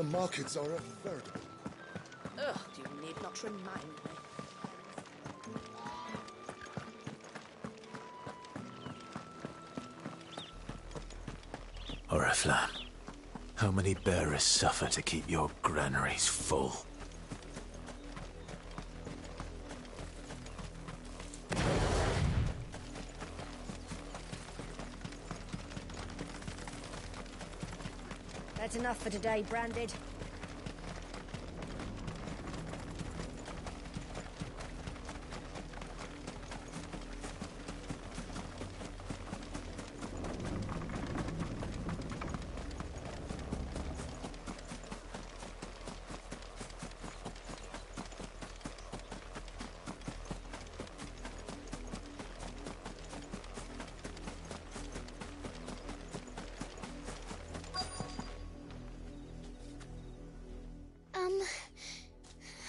The markets are a veritable... Ugh, you need not remind me. Oriflamme, how many bearers suffer to keep your granaries full? That's enough for today, Branded.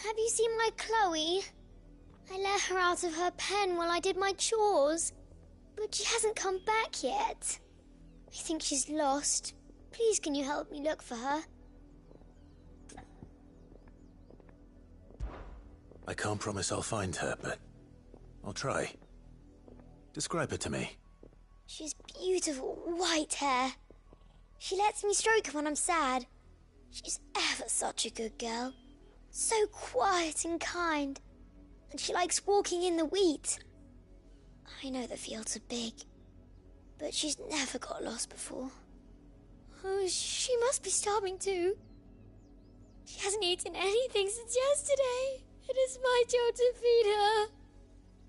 Have you seen my Chloe? I let her out of her pen while I did my chores, but she hasn't come back yet. I think she's lost. Please, can you help me look for her? I can't promise I'll find her, but I'll try. Describe her to me. She's beautiful white hair. She lets me stroke her when I'm sad. She's ever such a good girl. So quiet and kind. And she likes walking in the wheat. I know the fields are big, but she's never got lost before. Oh, she must be starving too. She hasn't eaten anything since yesterday. It is my job to feed her.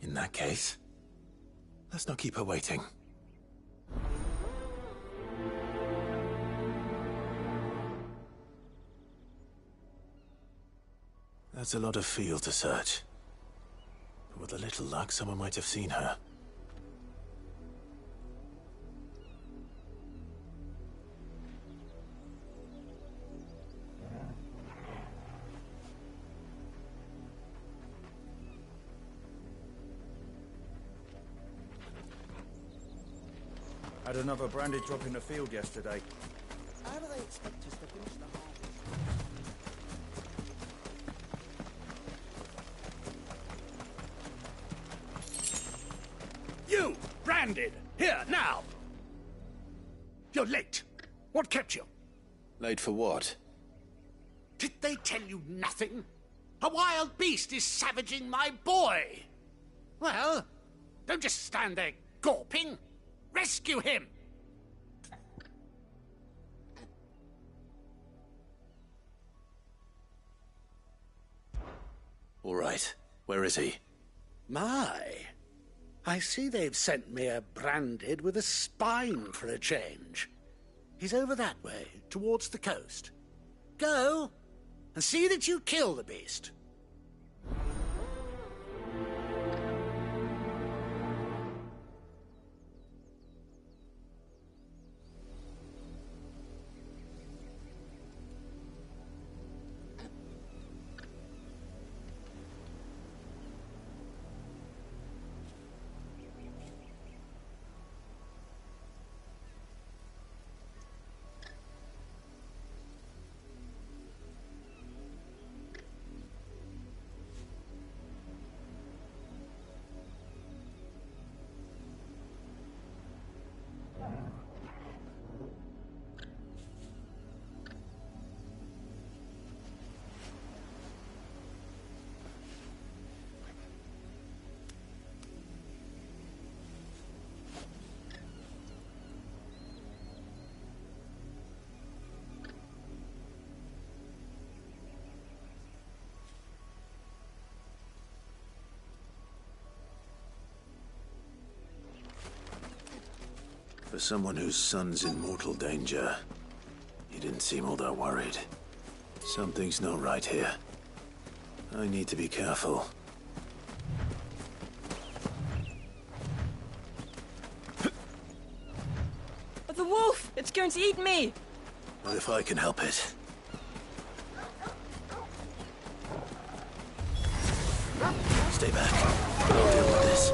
In that case, let's not keep her waiting. That's a lot of field to search. But with a little luck, someone might have seen her. Had another branded drop in the field yesterday. How do they expect us to finish the harvest? You! Branded! Here, now! You're late. What kept you? Late for what? Did they tell you nothing? A wild beast is savaging my boy! Well, don't just stand there gawping. Rescue him! All right. Where is he? My, I see they've sent me a branded with a spine for a change. He's over that way, towards the coast. Go, and see that you kill the beast. For someone whose son's in mortal danger, he didn't seem all that worried. Something's not right here. I need to be careful. The wolf! It's going to eat me! What if I can help it? Stay back. I'll deal with this.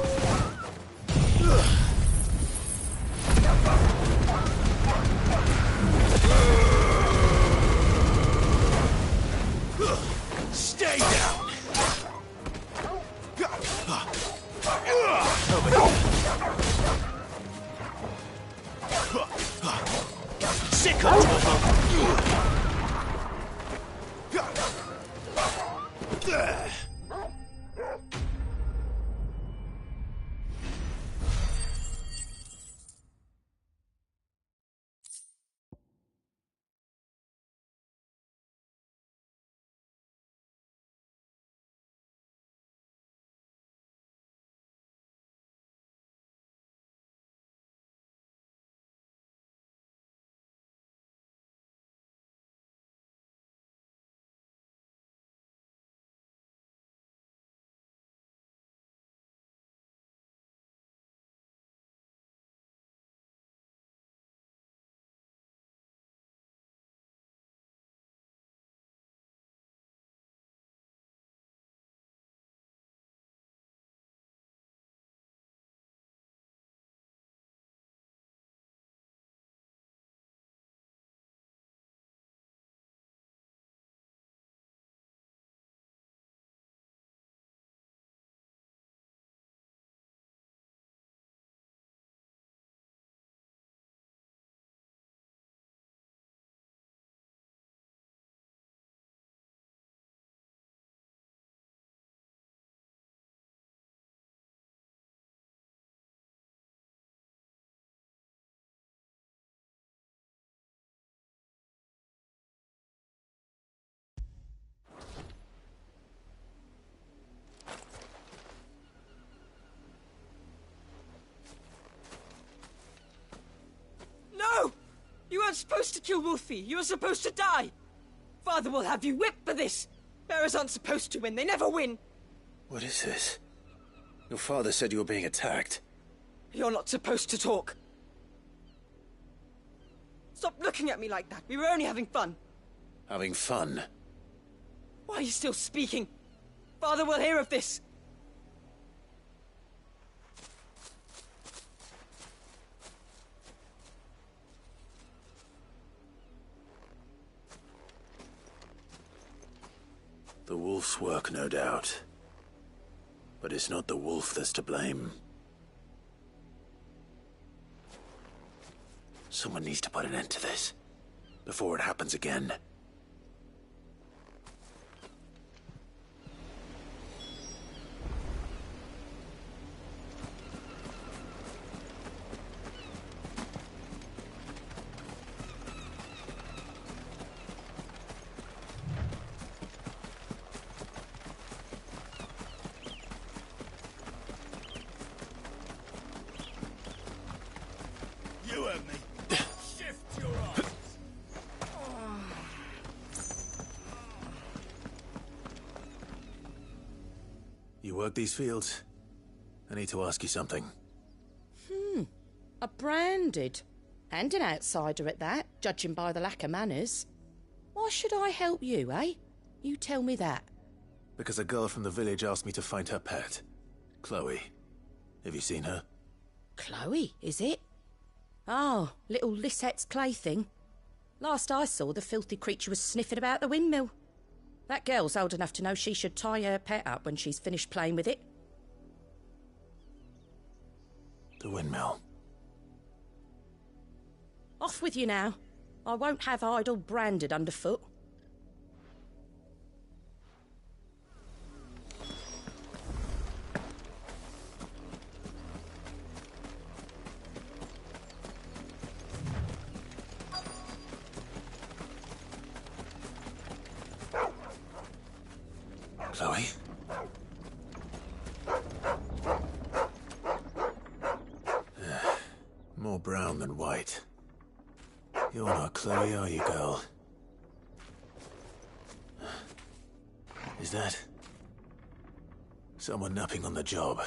supposed to kill Wolfie. You were supposed to die. Father will have you whipped for this. Bearers aren't supposed to win. They never win. What is this? Your father said you were being attacked. You're not supposed to talk. Stop looking at me like that. We were only having fun. Having fun? Why are you still speaking? Father will hear of this. The wolf's work, no doubt. But it's not the wolf that's to blame. Someone needs to put an end to this, before it happens again. You and me. Shift your arms. You work these fields? I need to ask you something. A branded. And an outsider at that, judging by the lack of manners. Why should I help you, eh? You tell me that. Because a girl from the village asked me to find her pet. Chloe. Have you seen her? Chloe, is it? Oh, little Lisette's plaything. Last I saw, the filthy creature was sniffing about the windmill. That girl's old enough to know she should tie her pet up when she's finished playing with it. The windmill. Off with you now. I won't have idle branded underfoot. Chloe? More brown than white. You're not Chloe, are you, girl? Is that someone napping on the job?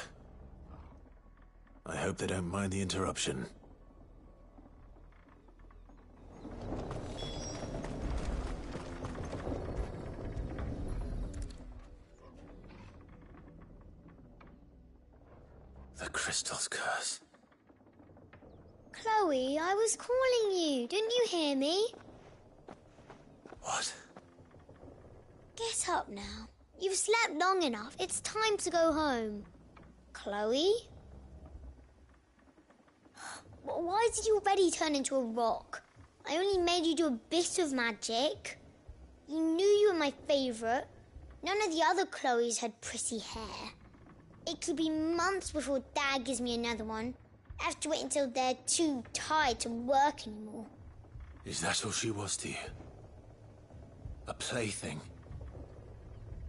I hope they don't mind the interruption. The crystal's curse. Chloe, I was calling you. Didn't you hear me? What? Get up now. You've slept long enough. It's time to go home. Chloe? Why did you already turn into a rock? I only made you do a bit of magic. You knew you were my favourite. None of the other Chloes had pretty hair. It could be months before Dad gives me another one. I have to wait until they're too tired to work anymore. Is that all she was to you? A plaything?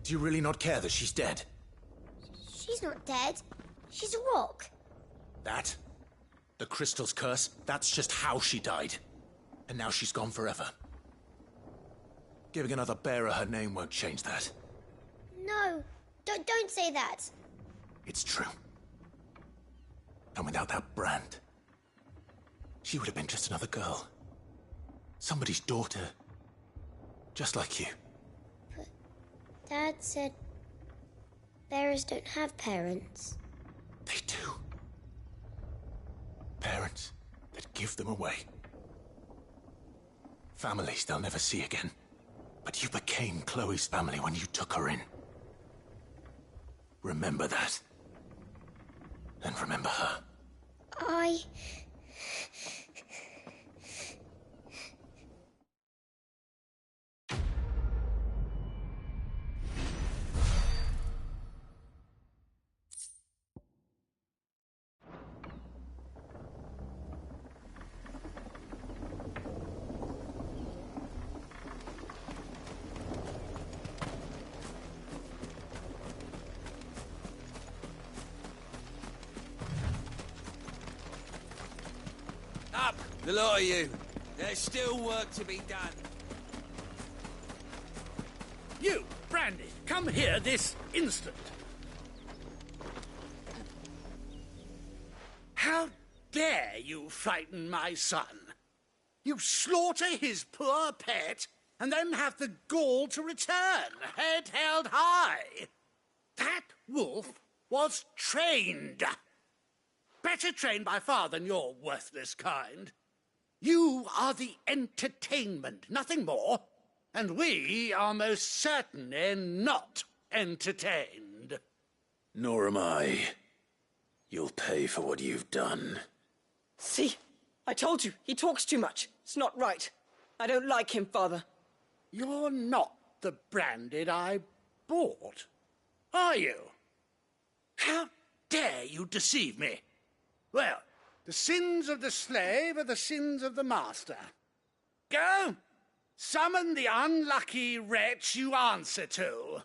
Do you really not care that she's dead? She's not dead. She's a rock. That? The crystal's curse? That's just how she died. And now she's gone forever. Giving another bearer her name won't change that. No, don't say that. It's true. And without that brand, she would have been just another girl. Somebody's daughter. Just like you. But Dad said bearers don't have parents. They do. Parents that give them away. Families they'll never see again. But you became Chloe's family when you took her in. Remember that. And remember her. Up, the lot of you. There's still work to be done. You, Brandy, come here this instant. How dare you frighten my son? You slaughter his poor pet and then have the gall to return, head held high. That wolf was trained. Better trained by far than your worthless kind. You are the entertainment, nothing more. And we are most certainly not entertained. Nor am I. You'll pay for what you've done. See? I told you, he talks too much. It's not right. I don't like him, Father. You're not the Branded I bought, are you? How dare you deceive me? Well, the sins of the slave are the sins of the master. Go! Summon the unlucky wretch you answer to.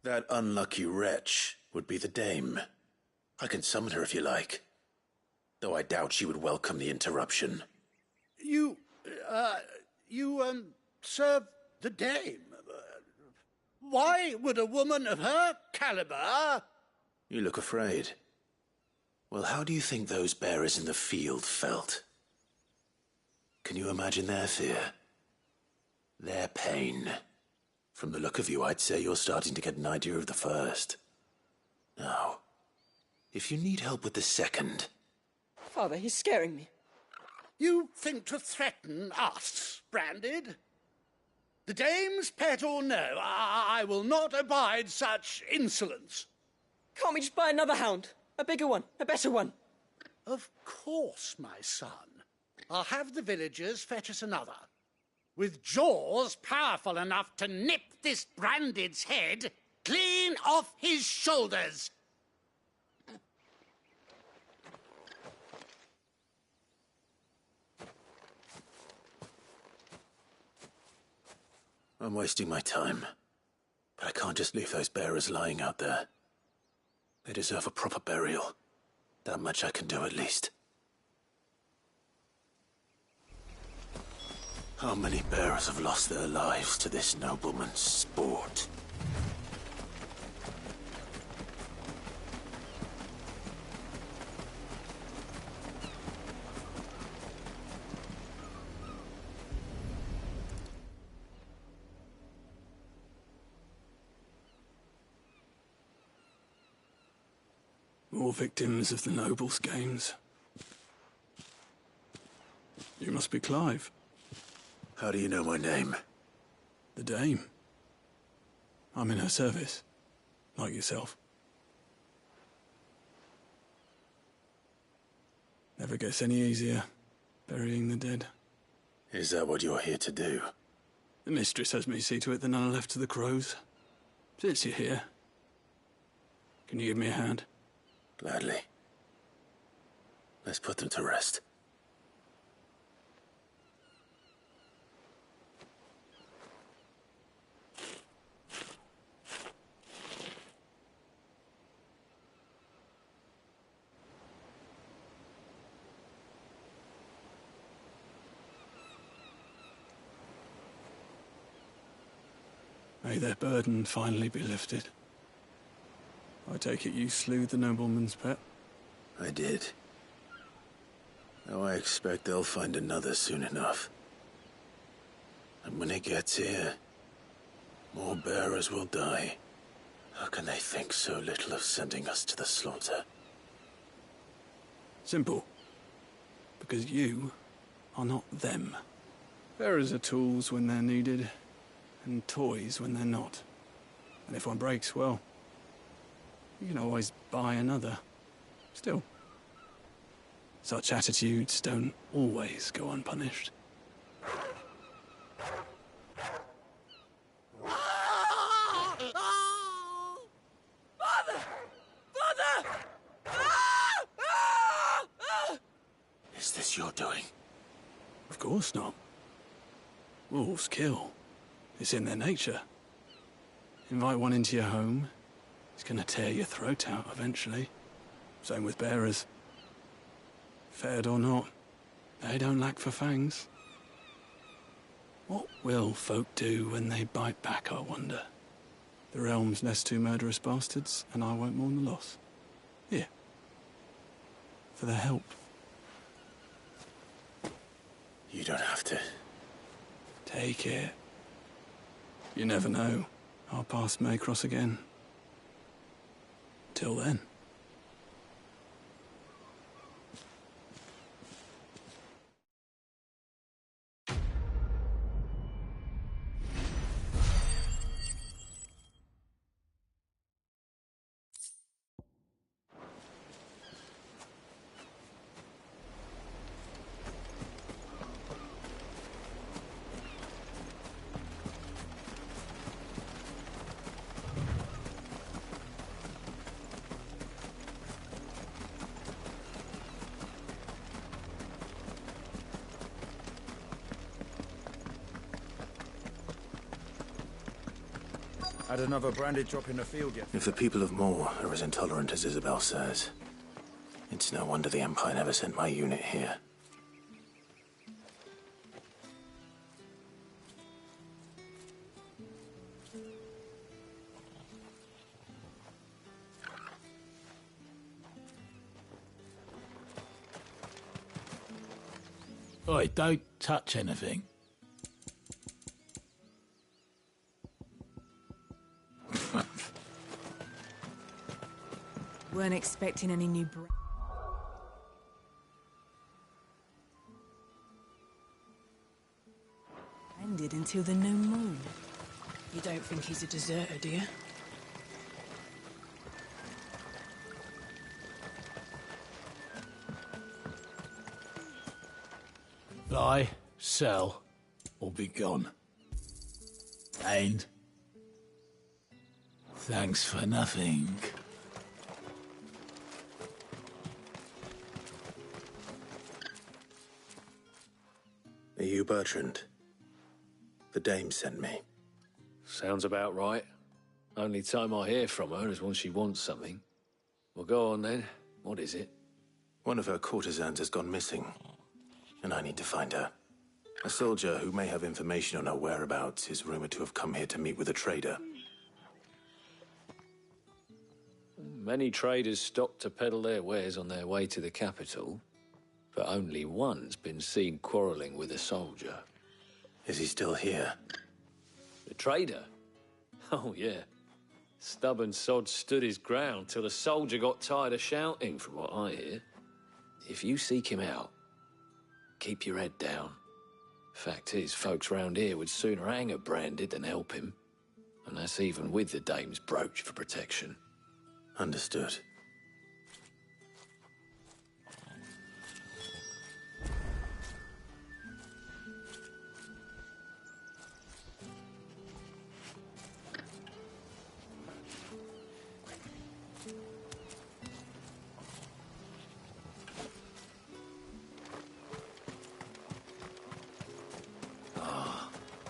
That unlucky wretch would be the dame. I can summon her if you like. Though I doubt she would welcome the interruption. You serve the dame. Why would a woman of her caliber... You look afraid. Well, how do you think those bearers in the field felt? Can you imagine their fear? Their pain? From the look of you, I'd say you're starting to get an idea of the first. Now, if you need help with the second... Father, he's scaring me. You think to threaten us, Branded? The dame's pet or no, I will not abide such insolence. Can't we just buy another hound? A bigger one, a better one. Of course, my son. I'll have the villagers fetch us another. With jaws powerful enough to nip this Branded's head clean off his shoulders. I'm wasting my time. But I can't just leave those bearers lying out there. They deserve a proper burial. That much I can do at least. How many bearers have lost their lives to this nobleman's sport? More victims of the nobles' games. You must be Clive. How do you know my name? The Dame. I'm in her service, like yourself. Never gets any easier, burying the dead. Is that what you're here to do? The mistress has me see to it that none are left to the crows. Since you're here, can you give me a hand? Gladly. Let's put them to rest. May their burden finally be lifted. I take it you slew the nobleman's pet? I did. Now I expect they'll find another soon enough. And when it gets here, more bearers will die. How can they think so little of sending us to the slaughter? Simple. Because you are not them. Bearers are tools when they're needed, and toys when they're not. And if one breaks, well, you can always buy another. Still, such attitudes don't always go unpunished. Father! Father! Is this your doing? Of course not. Wolves kill. It's in their nature. Invite one into your home, he's gonna tear your throat out eventually. Same with bearers. Fed or not, they don't lack for fangs. What will folk do when they bite back, I wonder? The realm's less two murderous bastards, and I won't mourn the loss. Here. For their help. You don't have to. Take it. You never know. Our paths may cross again. Till then. Had another branded drop in the field yet? If the people of Moor are as intolerant as Isabel says, it's no wonder the Empire never sent my unit here. Oi, don't touch anything. Weren't expecting any new ended until the new moon. You don't think he's a deserter, do you? Buy, sell, or be gone. And thanks for nothing. Are you Bertrand? The dame sent me. Sounds about right. Only time I hear from her is when she wants something. Well, go on then. What is it? One of her courtesans has gone missing, and I need to find her. A soldier who may have information on her whereabouts is rumored to have come here to meet with a trader. Many traders stop to peddle their wares on their way to the capital, but only one's been seen quarrelling with a soldier. Is he still here? The trader? Oh, yeah. Stubborn sod stood his ground till the soldier got tired of shouting, from what I hear. If you seek him out, keep your head down. Fact is, folks round here would sooner hang her branded than help him. And that's even with the dame's brooch for protection. Understood.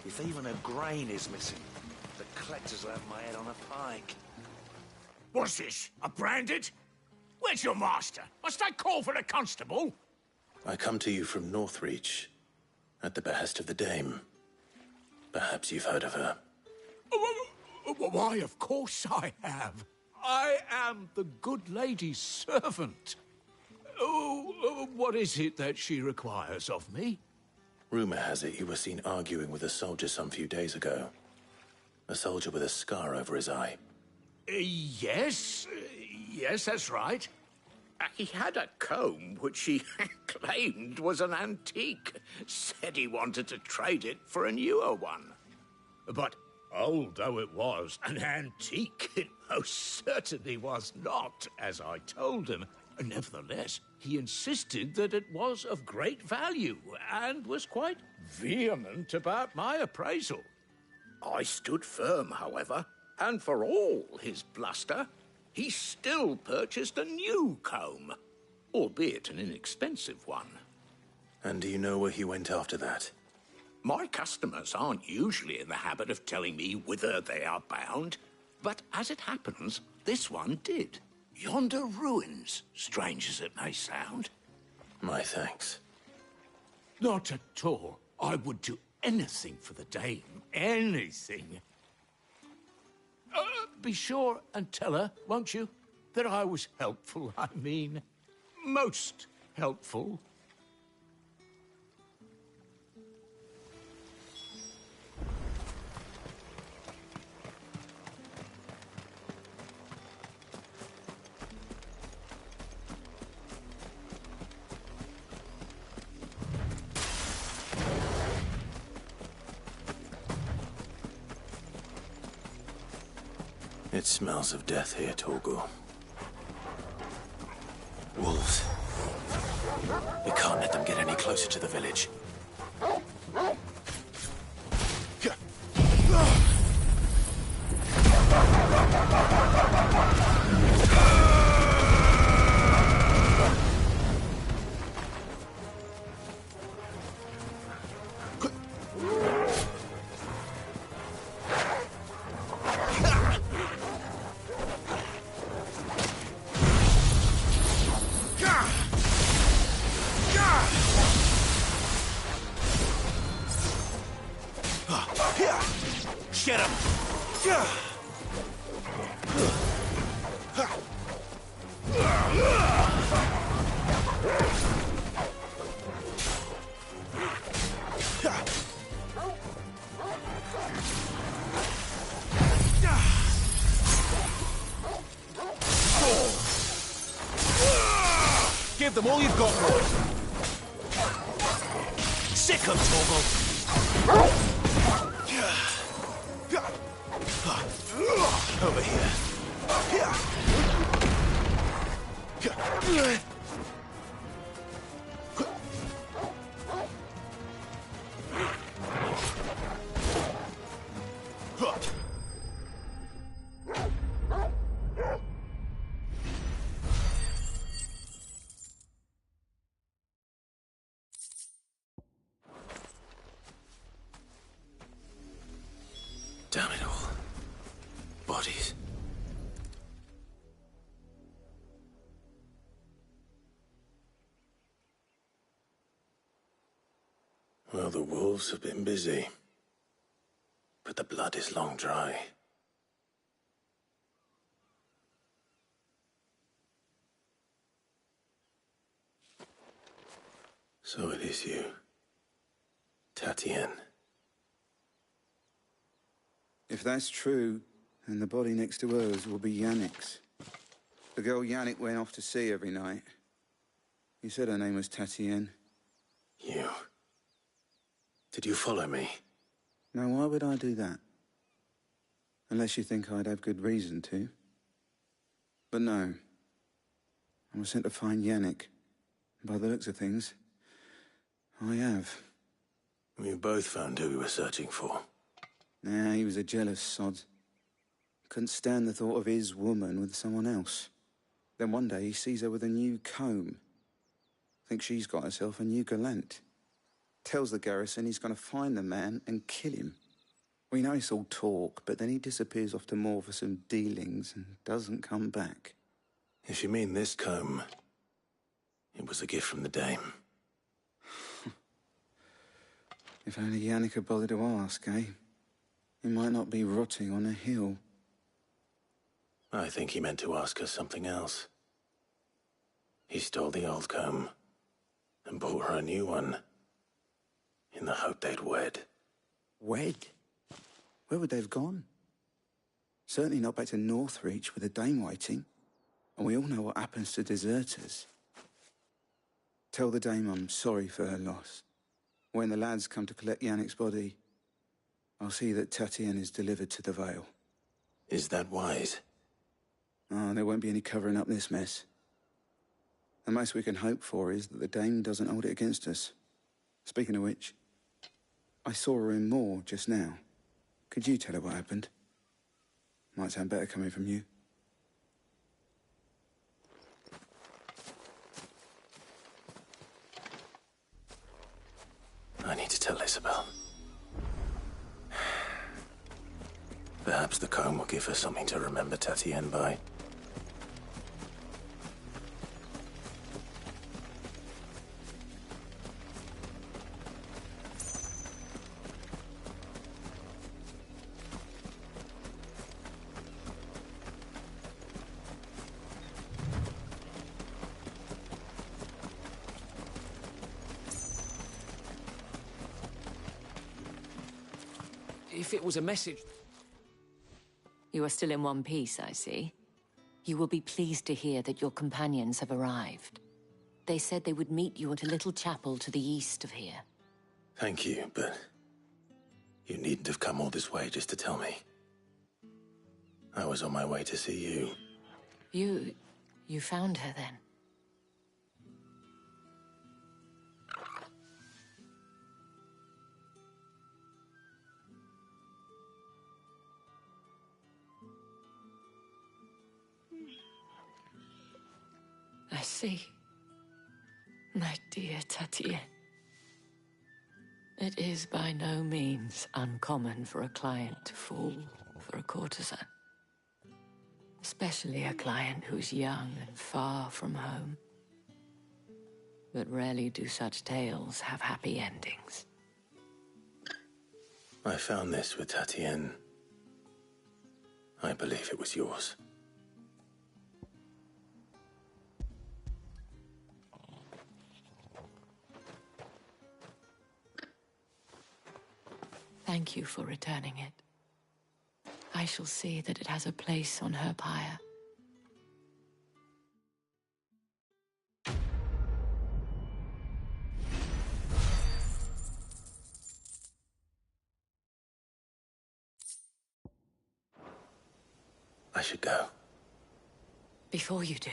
If even a grain is missing, the collectors will have my head on a pike. What's this? A branded? Where's your master? Must I call for the constable? I come to you from Northreach, at the behest of the dame. Perhaps you've heard of her. Why, of course I have. I am the good lady's servant. Oh, what is it that she requires of me? Rumor has it you were seen arguing with a soldier some few days ago. A soldier with a scar over his eye. Yes, that's right. He had a comb which he claimed was an antique. Said he wanted to trade it for a newer one. But old though it was, an antique it most certainly was not, as I told him. Nevertheless, he insisted that it was of great value and was quite vehement about my appraisal. I stood firm, however, and for all his bluster, he still purchased a new comb, albeit an inexpensive one. And do you know where he went after that? My customers aren't usually in the habit of telling me whither they are bound, but as it happens, this one did. Yonder ruins, strange as it may sound. My thanks. Not at all. I would do anything for the dame. Anything. Be sure and tell her, won't you, that I was helpful. I mean, most helpful. It smells of death here, Torgal. Wolves. We can't let them get any closer to the village. Get him! Give them all you've got, boys. Sick 'em, Torgal. Over here. Damn it all. Bodies. Well, the wolves have been busy. But the blood is long dry. So it is you, Tatienne. If that's true, then the body next to hers will be Yannick's. The girl Yannick went off to see every night. He said her name was Tatienne. You. Did you follow me? Now, why would I do that? Unless you think I'd have good reason to. But no. I was sent to find Yannick. By the looks of things, I have. We both found who we were searching for. Nah, he was a jealous sod. Couldn't stand the thought of his woman with someone else. Then one day he sees her with a new comb. Thinks she's got herself a new gallant. Tells the garrison he's going to find the man and kill him. We know it's all talk, but then he disappears off to Moor for some dealings and doesn't come back. If you mean this comb, it was a gift from the dame. If only Yannick had bothered to ask, eh? He might not be rotting on a hill. I think he meant to ask her something else. He stole the old comb and bought her a new one in the hope they'd wed. Wed? Where would they have gone? Certainly not back to Northreach with a dame waiting. And we all know what happens to deserters. Tell the dame I'm sorry for her loss. When the lads come to collect Yannick's body, I'll see that Tatienne is delivered to the Vale. Is that wise? Oh, there won't be any covering up this mess. The most we can hope for is that the dame doesn't hold it against us. Speaking of which, I saw her in Moor just now. Could you tell her what happened? Might sound better coming from you. I need to tell Isabel. Perhaps the comb will give her something to remember Tatienne by. if it was a message... You are still in one piece, I see. You will be pleased to hear that your companions have arrived. They said they would meet you at a little chapel to the east of here. Thank you, but you needn't have come all this way just to tell me. I was on my way to see you. You found her then? I see. My dear Tatien. It is by no means uncommon for a client to fall for a courtesan. Especially a client who's young and far from home. But rarely do such tales have happy endings. I found this with Tatien. I believe it was yours. Thank you for returning it. I shall see that it has a place on her pyre. I should go. Before you do,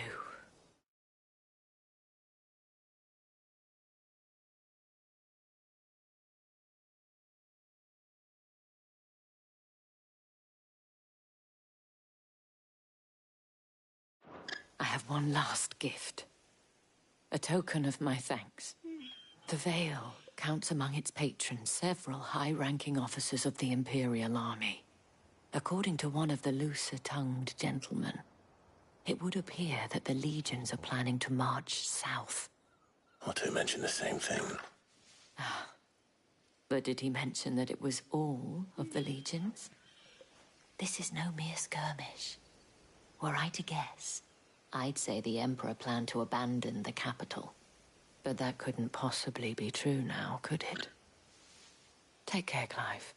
I have one last gift. A token of my thanks. The Veil counts among its patrons several high-ranking officers of the Imperial Army. According to one of the looser-tongued gentlemen, it would appear that the legions are planning to march south. Or to mention the same thing. But did he mention that it was all of the legions? This is no mere skirmish. Were I to guess, I'd say the Emperor planned to abandon the capital. But that couldn't possibly be true now, could it? Take care, Clive.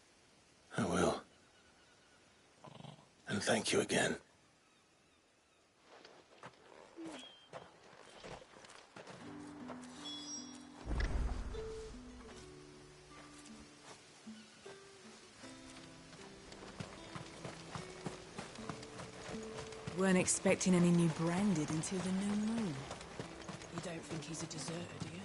I will. And thank you again. Weren't expecting any new branded until the new moon. You don't think he's a deserter, do you?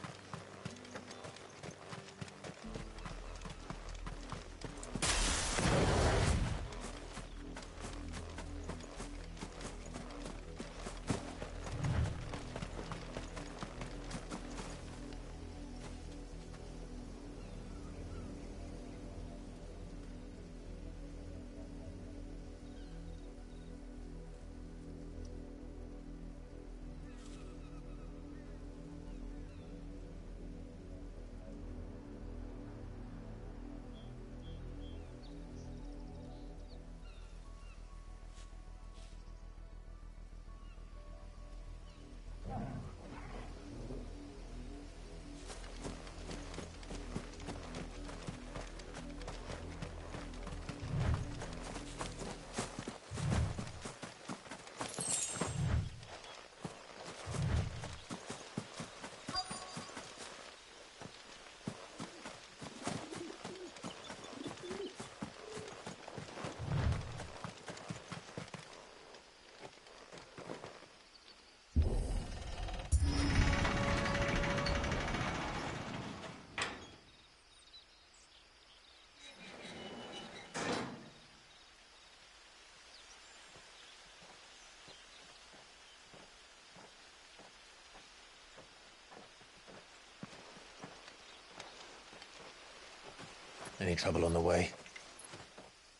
Any trouble on the way?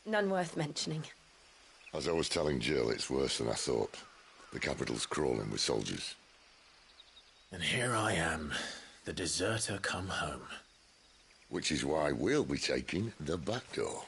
None worth mentioning. As I was telling Jill, it's worse than I thought. The capital's crawling with soldiers. And here I am, the deserter come home. Which is why we'll be taking the back door.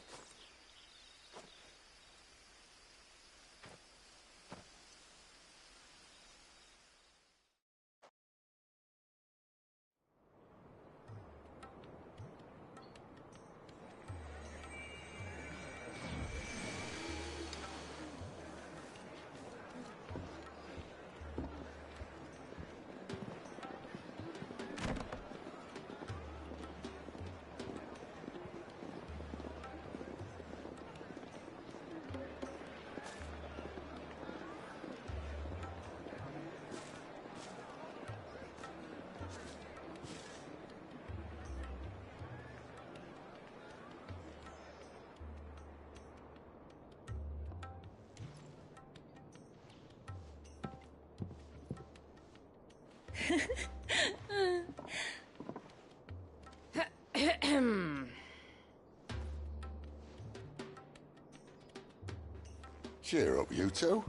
Cheer up, you two.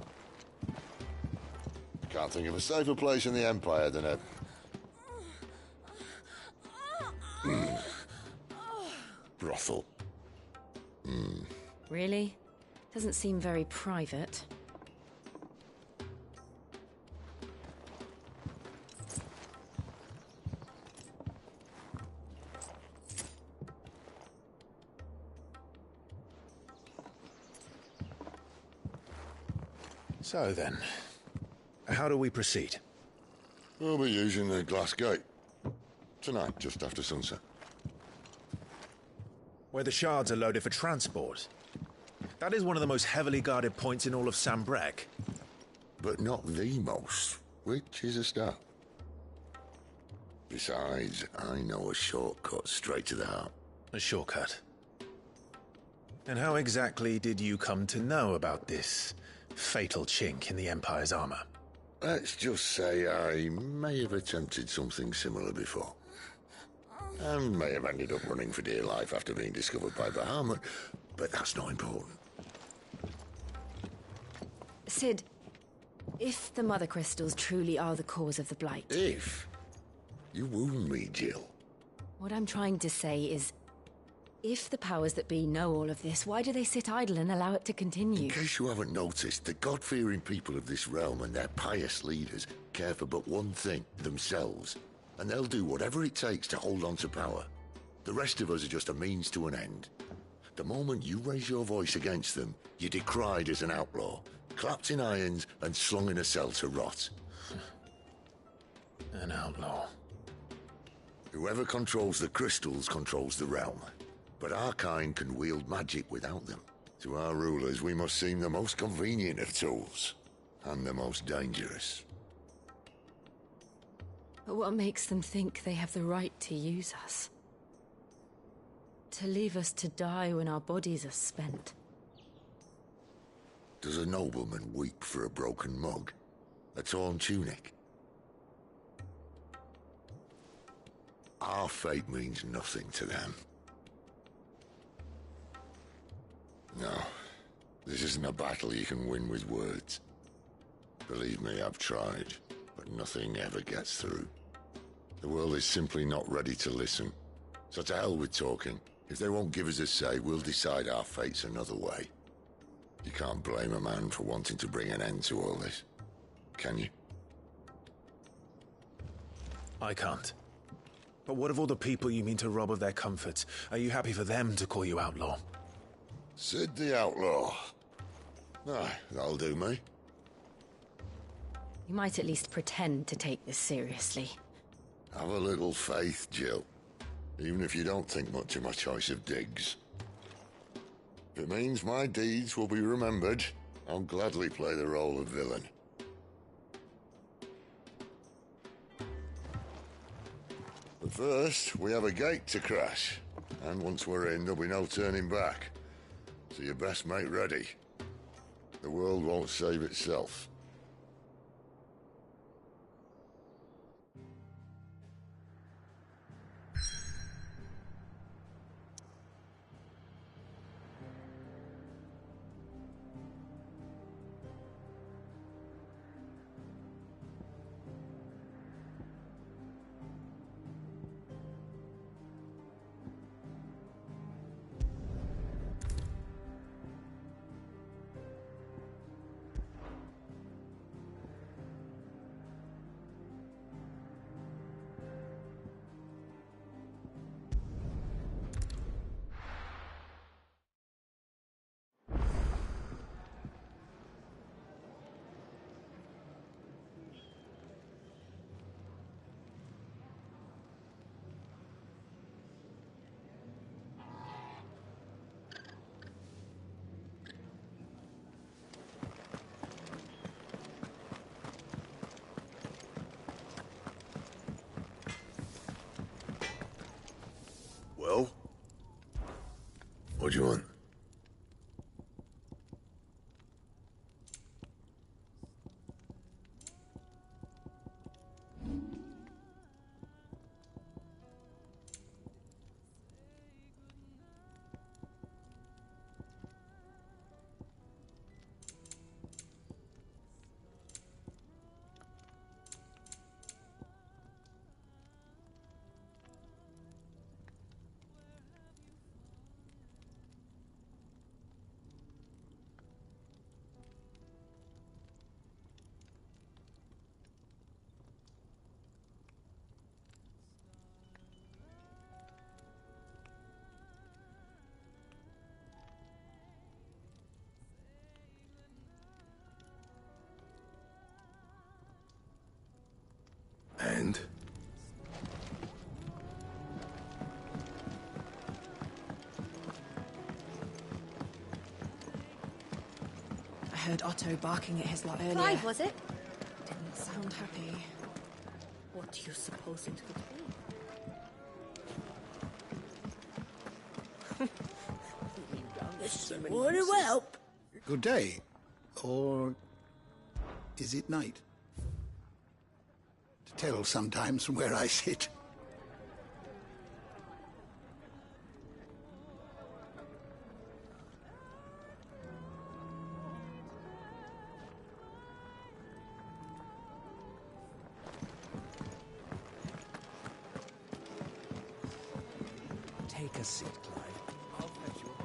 Can't think of a safer place in the Empire than a... brothel. Really? Doesn't seem very private. So then, how do we proceed? We'll be using the glass gate. Tonight, just after sunset. Where the shards are loaded for transport. That is one of the most heavily guarded points in all of Sambrec. But not the most, which is a start. Besides, I know a shortcut straight to the heart. A shortcut? And how exactly did you come to know about this fatal chink in the Empire's armor? Let's just say I may have attempted something similar before. And may have ended up running for dear life after being discovered by Bahamut, but that's not important. Sid, if the Mother Crystals truly are the cause of the Blight... If? You wound me, Jill. What I'm trying to say is, if the powers that be know all of this, why do they sit idle and allow it to continue? In case you haven't noticed, the God-fearing people of this realm and their pious leaders care for but one thing, themselves. And they'll do whatever it takes to hold on to power. The rest of us are just a means to an end. The moment you raise your voice against them, you're decried as an outlaw, clapped in irons and slung in a cell to rot. An outlaw. Whoever controls the crystals controls the realm. But our kind can wield magic without them. To our rulers, we must seem the most convenient of tools, and the most dangerous. But what makes them think they have the right to use us? To leave us to die when our bodies are spent? Does a nobleman weep for a broken mug? A torn tunic? Our fate means nothing to them. No, this isn't a battle you can win with words. Believe me, I've tried, but nothing ever gets through. The world is simply not ready to listen. So to hell with talking. If they won't give us a say, we'll decide our fates another way. You can't blame a man for wanting to bring an end to all this, can you? I can't. But what of all the people you mean to rob of their comforts? Are you happy for them to call you outlaw? Sid the Outlaw. Aye, that'll do me. You might at least pretend to take this seriously. Have a little faith, Jill. Even if you don't think much of my choice of digs. If it means my deeds will be remembered, I'll gladly play the role of villain. But first, we have a gate to crash. And once we're in, there'll be no turning back. So you best make ready. The world won't save itself. Well? What do you want? I heard Otto barking at his lot earlier. Clive, was it? Didn't sound happy. What do you suppose it could be? This would help. Good day. Or is it night? To tell sometimes from where I sit. Take a seat, Clive. I'll fetch you home.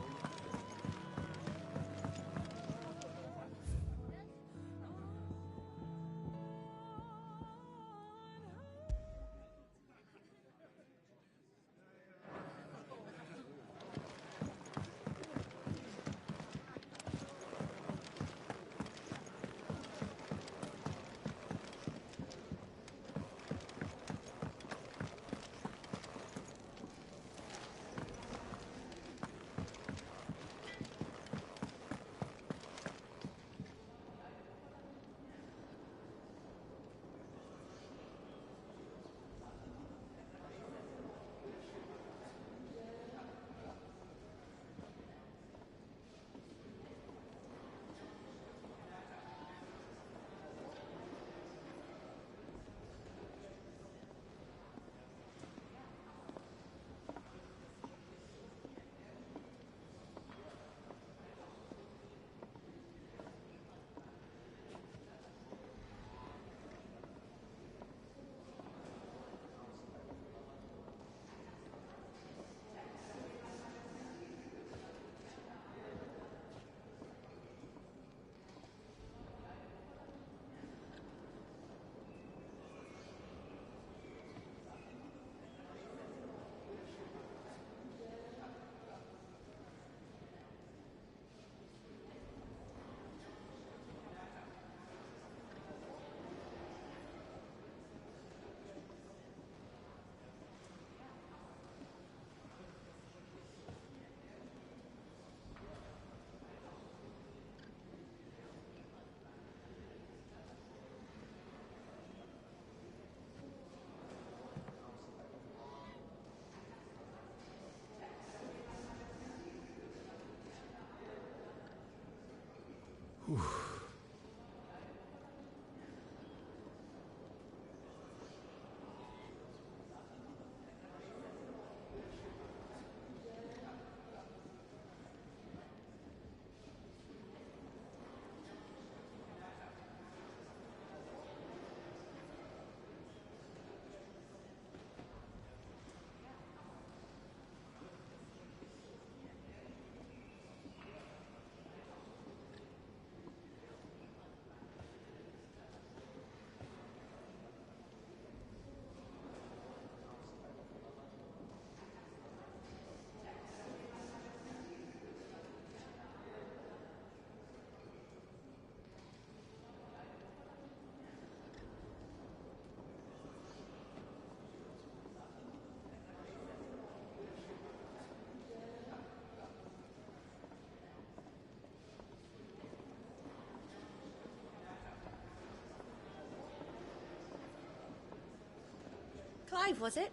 Clive, was it?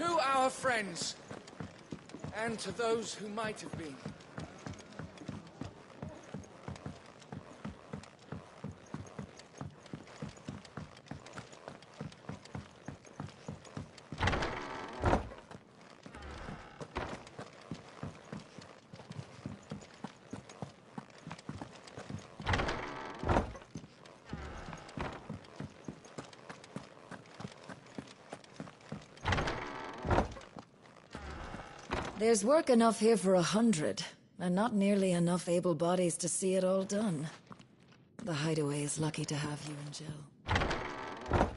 To our friends, and to those who might have been. There's work enough here for 100, and not nearly enough able bodies to see it all done. The Hideaway is lucky to have you and Jill.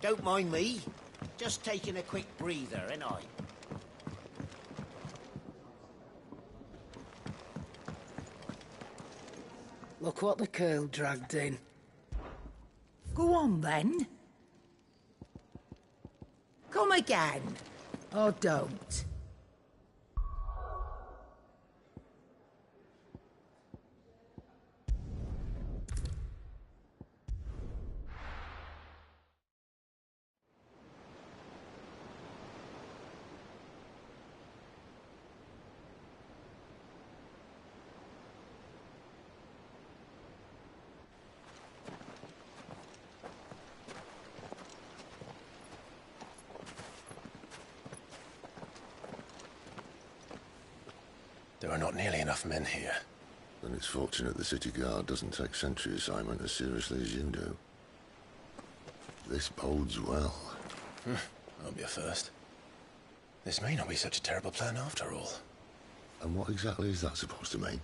Don't mind me. Just taking a quick breather, ain't I? Look what the Curl dragged in. Go on, then. Come again. Or don't. There are not nearly enough men here. Then it's fortunate the city guard doesn't take sentry assignment as seriously as you do. This bodes well. Won't be a first. This may not be such a terrible plan after all. And what exactly is that supposed to mean?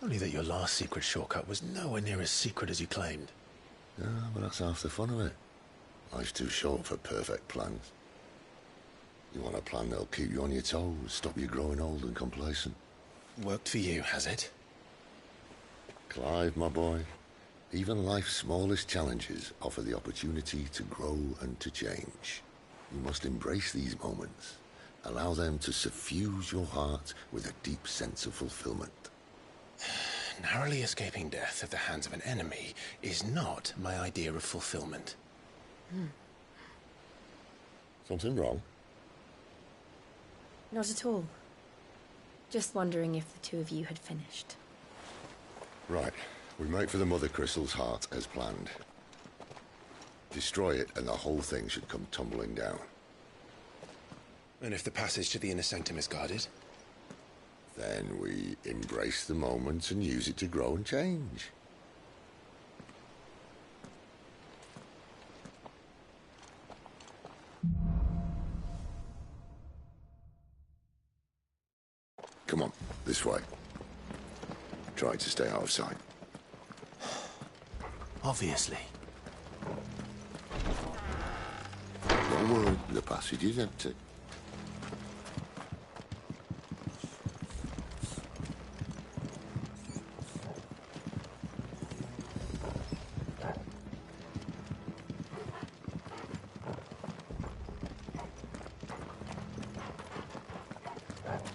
Only that your last secret shortcut was nowhere near as secret as you claimed. Yeah, but that's half the fun of it. Life's too short for perfect plans. You want a plan that'll keep you on your toes, stop you growing old and complacent. Worked for you, has it? Clive, my boy, even life's smallest challenges offer the opportunity to grow and to change. You must embrace these moments. Allow them to suffuse your heart with a deep sense of fulfillment. Narrowly escaping death at the hands of an enemy is not my idea of fulfillment. Something wrong? Not at all. Just wondering if the two of you had finished. Right. We make for the Mother Crystal's heart as planned. Destroy it and the whole thing should come tumbling down. And if the passage to the inner sanctum is guarded? Then we embrace the moment and use it to grow and change. Come on, this way. Try to stay out of sight. Obviously. Don't worry, the passage is empty.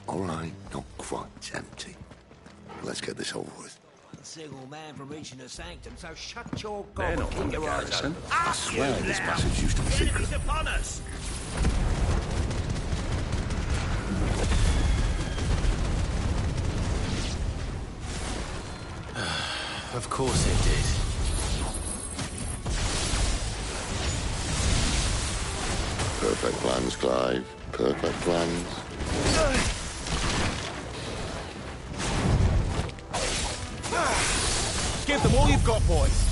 All right, not quite empty. Let's get this over with. One single man from reaching the sanctum, so shut your They're gob not and keep from the your eyes garrison. open. I swear this passage used to be secret. upon us! Of course it did. Perfect plans, Clive. Perfect plans. Give them all you've got, boys.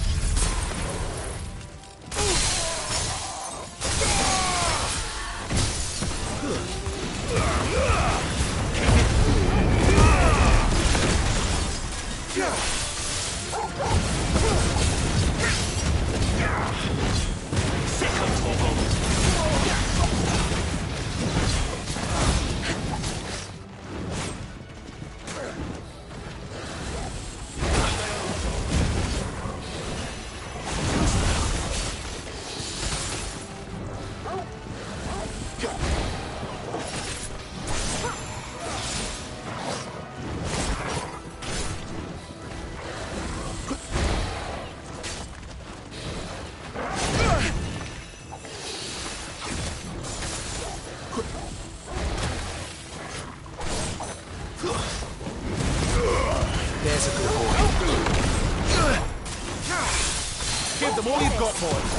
Give them all you've got, boys.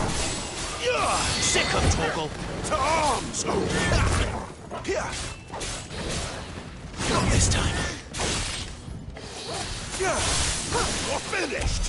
Sick of Torgal! To arms! Not this time. You're finished!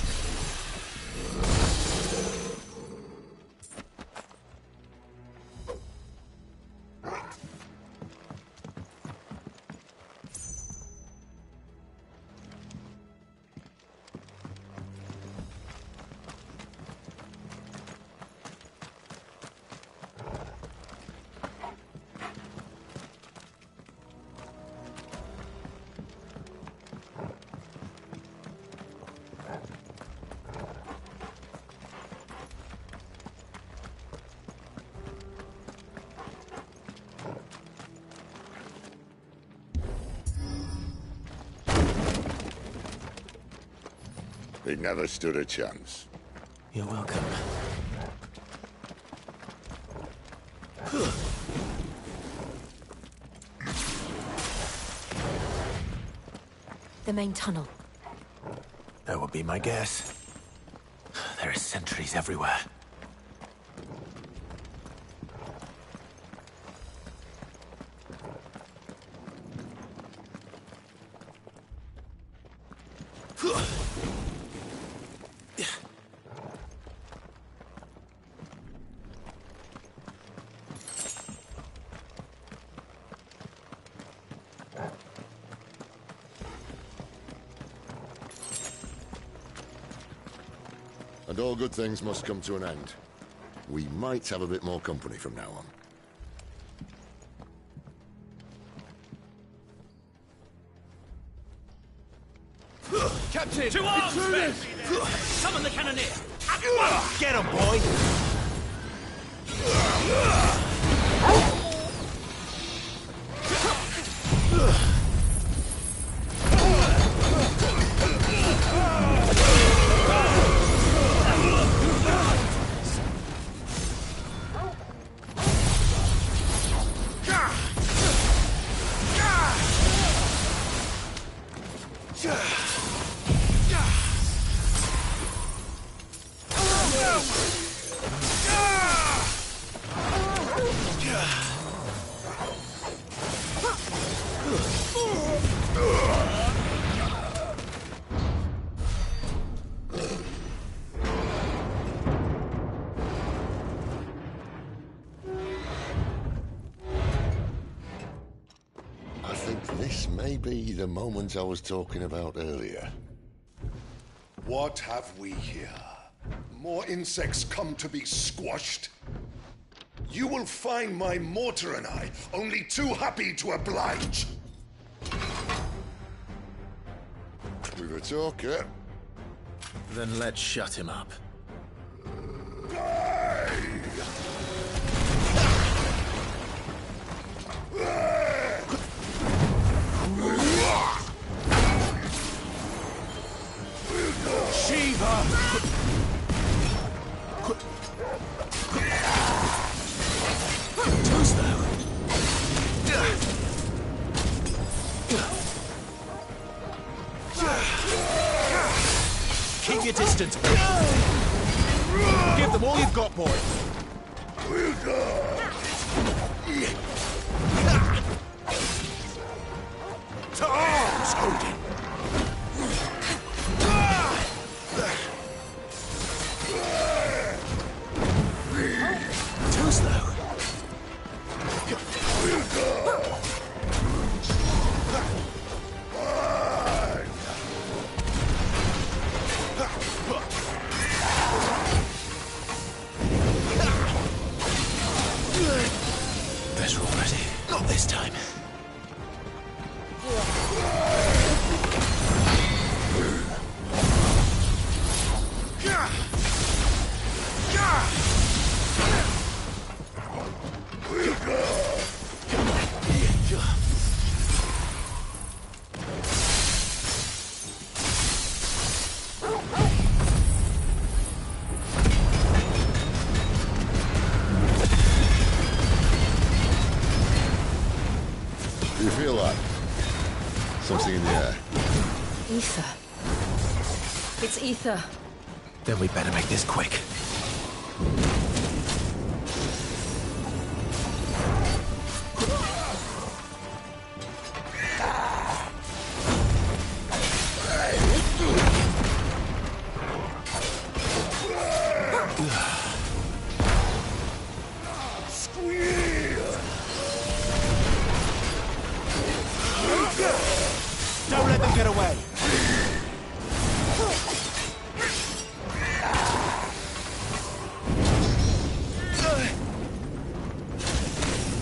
He never stood a chance. You're welcome. The main tunnel. That would be my guess. There are sentries everywhere. And all good things must come to an end. We might have a bit more company from now on. Captain! To arms, men! Summon the cannoneer! Get him, boy! This may be the moment I was talking about earlier. What have we here? More insects come to be squashed? You will find my mortar and I only too happy to oblige. With a talker. Then let's shut him up. Shiva! Toast thou. Keep your distance. Give them all you've got, boys. To arms, Odin! Too slow. Better already. Not this time. Do you feel that? Something in the air. Ether. It's ether. Then we better make this quick. Don't let them get away.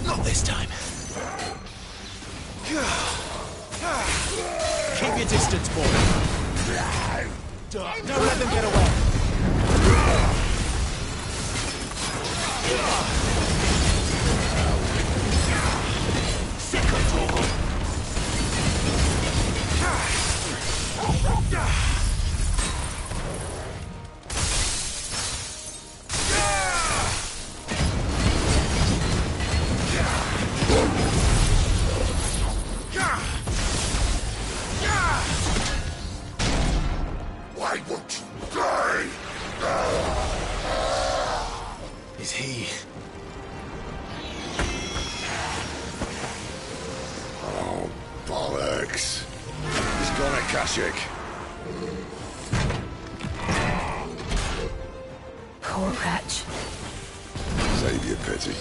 Not this time. Keep your distance, boy. Don't let them get away. Sick of talk. Why won't you die? Is he? Oh, bollocks. He's gone at Kashyyyk. Poor wretch. Save your pity.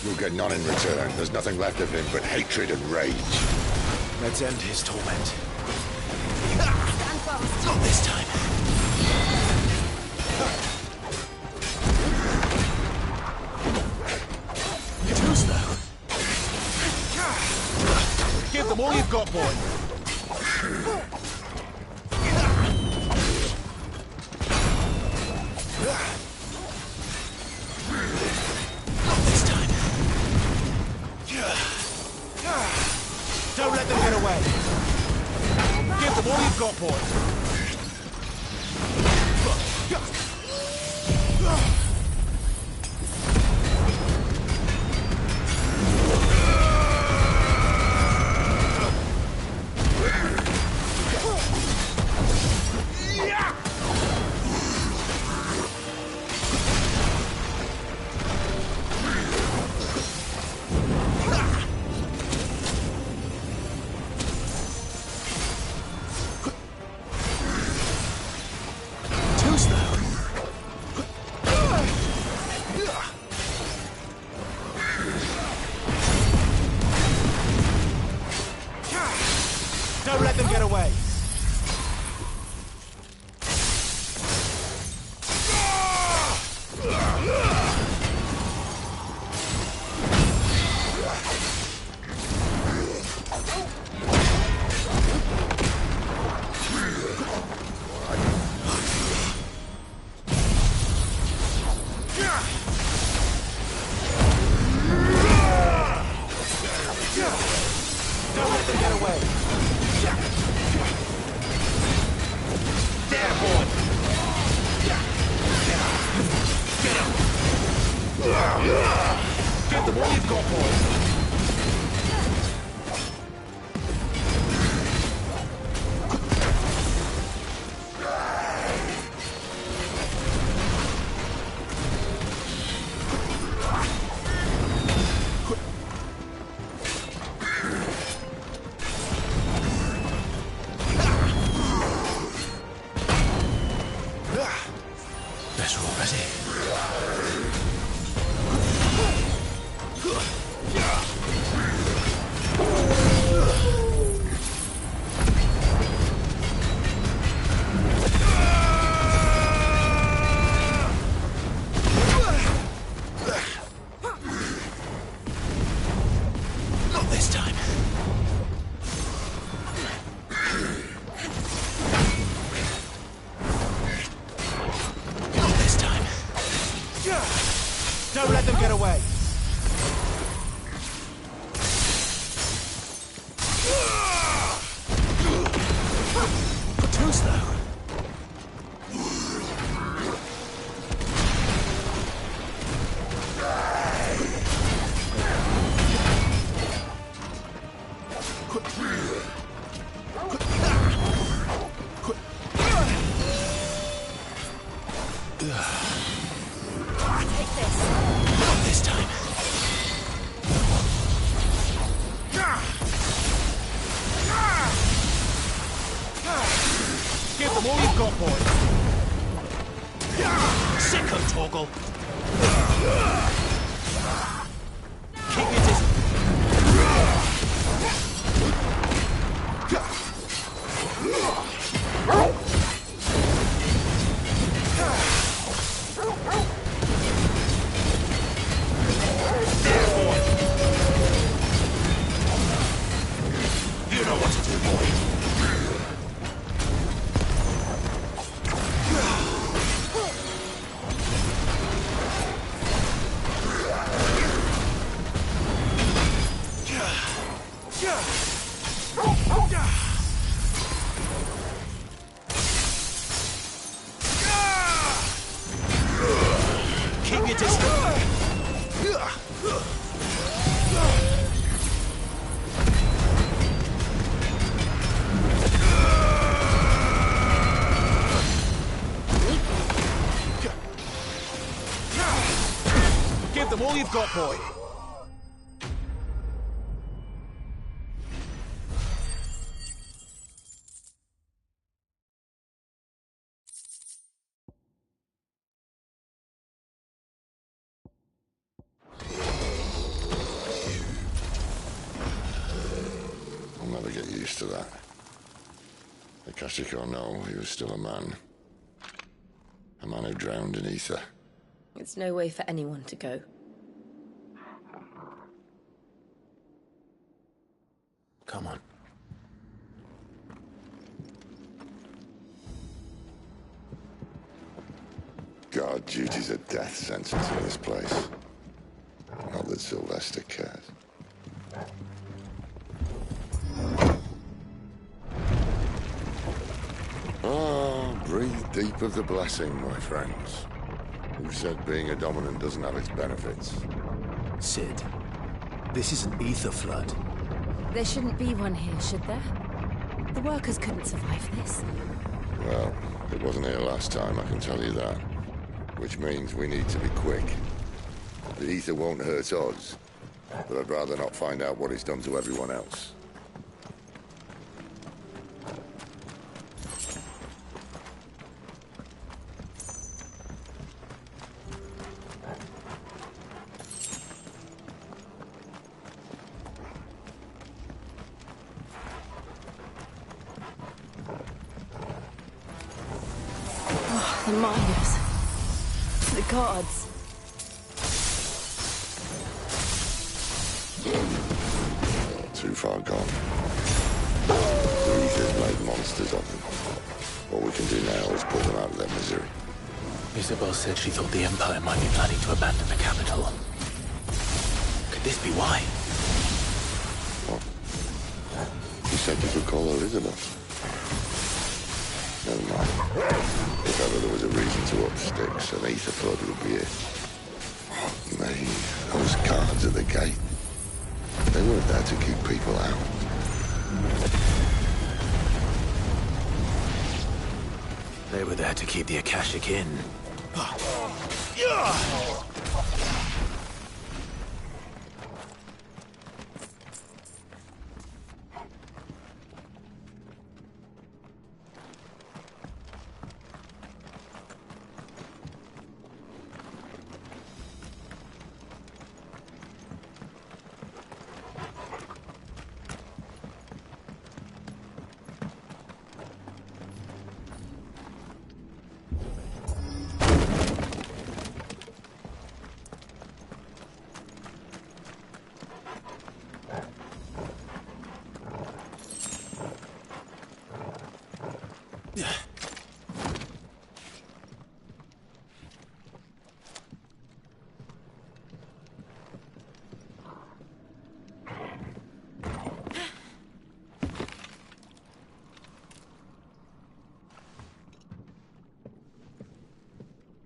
You'll get none in return. There's nothing left of him but hatred and rage. Let's end his torment. Not this time. Too slow. Give them all you've got, boy. Not this time. Don't let them get away. Give them all you've got, boy. Too slow. Don't let them get away. Don't let them get away. There, boy. Get him. Get them all you've got, boy. Better already. Not this time. Not this time. Don't let them get away. Too slow. Take this. Not this time. Give them all you've got, boys. Sicko, Torgal. Keep your distance. You know what to do, boy. Keep your distance. Give them all you've got, boy. I'll never get used to that. Akashic or no, he was still a man. A man who drowned in ether. It's no way for anyone to go. Come on. Guard duty's a death sentence in this place. Not that Sylvester cares. Ah, breathe deep of the blessing, my friends. Who said being a dominant doesn't have its benefits? Sid, this is an ether flood. There shouldn't be one here, should there? The workers couldn't survive this. Well, it wasn't here last time, I can tell you that. Which means we need to be quick. The ether won't hurt us, but I'd rather not find out what it's done to everyone else. The miners. The guards. Too far gone. The ether's made monsters of them. All we can do now is pull them out of their misery. Isabel said she thought the Empire might be planning to abandon the capital. Could this be why? What? You said you could call her Isabel. Never mind. If ever there was a reason to up sticks, an ether flood would be it. Me, those guards at the gate. They weren't there to keep people out. They were there to keep the Akashic in.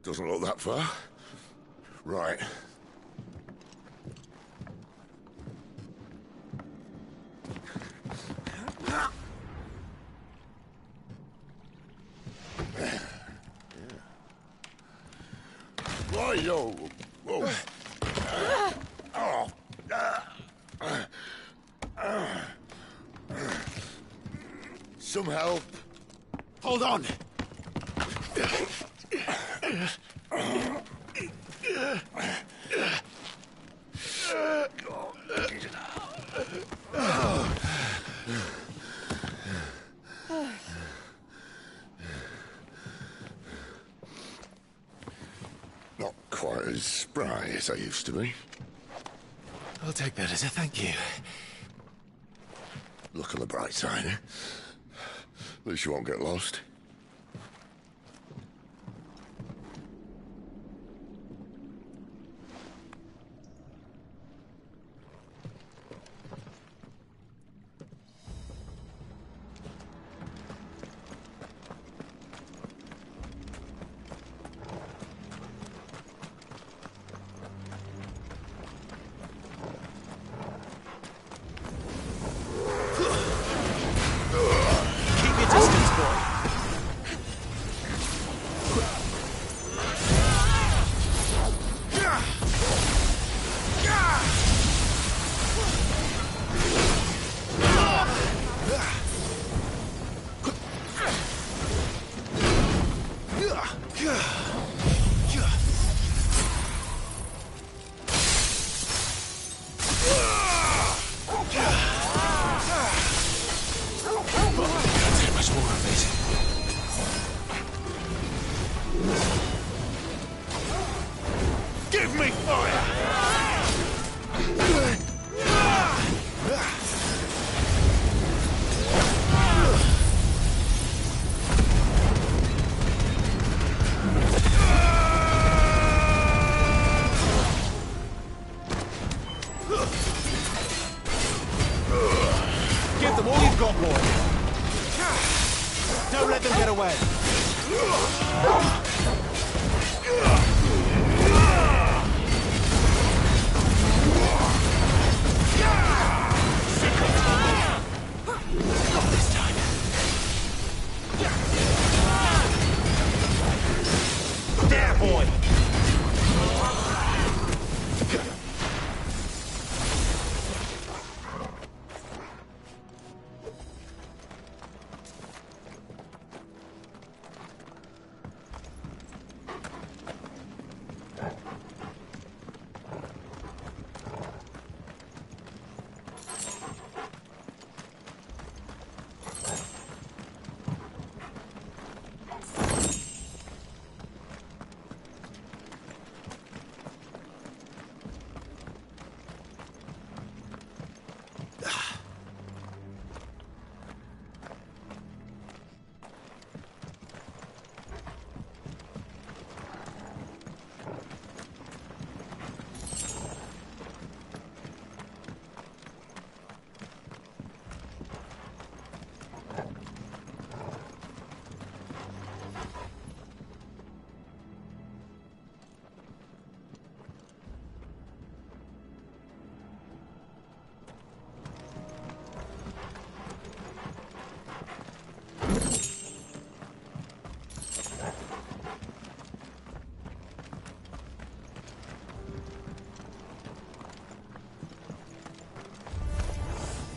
Doesn't look that far. Right. yo. Whoa. Some help. Hold on. Not quite as spry as I used to be. I'll take that as a thank you. Look on the bright side, eh? At least you won't get lost. Keep your distance, boy. Can't take much more of it. Give me fire! Give them all you've got, boy. Don't let them get away. Not this time. There, boy.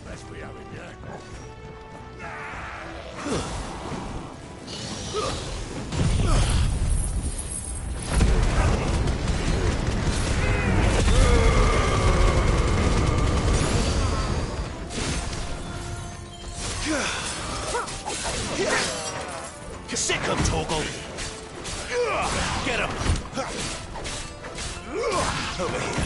Best we have it, yeah? Sick him, Torgal. Get him. Over here.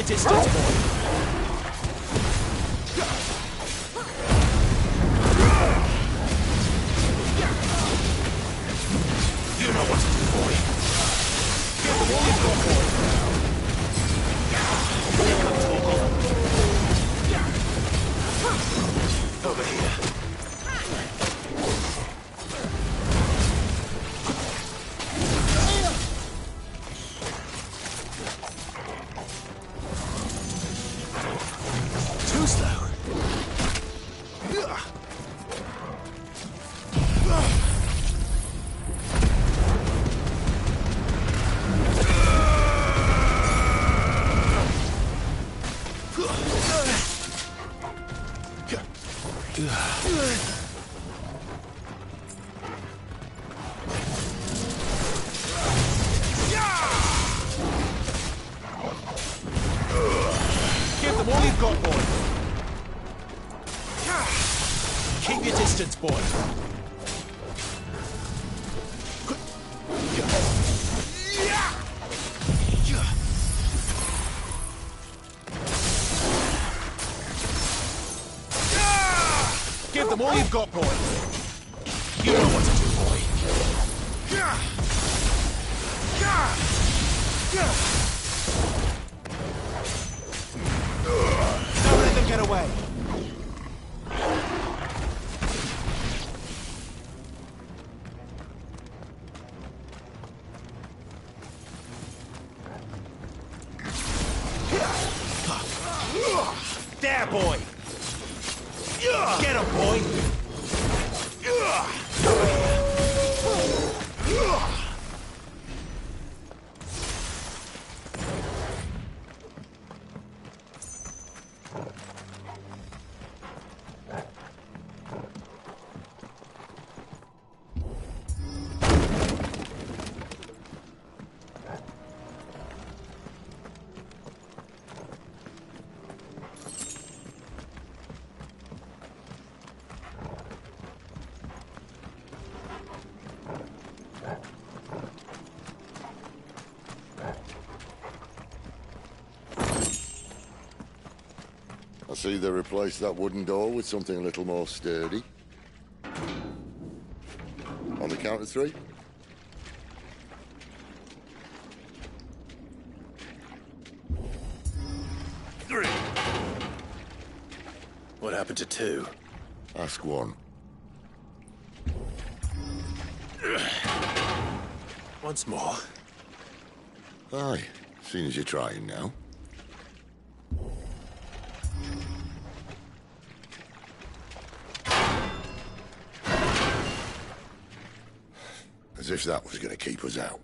your distance, boy. You know what to do, boy. Give them all you've got, boy. Over here. Too slow. Give them all you've got, boy. Keep your distance, boy. Give them all you've got, boy. You know what to do, boy. Don't let them get away. There, boy. Get him, boy. I see they replaced that wooden door with something a little more sturdy. On the count of 3. What happened to 2? Ask 1. Once more. Aye, seeing as you're trying now. As if that was going to keep us out.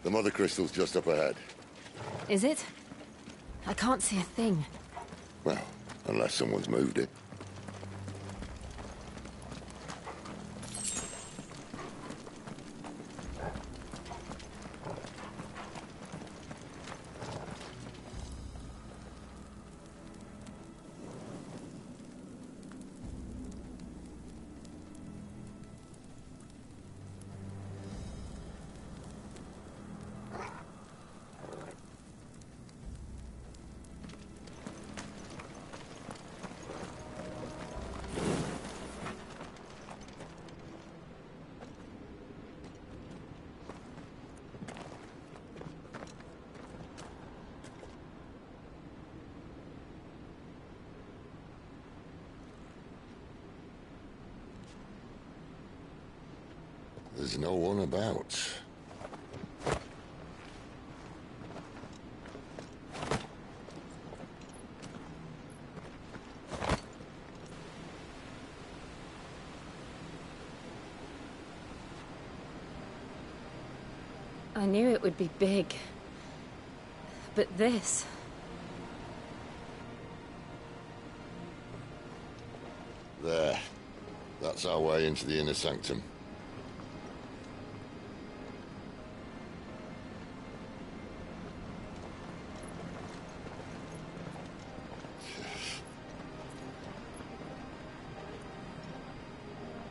The mother crystal's just up ahead. Is it? I can't see a thing. Well, unless someone's moved it. There's no one about. I knew it would be big. But this... There. That's our way into the inner sanctum.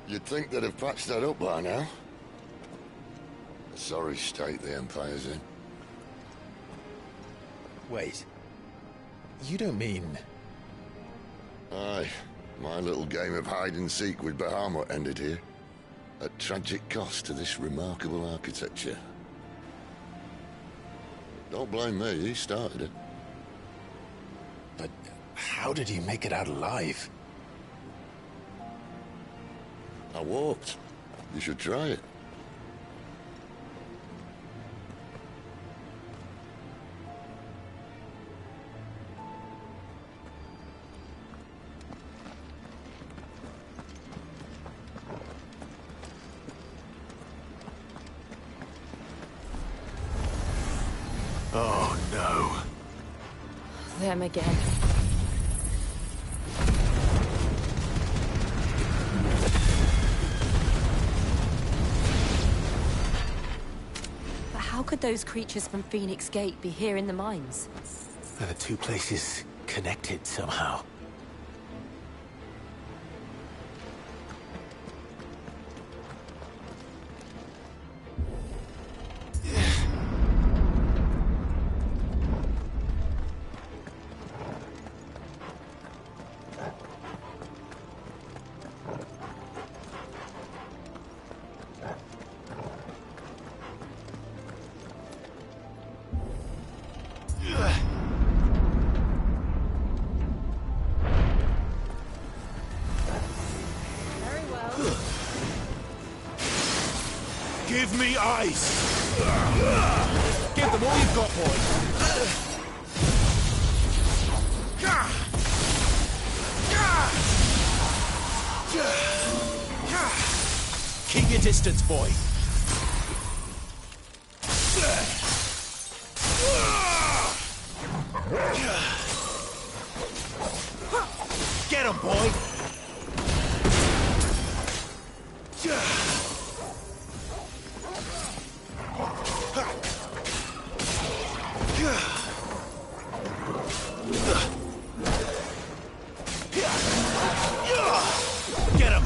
You'd think they'd have patched that up by now. A sorry state the Empire's in. Wait. You don't mean... Aye. My little game of hide-and-seek with Bahamut ended here. At tragic cost to this remarkable architecture. Don't blame me, he started it. But how did he make it out alive? I walked. You should try it. Oh, no. Them again. But how could those creatures from Phoenix Gate be here in the mines? Are the two places connected somehow? Give me ice! Give them all you've got, boys! Keep your distance, boy! Get him, boy! Get him!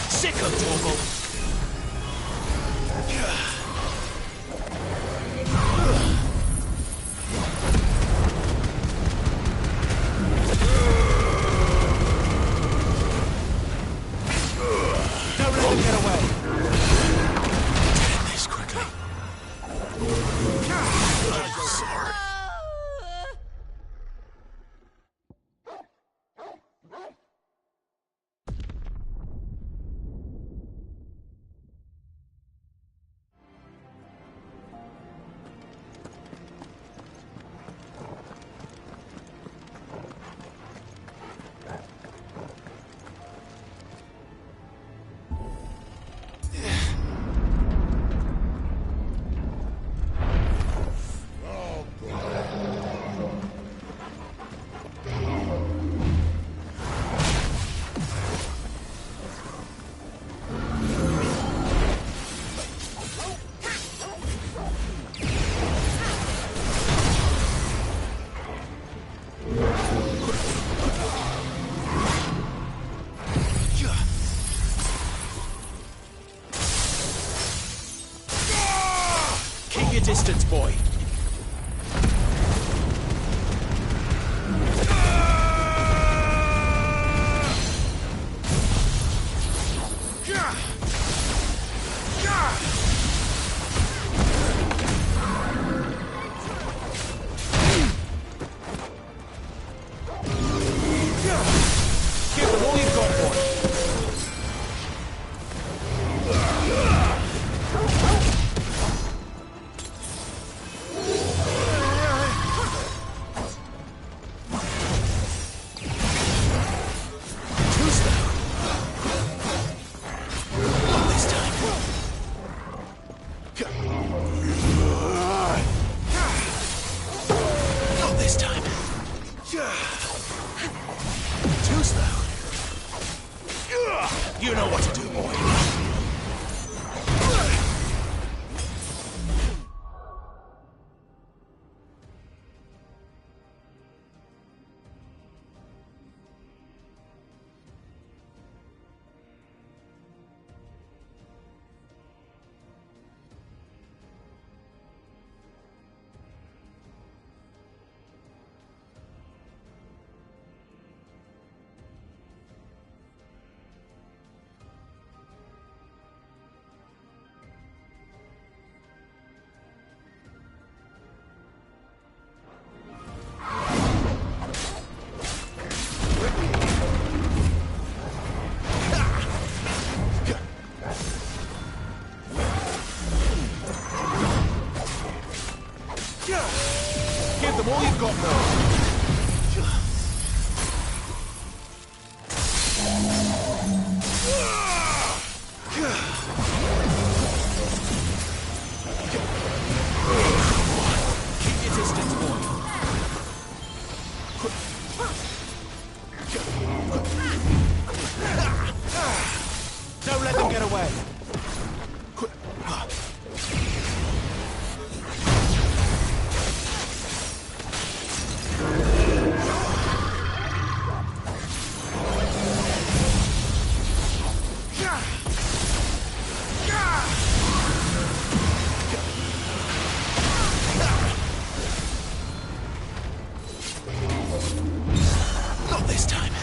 Sick of Torgal! Don't let them get away! Take this quickly. Sorry. You know what to do, boy. Give them all you've got, though. Keep your distance, boy. Don't let them get away. Not this time.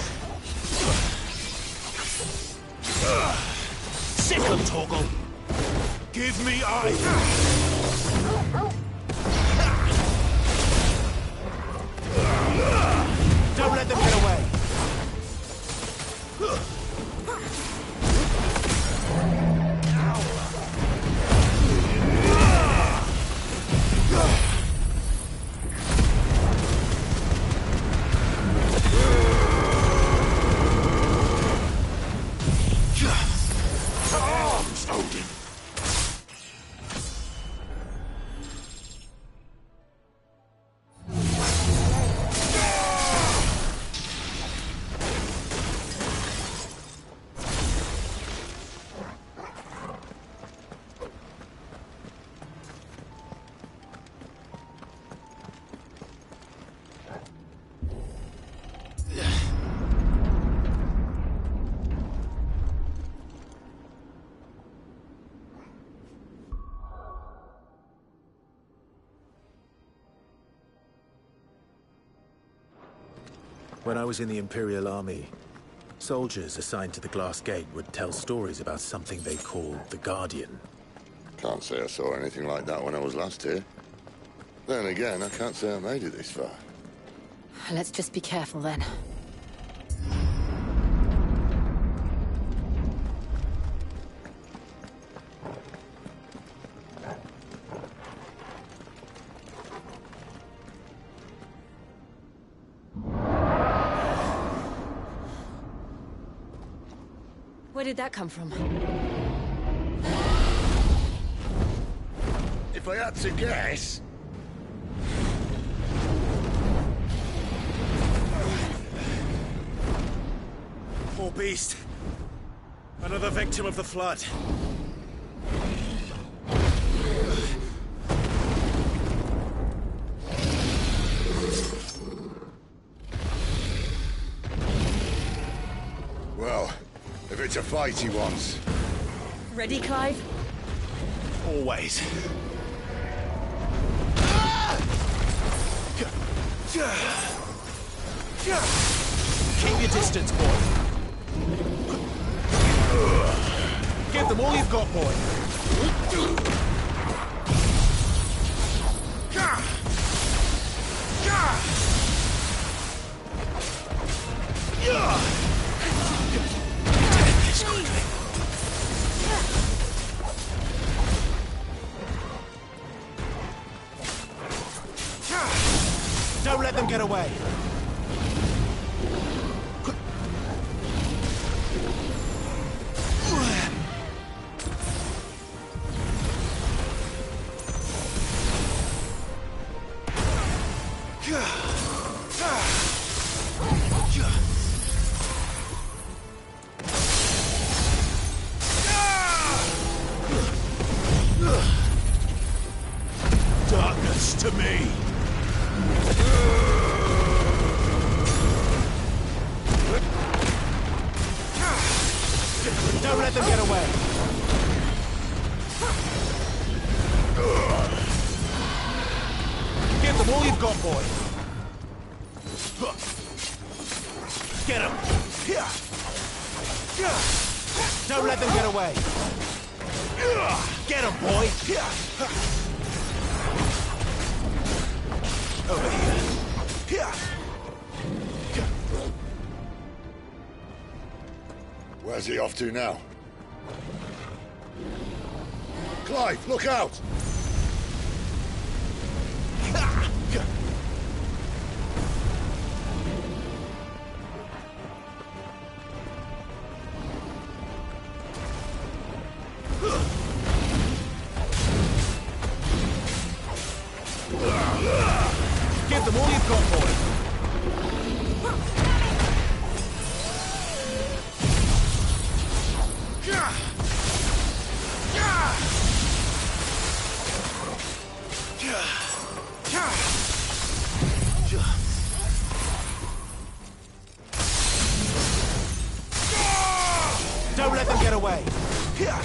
Sickle, Torgal. Give me eyes. Don't let them get away. Arms, Odin. When I was in the Imperial Army, soldiers assigned to the Glass Gate would tell stories about something they called the Guardian. Can't say I saw anything like that when I was last here. Then again, I can't say I made it this far. Let's just be careful then. Where did that come from? If I had to guess... Poor beast. Another victim of the flood. Well, if it's a fight he wants... Ready, Clive? Always. Keep your distance, boy. Give them all you've got, boy. Don't let them get away. got, boy. Get him. Don't let them get away. Get him, boy. Over here. Where's he off to now? Clive, look out! Give them all you've got, boy. Don't let them get away. Get him.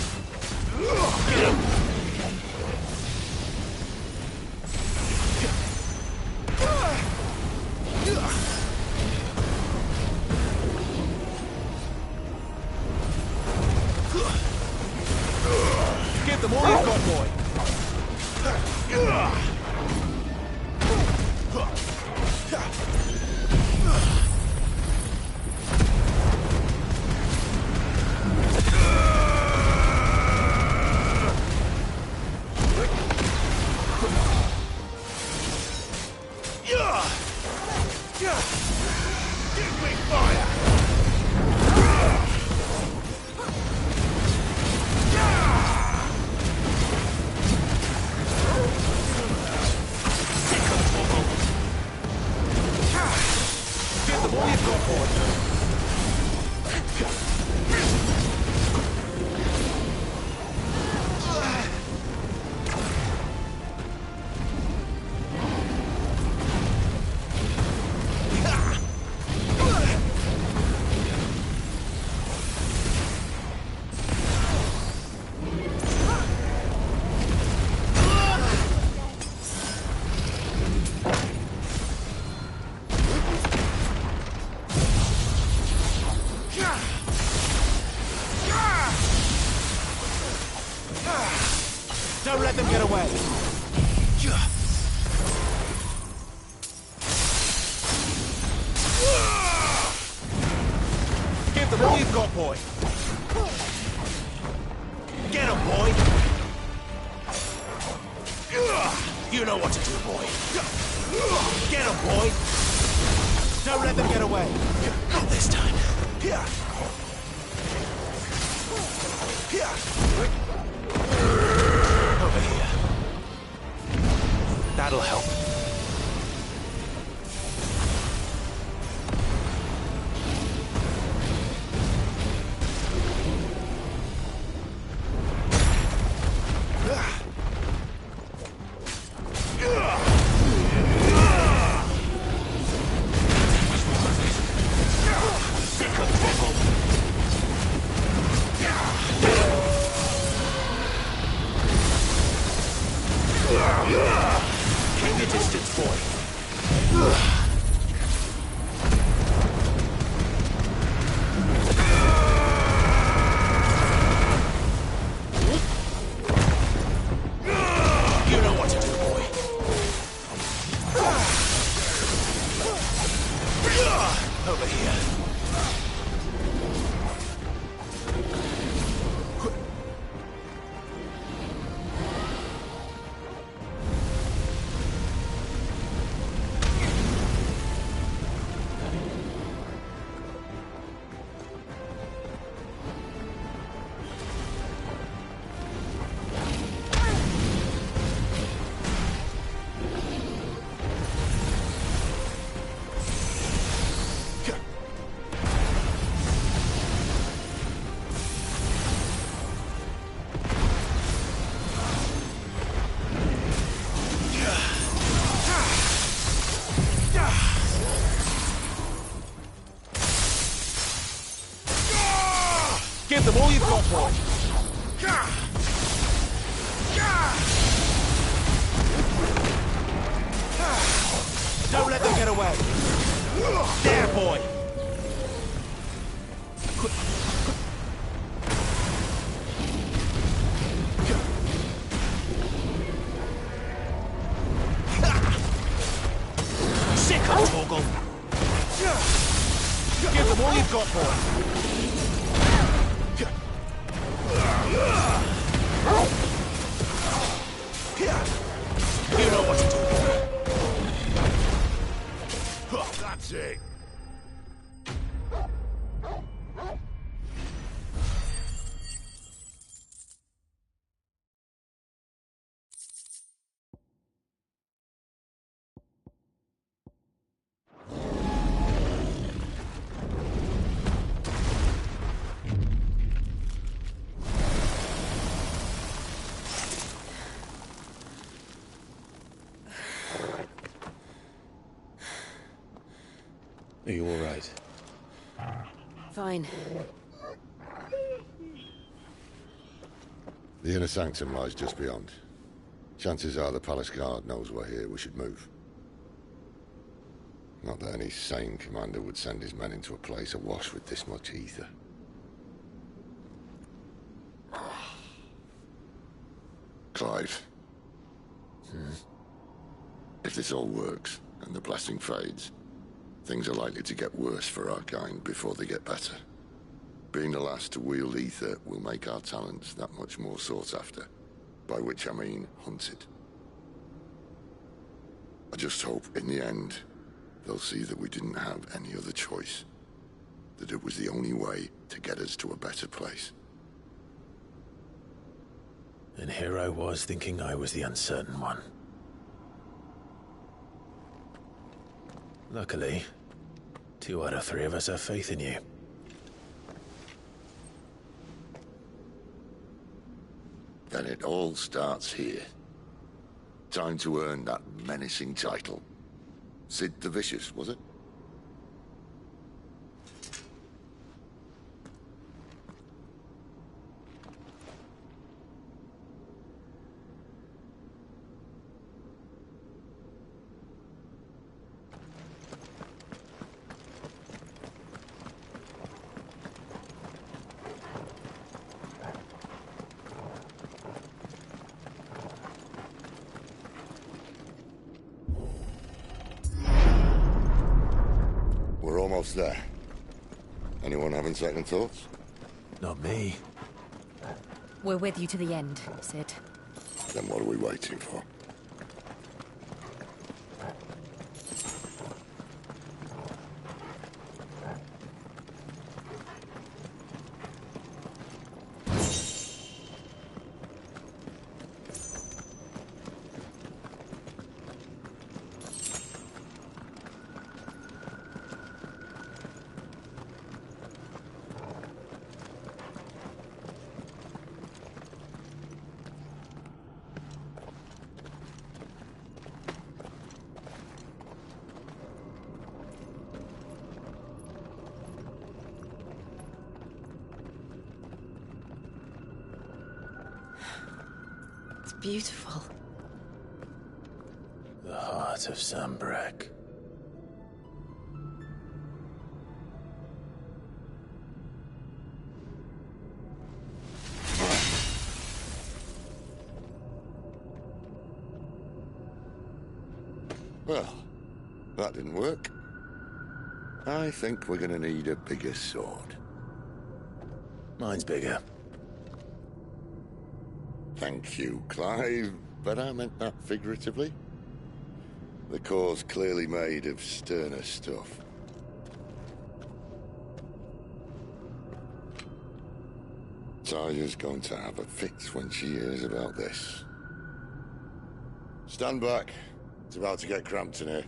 Give them all you've got, boy. Give me fire! Give them all you've got, boy. Don't let them get away. Give them all you've got, boy. Get him, boy. You know what to do, boy. Get him, boy. Don't let them get away. Not this time. Over here. That'll help. Keep your distance, boy. You know what to do, boy. Over here. Give them all you've got, boy. get away. There, boy. Sick of Torgal. Give them all you've got, boy. You know what to do, boy. That's it. Are you all right? Fine. The inner sanctum lies just beyond. Chances are the palace guard knows we're here. We should move. Not that any sane commander would send his men into a place awash with this much ether. Clive. If this all works, and the blessing fades, things are likely to get worse for our kind before they get better. Being the last to wield ether will make our talents that much more sought after. By which I mean hunted. I just hope, in the end, they'll see that we didn't have any other choice. That it was the only way to get us to a better place. And here I was thinking I was the uncertain one. Luckily, 2 out of 3 of us have faith in you. Then it all starts here. Time to earn that menacing title. Sid the Vicious, was it? We're almost there. Anyone having second thoughts? Not me. We're with you to the end, Sid. Then what are we waiting for? Beautiful. The heart of Sambrek. Well, that didn't work. I think we're gonna need a bigger sword. Mine's bigger. Thank you, Clive, but I meant that figuratively. The core's clearly made of sterner stuff. Talia's going to have a fit when she hears about this. Stand back. It's about to get cramped in here.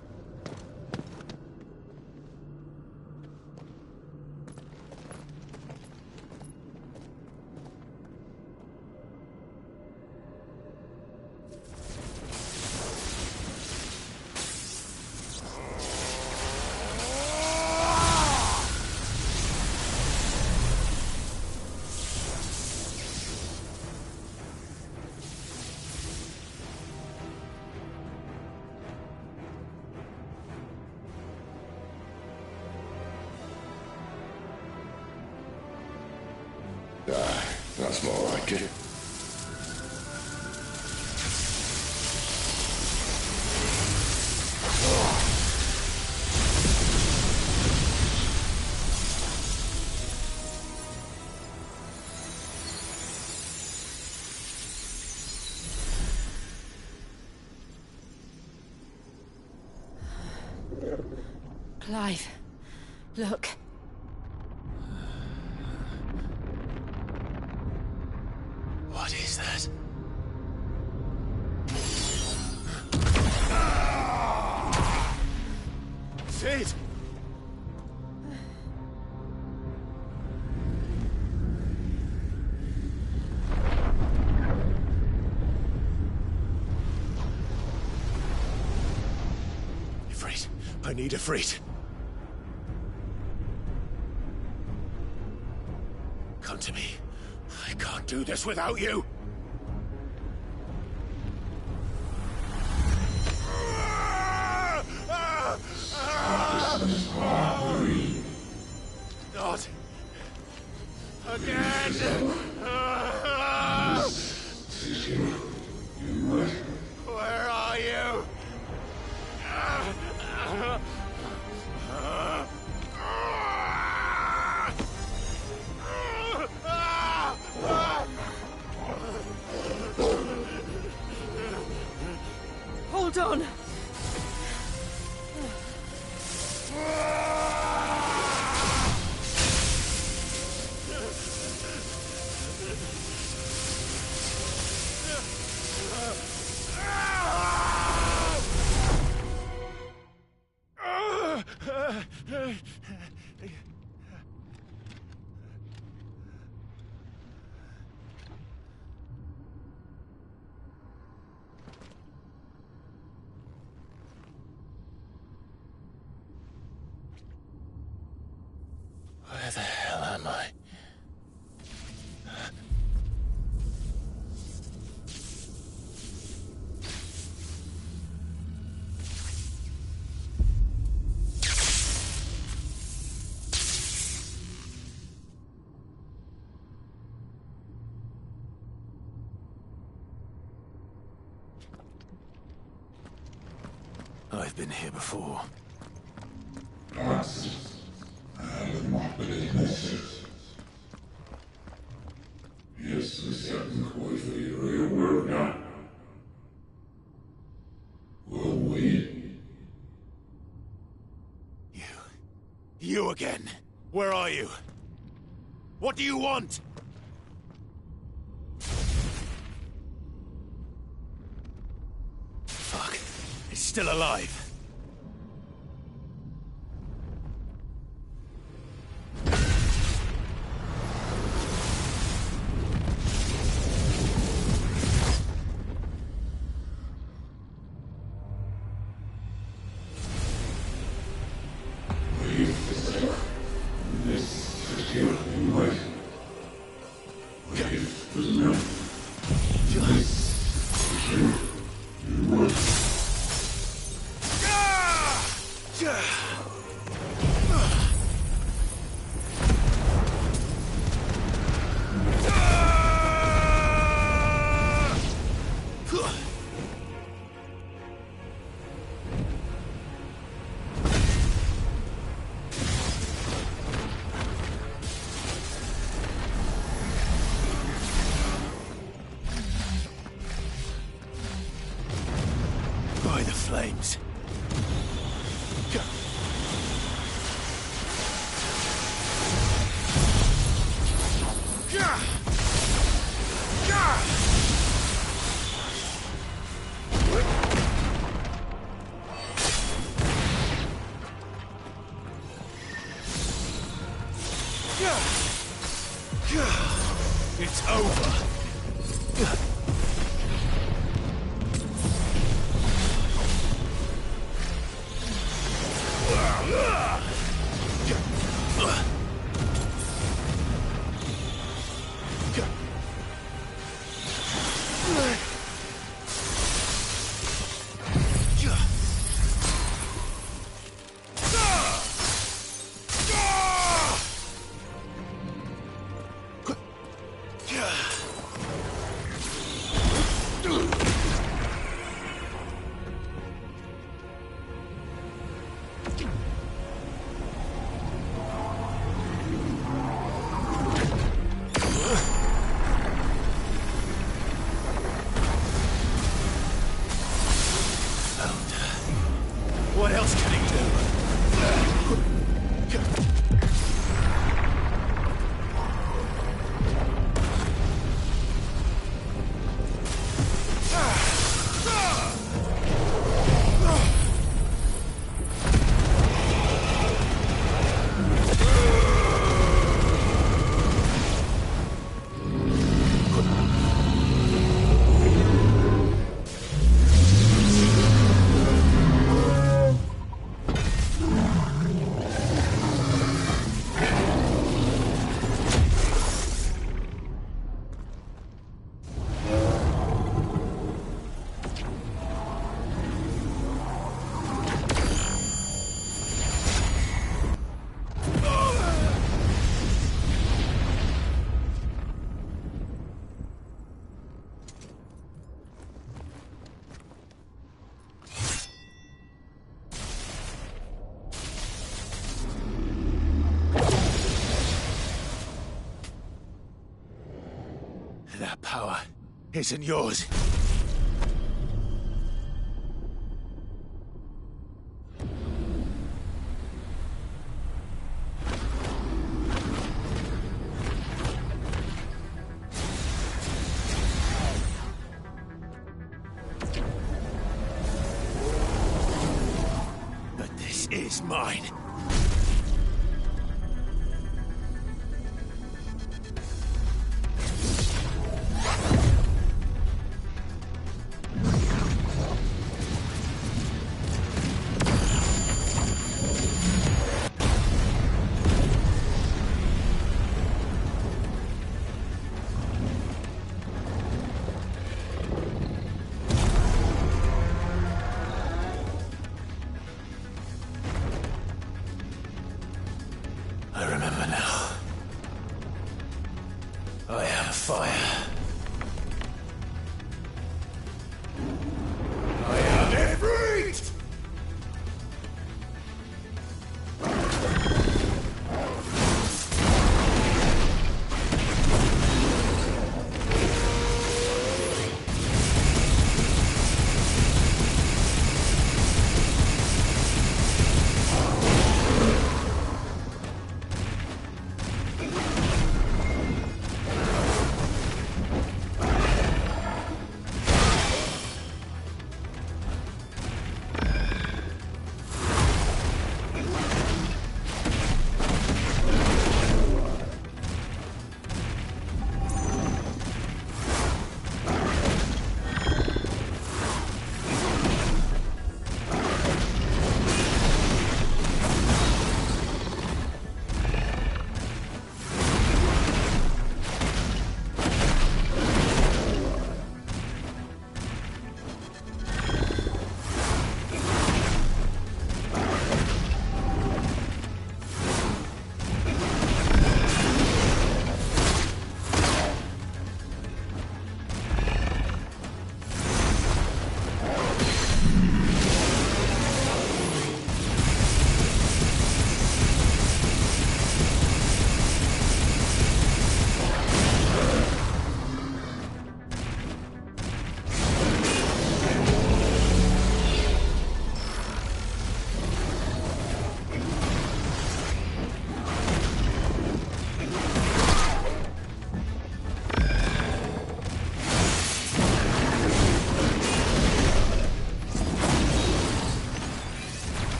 That's more like it. Clive, look. What is that? Sid! Ifrit, I need Ifrit. Come to me. I can't do this without you. Not again. Where are you? Hold on. Where the hell am I? I've been here before. You again. Where are you? What do you want? Fuck. It's still alive. By the flames. It's over. Yeah. What else can he do? That power isn't yours. But this is mine. I remember now. I am fire. I am Ifrit!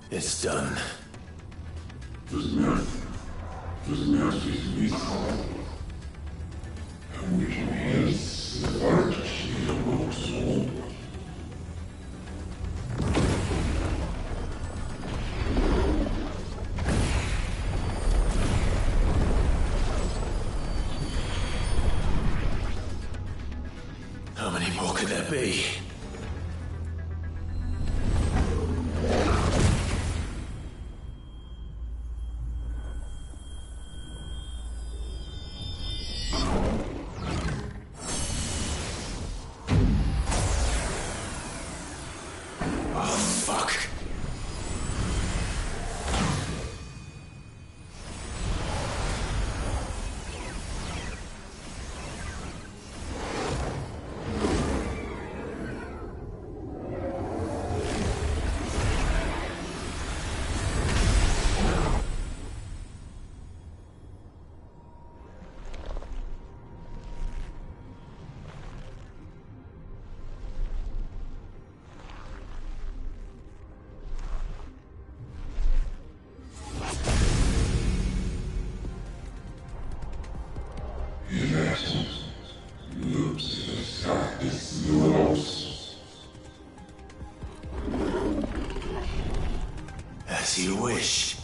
It's done. How many more could there be? As you wish.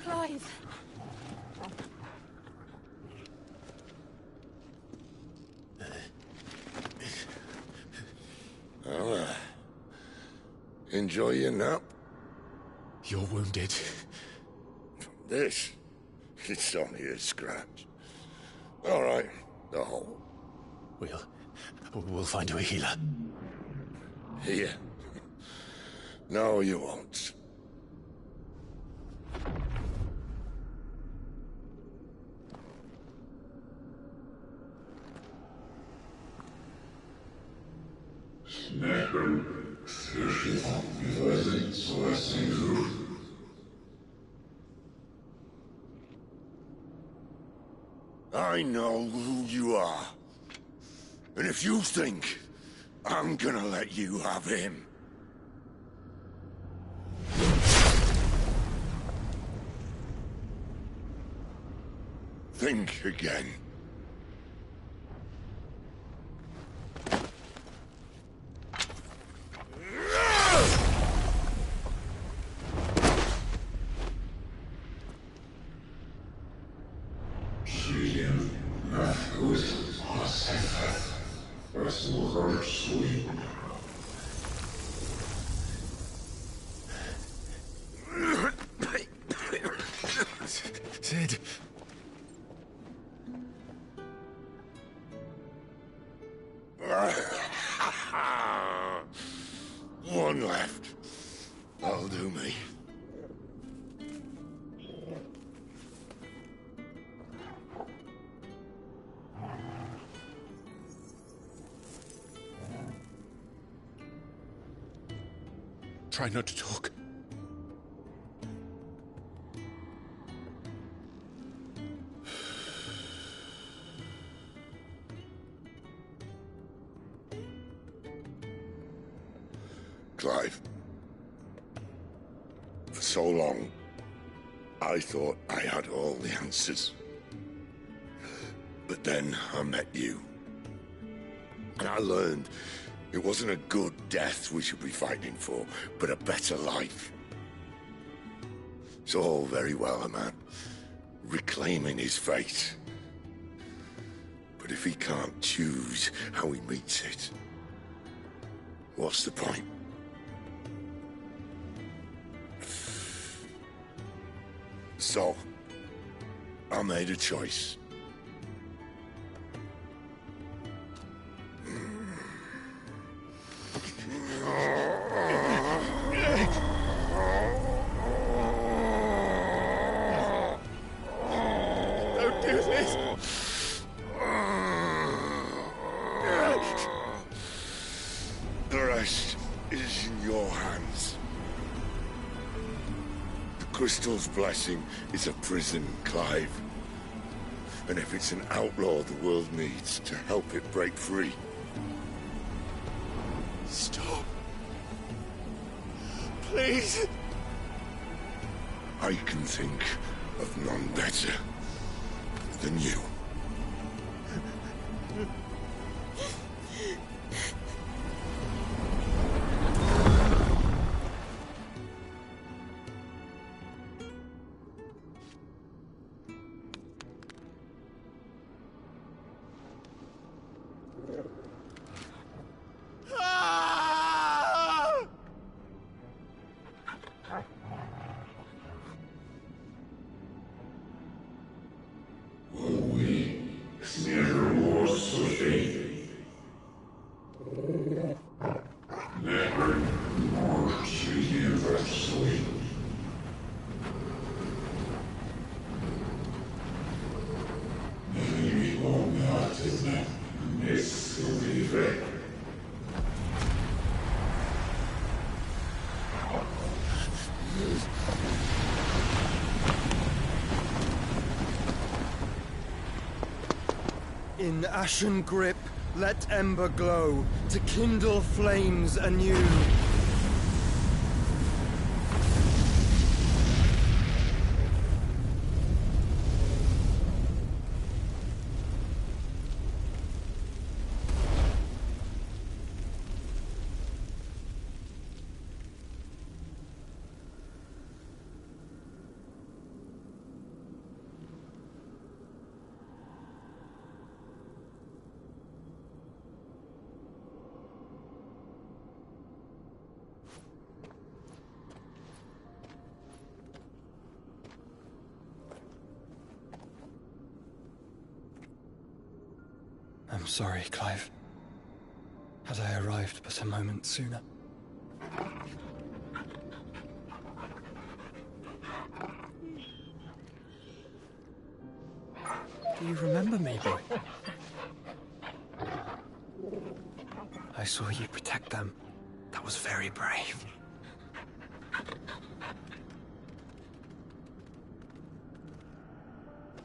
Clive! Well, enjoy your nap. You're wounded. This? It's only a scratch. All right, the hole. We'll find you a healer. Here. No, you won't. I know who you are. And if you think I'm gonna let you have him... think again. Sid. One left. That'll do me. Try not to talk. Clive. For so long, I thought I had all the answers. But then I met you. And I learned it wasn't a good death we should be fighting for, but a better life. It's all very well, a man reclaiming his fate. But if he can't choose how he meets it, what's the point? So, I made a choice. Don't do this! The rest is in your hands. The Crystal's blessing is a prison, Clive. And if it's an outlaw the world needs to help it break free... Stop. Please. I can think of none better than you. Ffxvi, Smirno was In ashen grip, let ember glow, to kindle flames anew. I'm sorry, Clive. Had I arrived but a moment sooner. Do you remember me, boy? I saw you protect them. That was very brave.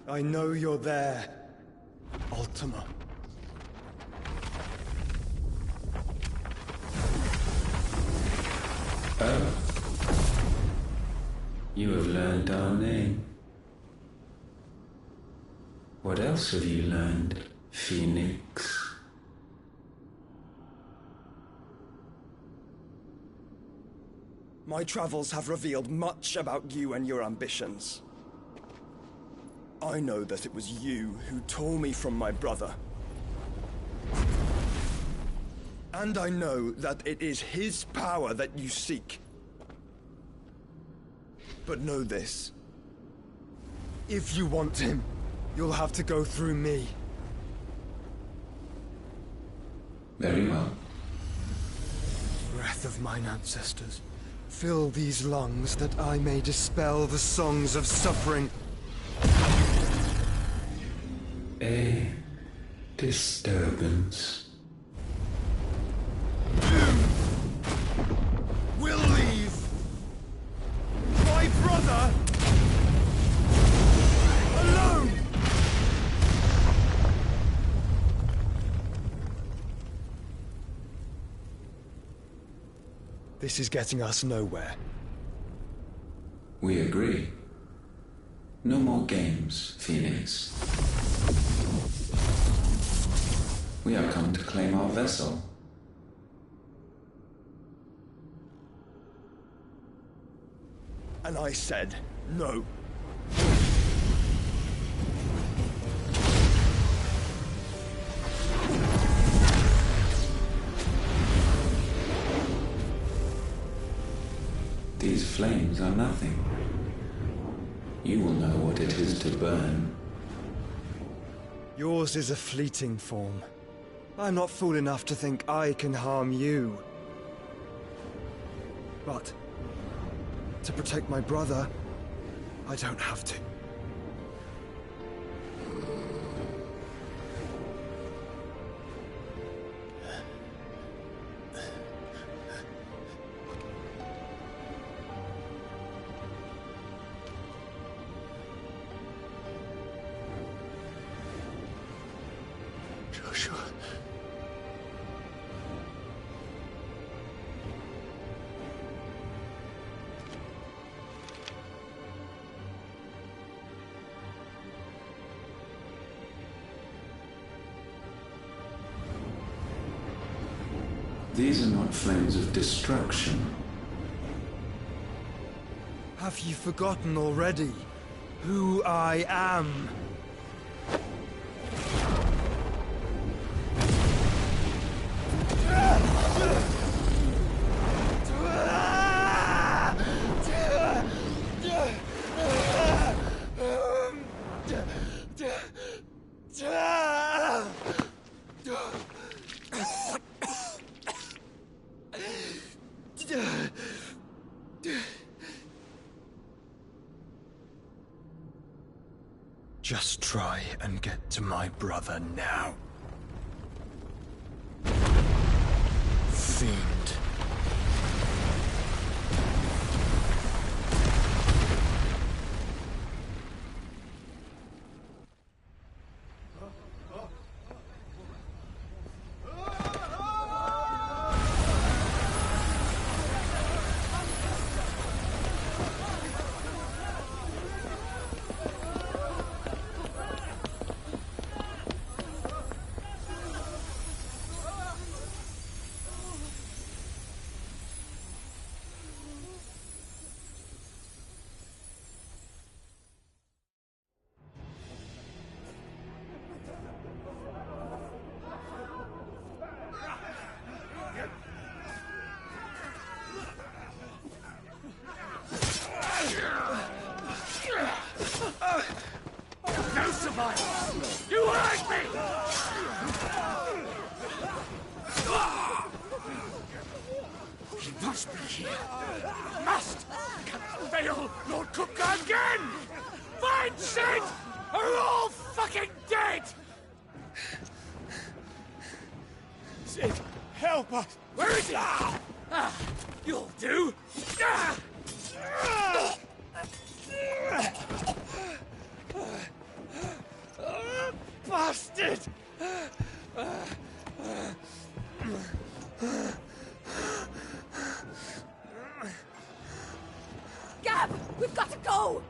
I know you're there, Ultima. Oh. You have learned our name. What else have you learned, Phoenix? My travels have revealed much about you and your ambitions. I know that it was you who tore me from my brother. And I know that it is his power that you seek. But know this. If you want him, you'll have to go through me. Very well. Breath of mine ancestors, fill these lungs that I may dispel the songs of suffering. A disturbance. We'll leave. My brother alone. This is getting us nowhere. We agree. No more games, Phoenix. We have come to claim our vessel. And I said no. These flames are nothing. You will know what it is to burn. Yours is a fleeting form. I'm not fool enough to think I can harm you. But to protect my brother, I don't have to. Joshua. These are not flames of destruction. Have you forgotten already who I am? Just try and get to my brother now. Fiend. No survivors! You hurt me! He must be here. Must! Can't fail Lord Cook again! Find Sid! Are all fucking dead! Sid, help us! Where is he? You'll do! Bastard! Gab! We've got to go!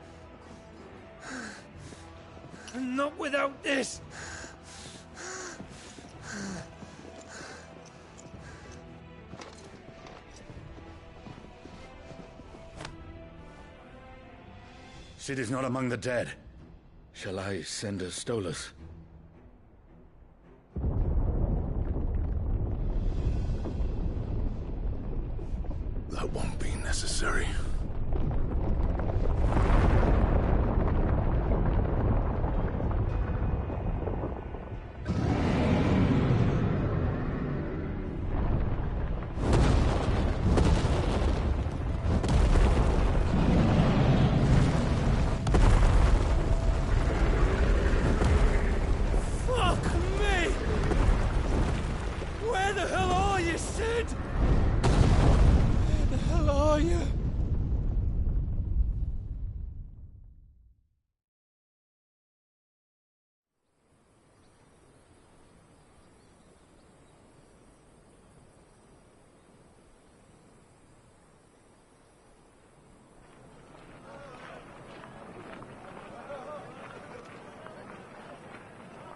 Not without this! Sid is not among the dead. Shall I send a Stolas? That won't be necessary. Fuck me! Where the hell are you, Sid? Where the hell are you?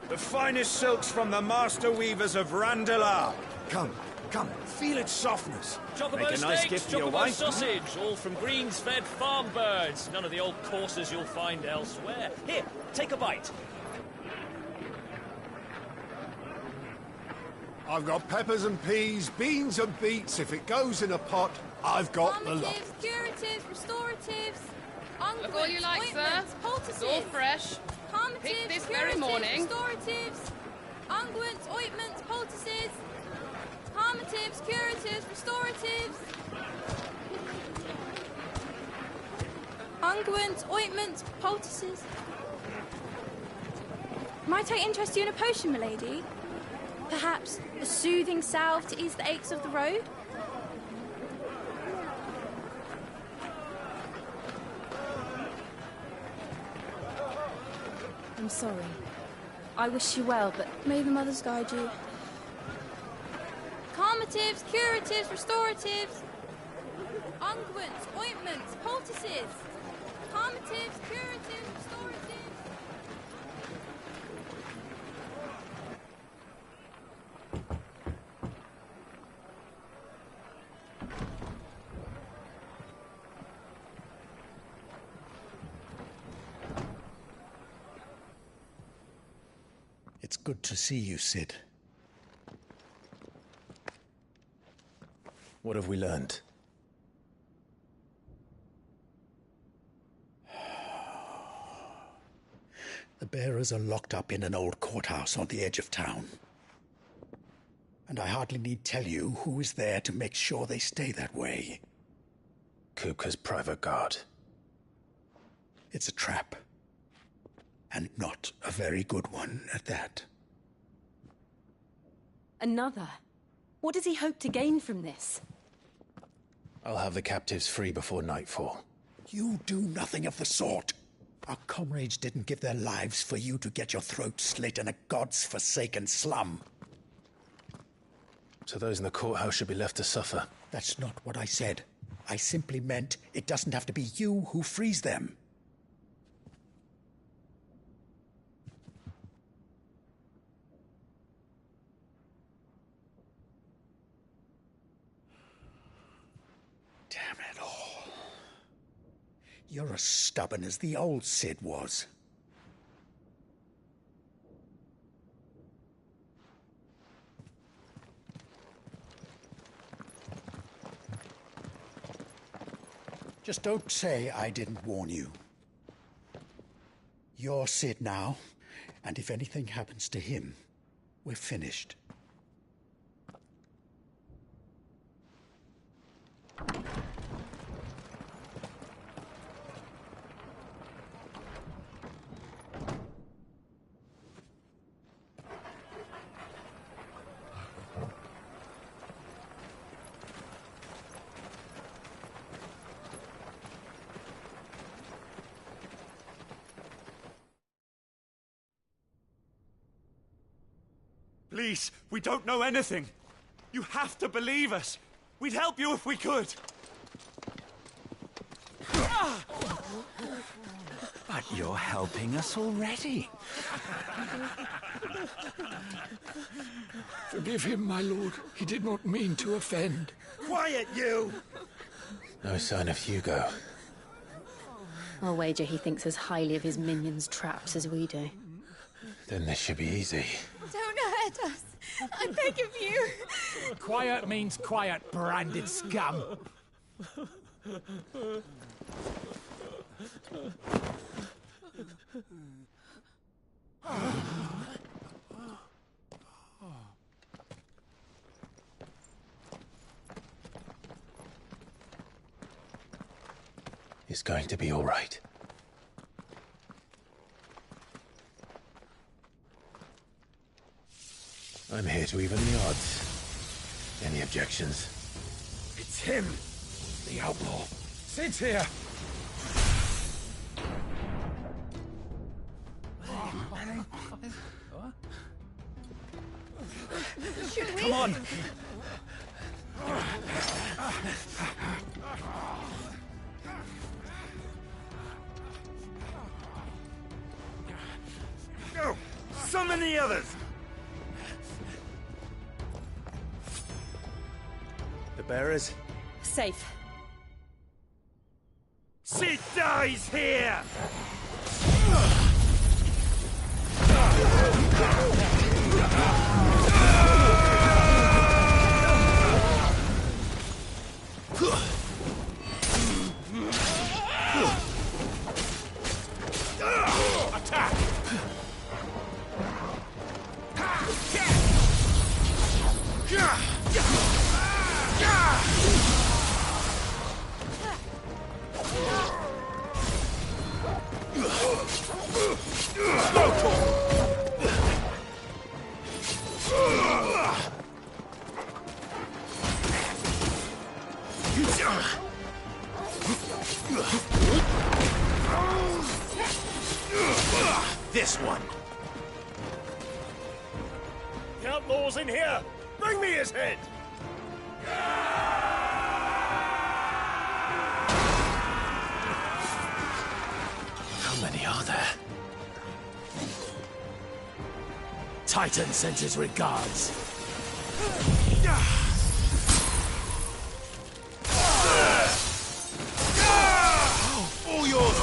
The finest silks from the master weavers of Randalar. Come, come, feel its softness. Chocobo Make a nice steaks, gift for your chocobo wife. sausage, all from greens-fed farm birds. None of the old courses you'll find elsewhere. Here, take a bite. I've got peppers and peas, beans and beets. If it goes in a pot, I've got the lot. Calmatives, curatives, restoratives, Look all you like, sir. ointments, poultices. It's all fresh. Calmatives, Picked this very curatives, morning. restoratives, unguents, ointments, poultices. Calmatives, curatives, restoratives. Unguents, ointments, poultices. Might I interest you in a potion, milady? Perhaps a soothing salve to ease the aches of the road? I'm sorry. I wish you well, but may the mothers guide you. Calmatives, curatives, restoratives. Unguents, ointments, poultices. Calmatives, curatives, restoratives. It's good to see you, Sid. What have we learned? The bearers are locked up in an old courthouse on the edge of town. And I hardly need tell you who is there to make sure they stay that way. Kupka's private guard. It's a trap. And not a very good one at that. Another? What does he hope to gain from this? I'll have the captives free before nightfall. You do nothing of the sort. Our comrades didn't give their lives for you to get your throat slit in a god's forsaken slum. So those in the courthouse should be left to suffer. That's not what I said. I simply meant it doesn't have to be you who frees them. Damn it all. You're as stubborn as the old Sid was. Just don't say I didn't warn you. You're Sid now, and if anything happens to him, we're finished. Please, we don't know anything. You have to believe us. We'd help you if we could. But you're helping us already. Forgive him, my lord. He did not mean to offend. Quiet, you! No sign of Hugo. I'll wager he thinks as highly of his minions' traps as we do. Then this should be easy. Don't hurt us. I beg of you. Quiet means quiet, branded scum. It's going to be all right. I'm here to even the odds. Any objections? It's him, the outlaw. Sid's here. Should we? Come on. Go! Summon the others! The bearers? Safe. Sid dies here! Attack! This one. The outlaw's in here! Bring me his head! How many are there? Titan sends his regards. All yours,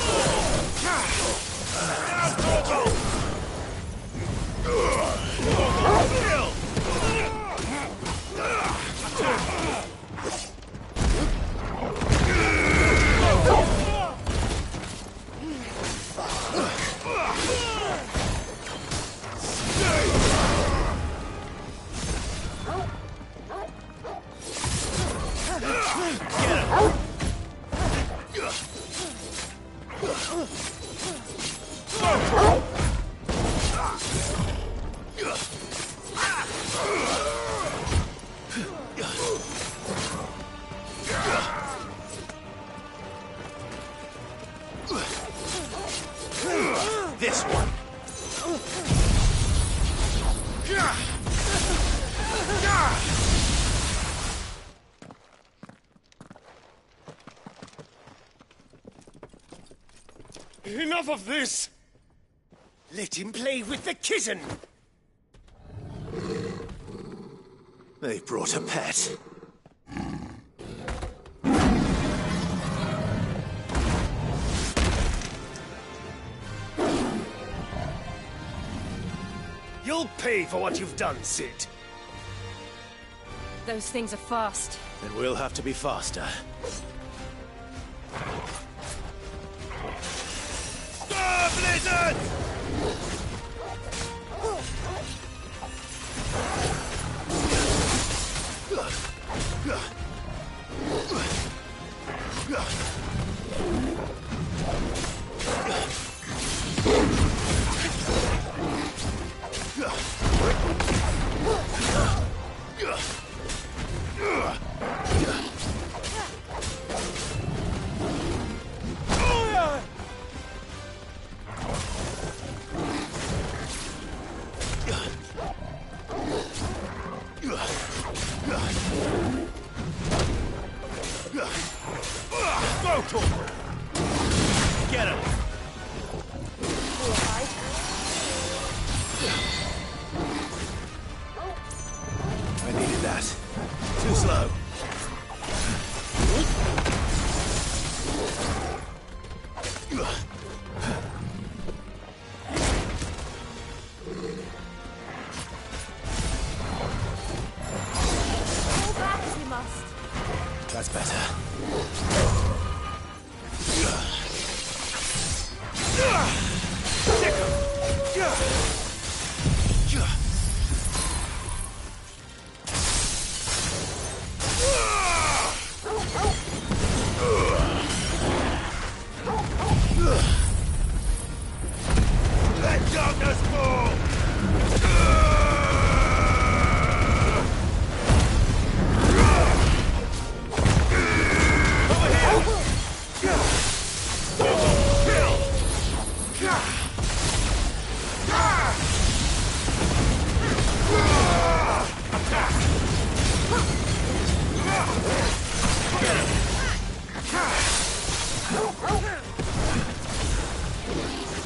This one. Enough of this! Let him play with the kitten. They brought a pet. You'll pay for what you've done, Sid. Those things are fast. Then we'll have to be faster. Blizzard! Get him! I needed that. Too slow. Fall back as we must. That's better. Let darkness fall!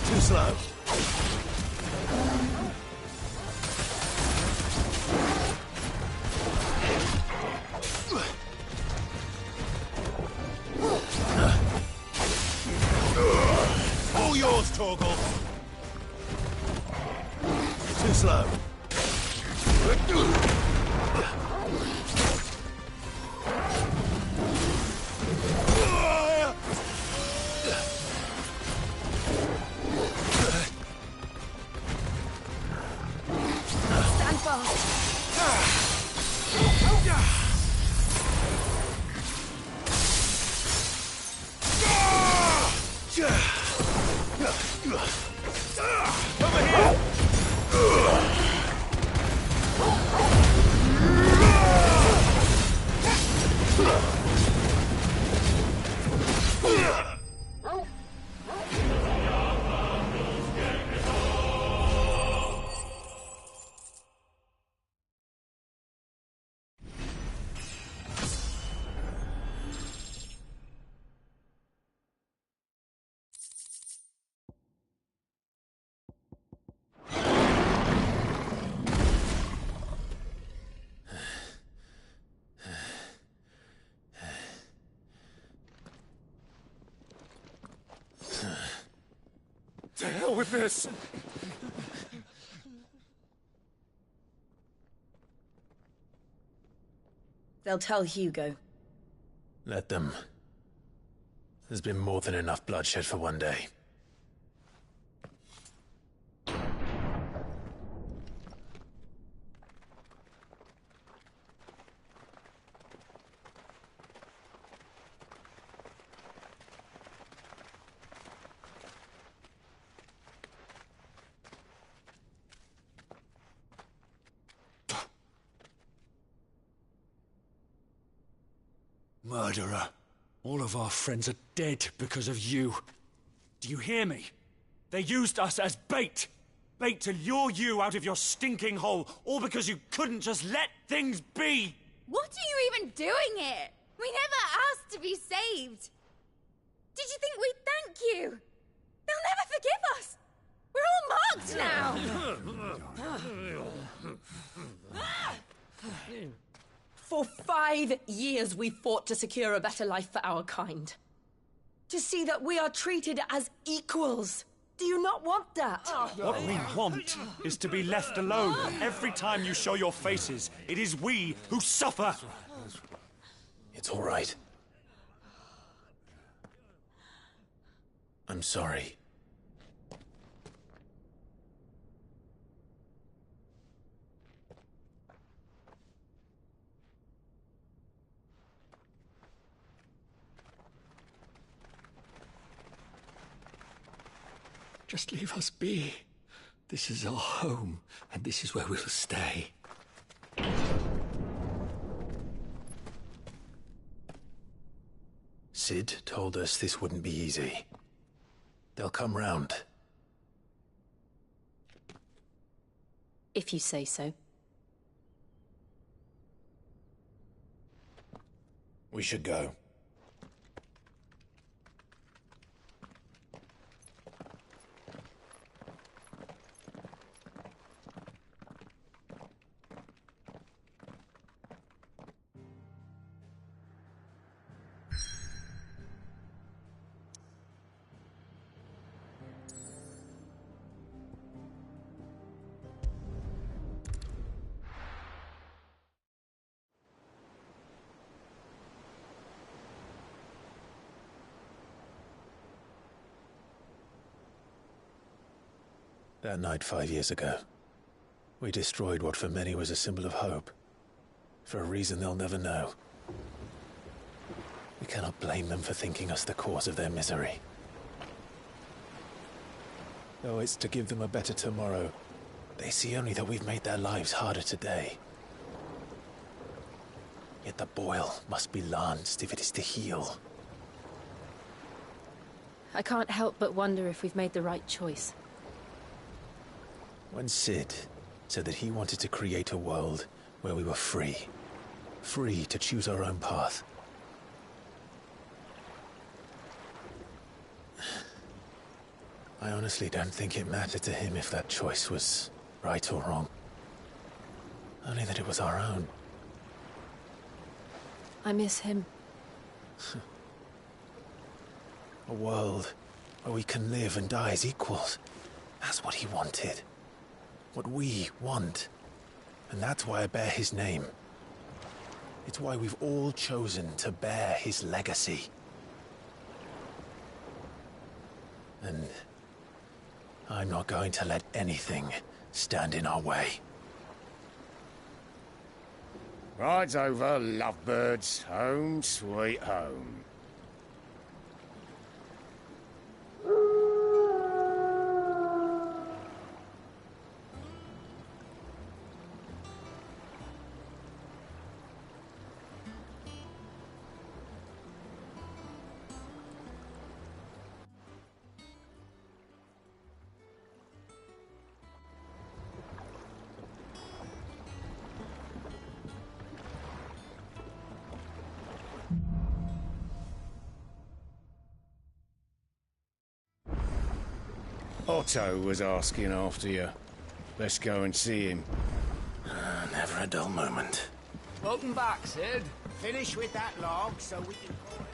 Too slow. All yours, Torgal. Too slow. Stand fast. Over here! To hell with this! They'll tell Hugo. Let them. There's been more than enough bloodshed for one day. Murderer. All of our friends are dead because of you. Do you hear me? They used us as bait. Bait to lure you out of your stinking hole, all because you couldn't just let things be. What are you even doing here? We never asked to be saved. Did you think we'd thank you? They'll never forgive us. We're all marked now. For 5 years we fought to secure a better life for our kind. To see that we are treated as equals. Do you not want that? What we want is to be left alone. Every time you show your faces, it is we who suffer. It's all right. I'm sorry. Just leave us be. This is our home, and this is where we'll stay. Sid told us this wouldn't be easy. They'll come round. If you say so. We should go. That night 5 years ago, we destroyed what for many was a symbol of hope. For a reason they'll never know. We cannot blame them for thinking us the cause of their misery. Though it's to give them a better tomorrow, they see only that we've made their lives harder today. Yet the boil must be lanced if it is to heal. I can't help but wonder if we've made the right choice. When Sid said that he wanted to create a world where we were free. Free to choose our own path. I honestly don't think it mattered to him if that choice was right or wrong. Only that it was our own. I miss him. A world where we can live and die as equals. That's what he wanted. What we want. And that's why I bear his name. It's why we've all chosen to bear his legacy. And I'm not going to let anything stand in our way. Rides over, lovebirds. Home, sweet home. Otto was asking after you. Let's go and see him. Never a dull moment. Welcome back, Sid. Finish with that log so we can call it.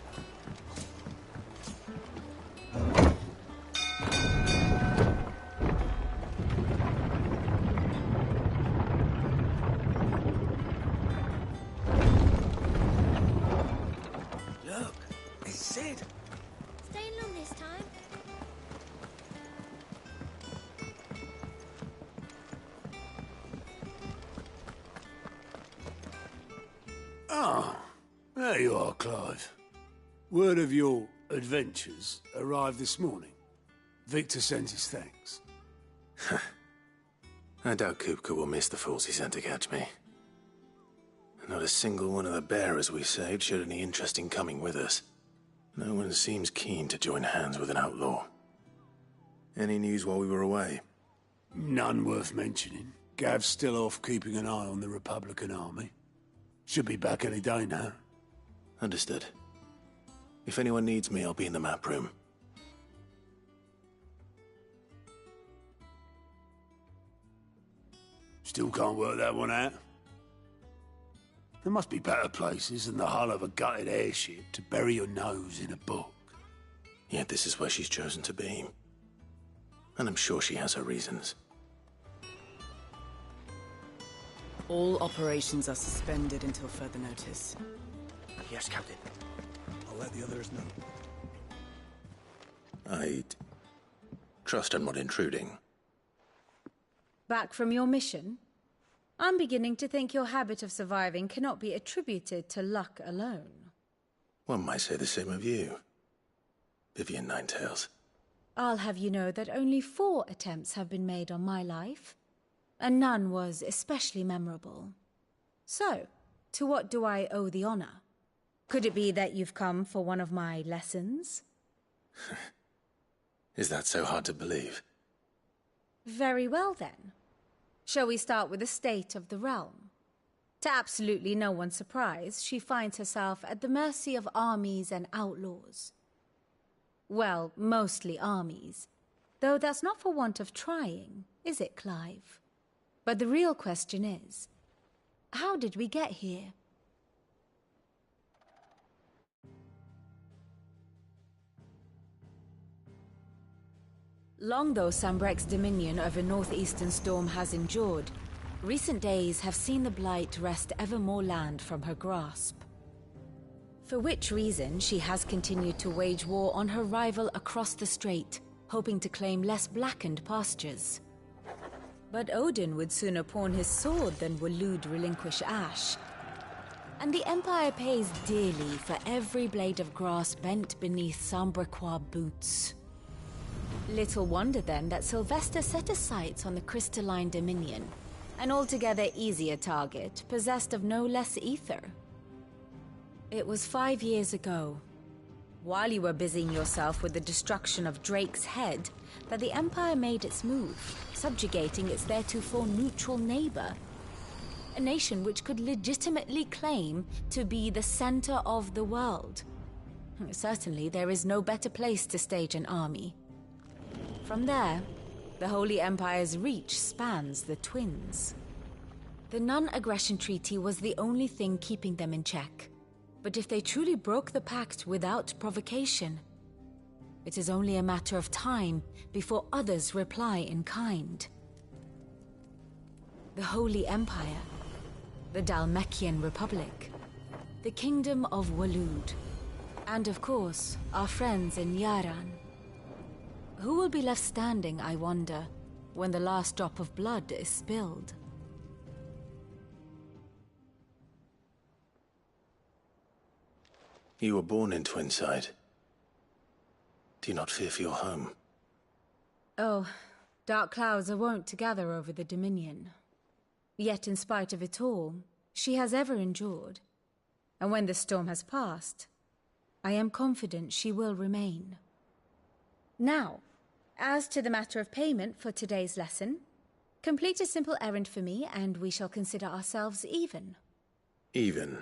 Look, it's Sid. Staying long this time? Ah, there you are, Clive. Word of your adventures arrived this morning. Victor sends his thanks. I doubt Kupka will miss the fools he sent to catch me. Not a single one of the bearers we saved showed any interest in coming with us. No one seems keen to join hands with an outlaw. Any news while we were away? None worth mentioning. Gav's still off keeping an eye on the Republican army. Should be back any day now. Understood. If anyone needs me, I'll be in the map room. Still can't work that one out. There must be better places than the hull of a gutted airship to bury your nose in a book. Yet this is where she's chosen to be. And I'm sure she has her reasons. All operations are suspended until further notice. Yes, Captain. I'll let the others know. I'd trust I'm not intruding. Back from your mission? I'm beginning to think your habit of surviving cannot be attributed to luck alone. One might say the same of you, Vivian Ninetails. I'll have you know that only 4 attempts have been made on my life, and none was especially memorable. So, to what do I owe the honor? Could it be that you've come for one of my lessons? Is that so hard to believe? Very well then. Shall we start with the state of the realm? To absolutely no one's surprise, she finds herself at the mercy of armies and outlaws. Well, mostly armies. Though that's not for want of trying, is it, Clive? But the real question is, how did we get here? Long though Sambrek's dominion over northeastern Storm has endured, recent days have seen the Blight wrest ever more land from her grasp. For which reason, she has continued to wage war on her rival across the strait, hoping to claim less blackened pastures. But Odin would sooner pawn his sword than Waloed relinquish Ash. And the Empire pays dearly for every blade of grass bent beneath Sambrequois boots. Little wonder then that Sylvester set his sights on the crystalline dominion, an altogether easier target, possessed of no less ether. It was 5 years ago, while you were busying yourself with the destruction of Drake's head, that the Empire made its move, subjugating its theretofore neutral neighbor. A nation which could legitimately claim to be the center of the world. Certainly, there is no better place to stage an army. From there, the Holy Empire's reach spans the Twins. The non-aggression treaty was the only thing keeping them in check. But if they truly broke the pact without provocation, it is only a matter of time before others reply in kind. The Holy Empire, the Dhalmekian Republic, the Kingdom of Waloed, and of course, our friends in Yaran. Who will be left standing, I wonder, when the last drop of blood is spilled? You were born in Twinside. Do you not fear for your home? Oh, dark clouds are wont to gather over the Dominion. Yet in spite of it all, she has ever endured. And when the storm has passed, I am confident she will remain. Now, as to the matter of payment for today's lesson, complete a simple errand for me and we shall consider ourselves even. Even?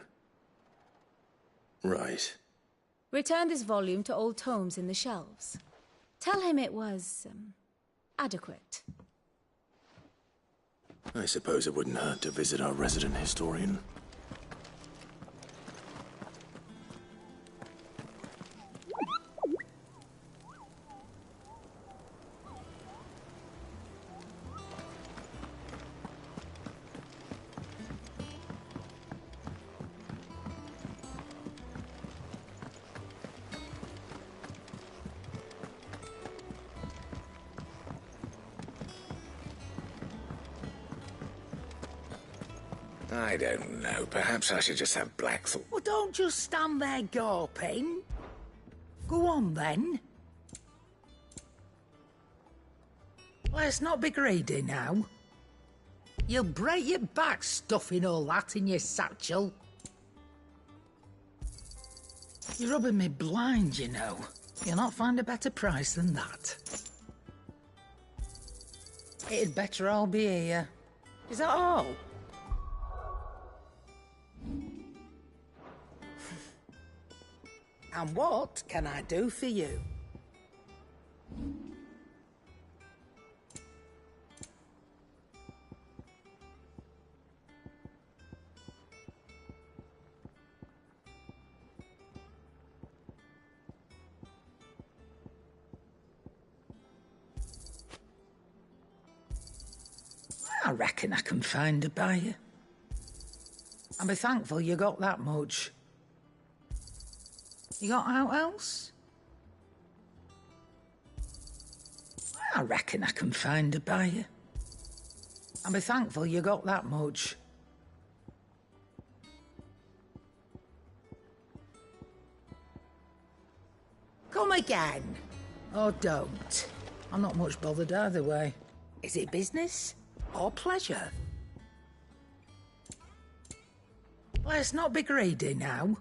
Right. Return this volume to old tomes in the shelves. Tell him it was, adequate. I suppose it wouldn't hurt to visit our resident historian. I don't know. Perhaps I should just have Blackthorn. Well, don't just stand there gawping. Go on, then. Let's not be greedy now. You'll break your back stuffing all that in your satchel. You're rubbing me blind, you know. You'll not find a better price than that. It'd better all be here. Is that all? And what can I do for you? I reckon I can find a buyer. And be thankful you got that much. You got out else? I reckon I can find a buyer. And be thankful you got that much. Come again. Oh, don't. I'm not much bothered either way. Is it business or pleasure? Let's not be greedy now.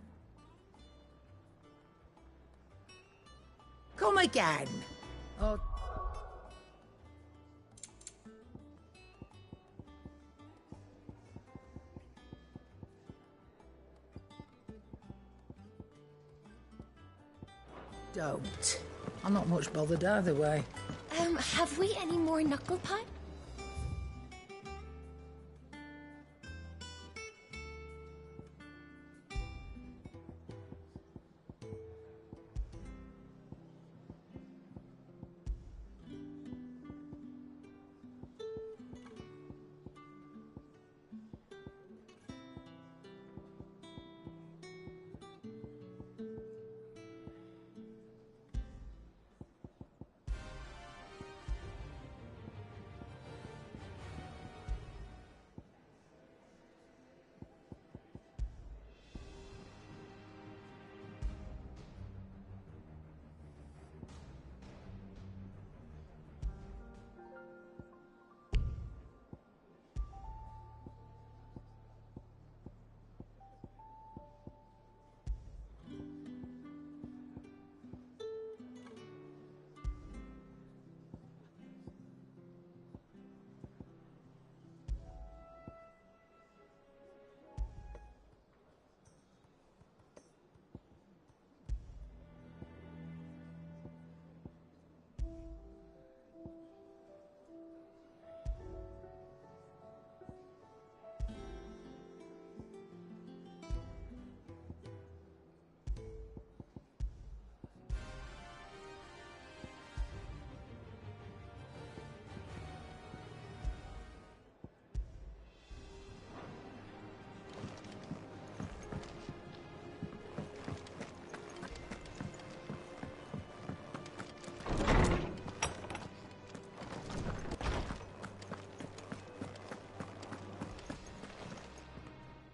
Come again. Oh. Don't. I'm not much bothered either way. Have we any more knuckle pie?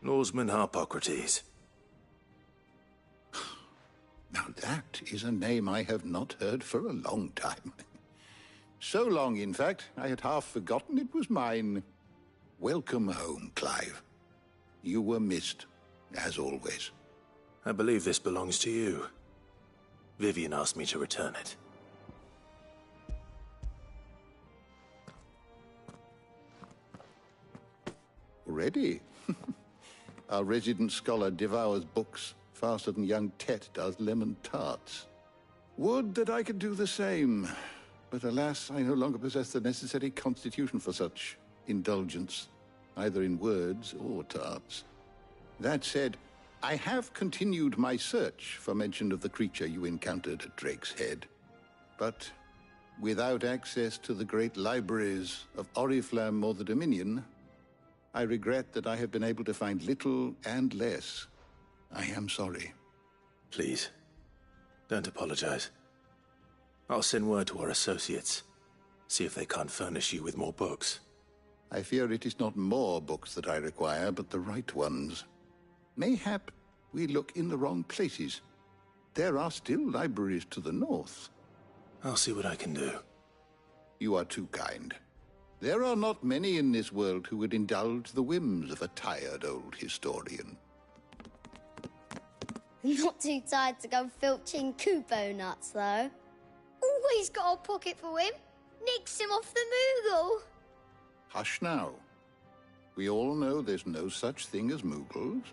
Norseman Harpocrates. Now that is a name I have not heard for a long time. So long, in fact, I had half forgotten it was mine. Welcome home, Clive. You were missed, as always. I believe this belongs to you. Vivian asked me to return it. Already? Our resident scholar devours books faster than young Tet does lemon tarts. Would that I could do the same. But alas, I no longer possess the necessary constitution for such indulgence, either in words or tarts. That said, I have continued my search for mention of the creature you encountered at Drake's Head. But without access to the great libraries of Oriflamme or the Dominion, I regret that I have been able to find little and less. I am sorry. Please, don't apologize. I'll send word to our associates. See if they can't furnish you with more books. I fear it is not more books that I require, but the right ones. Mayhap we look in the wrong places. There are still libraries to the north. I'll see what I can do. You are too kind. There are not many in this world who would indulge the whims of a tired old historian. Not too tired to go filching Kupo nuts, though. Always got a pocket for him. Nicks him off the Moogle. Hush now. We all know there's no such thing as Moogles.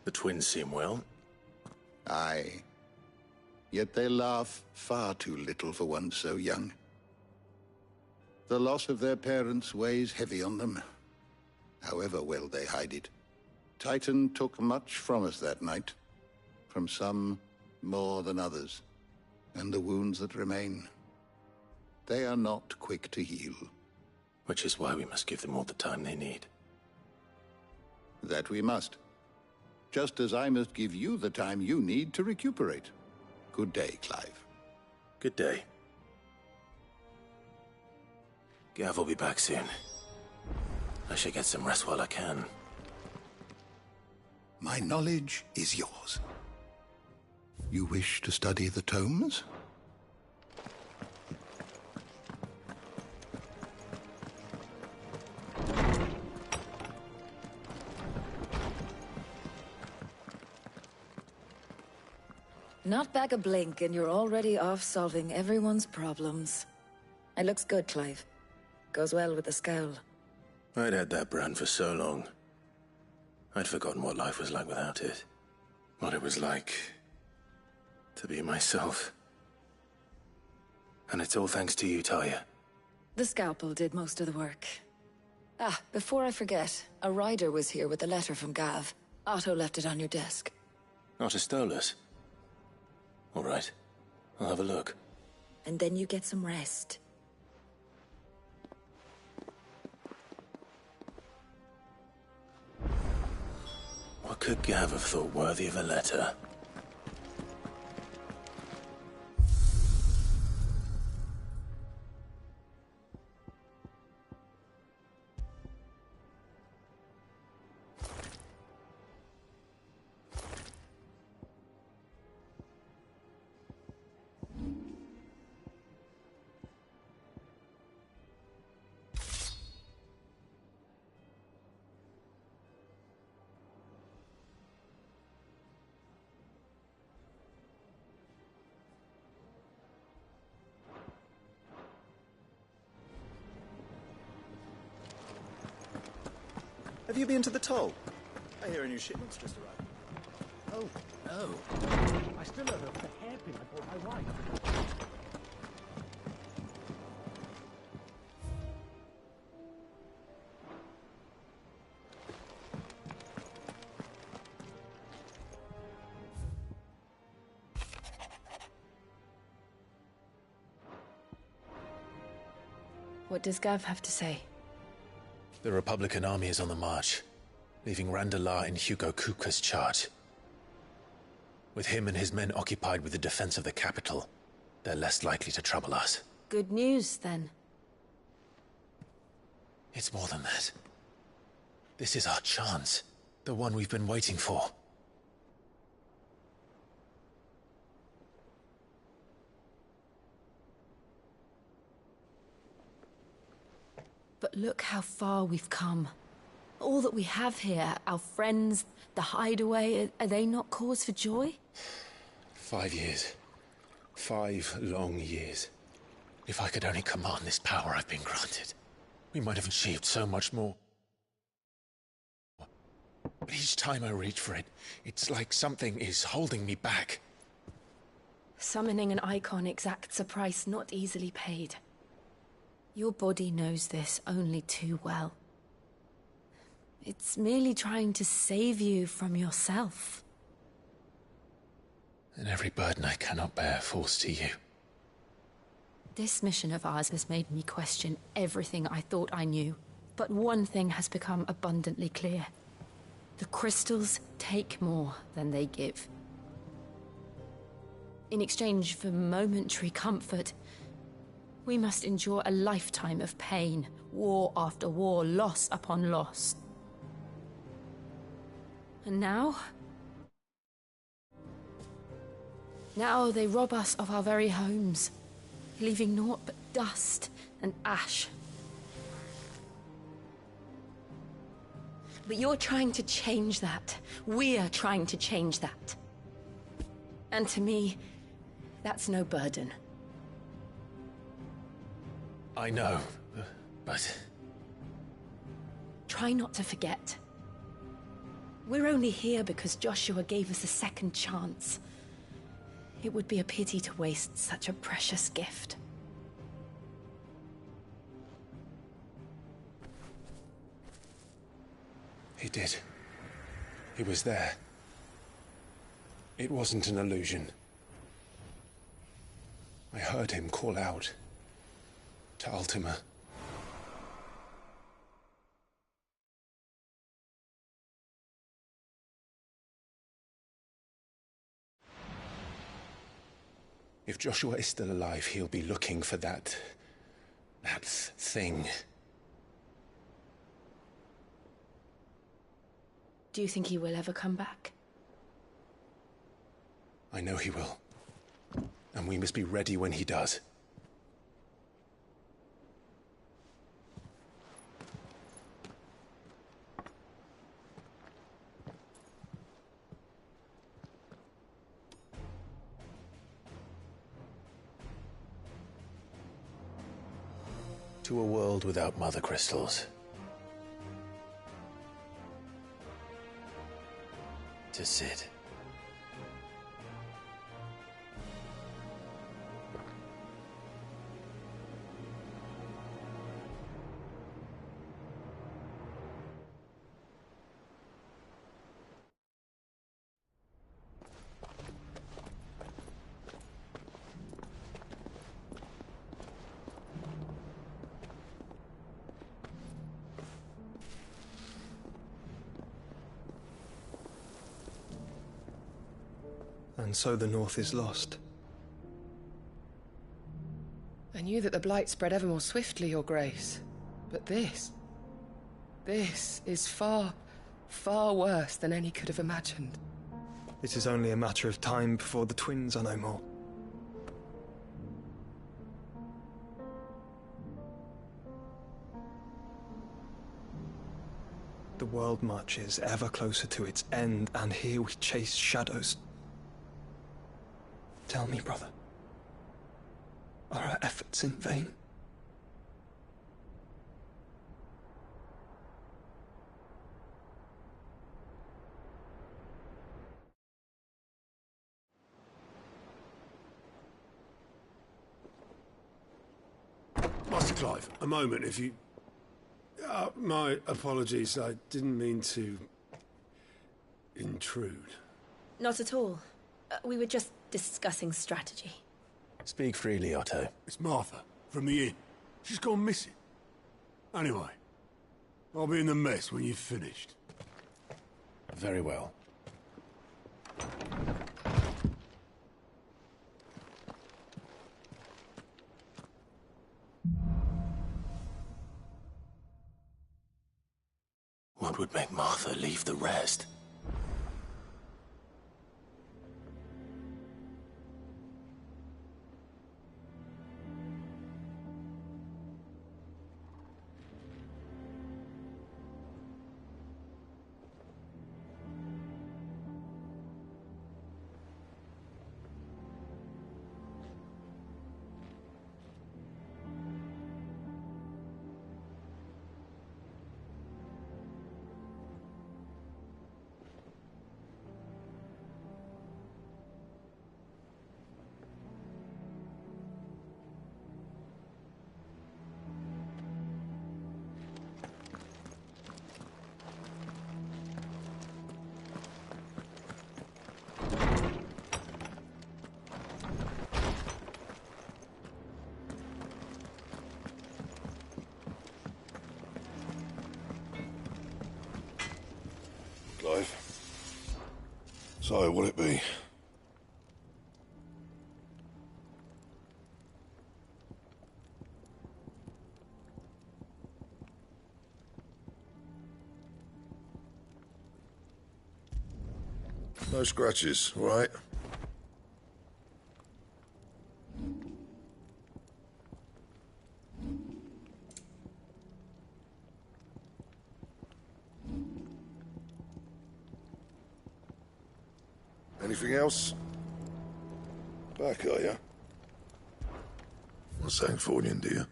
The twins seem well. Aye. Yet they laugh far too little for one so young. The loss of their parents weighs heavy on them, however well they hide it. Titan took much from us that night, from some more than others, and the wounds that remain, they are not quick to heal. Which is why we must give them all the time they need. That we must. Just as I must give you the time you need to recuperate. Good day, Clive. Good day. Gav will be back soon. I should get some rest while I can. My knowledge is yours. You wish to study the tomes? Not back a blink, and you're already off solving everyone's problems. It looks good, Clive. Goes well with the scowl. I'd had that brand for so long. I'd forgotten what life was like without it. What it was like to be myself. And it's all thanks to you, Talia. The scalpel did most of the work. Ah, before I forget, a rider was here with a letter from Gav. Otto left it on your desk. Not stole us. All right. I'll have a look. And then you get some rest. What could Gav have thought worthy of a letter? Have you been to the toll? I hear a new shipment's just arrived. Oh, no. I still have a hairpin I bought my wife. What does Gav have to say? The Republican army is on the march, leaving Randalar in Hugo Kuka's charge. With him and his men occupied with the defense of the capital, they're less likely to trouble us. Good news, then. It's more than that. This is our chance. The one we've been waiting for. But look how far we've come. All that we have here, our friends, the hideaway, are they not cause for joy? 5 years. 5 long years. If I could only command this power I've been granted, we might have achieved so much more. But each time I reach for it, it's like something is holding me back. Summoning an icon exacts a price not easily paid. Your body knows this only too well. It's merely trying to save you from yourself. And every burden I cannot bear falls to you. This mission of ours has made me question everything I thought I knew. But one thing has become abundantly clear. The crystals take more than they give. In exchange for momentary comfort, we must endure a lifetime of pain, war after war, loss upon loss. And now? Now they rob us of our very homes, leaving naught but dust and ash. But you're trying to change that. We're trying to change that. And to me, that's no burden. I know, but... Try not to forget. We're only here because Joshua gave us a second chance. It would be a pity to waste such a precious gift. He did. He was there. It wasn't an illusion. I heard him call out to Ultima. If Joshua is still alive, he'll be looking for that thing. Do you think he will ever come back? I know he will. And we must be ready when he does. To a world without mother crystals. To Cid. And so the North is lost. I knew that the Blight spread ever more swiftly, Your Grace. But this is far, far worse than any could have imagined. It is only a matter of time before the twins are no more. The world marches ever closer to its end, and here we chase shadows. Tell me, brother, are our efforts in vain? Master Clive, a moment, if you... my apologies, I didn't mean to... intrude. Not at all. We were just discussing strategy. Speak freely, Otto. It's Martha, from the inn. She's gone missing. Anyway, I'll be in the mess when you've finished. Very well. What would make Martha leave the rest? Clive. So, will it be? No scratches, all right? Anything else? Back, are you? Not Sancfordian, do you?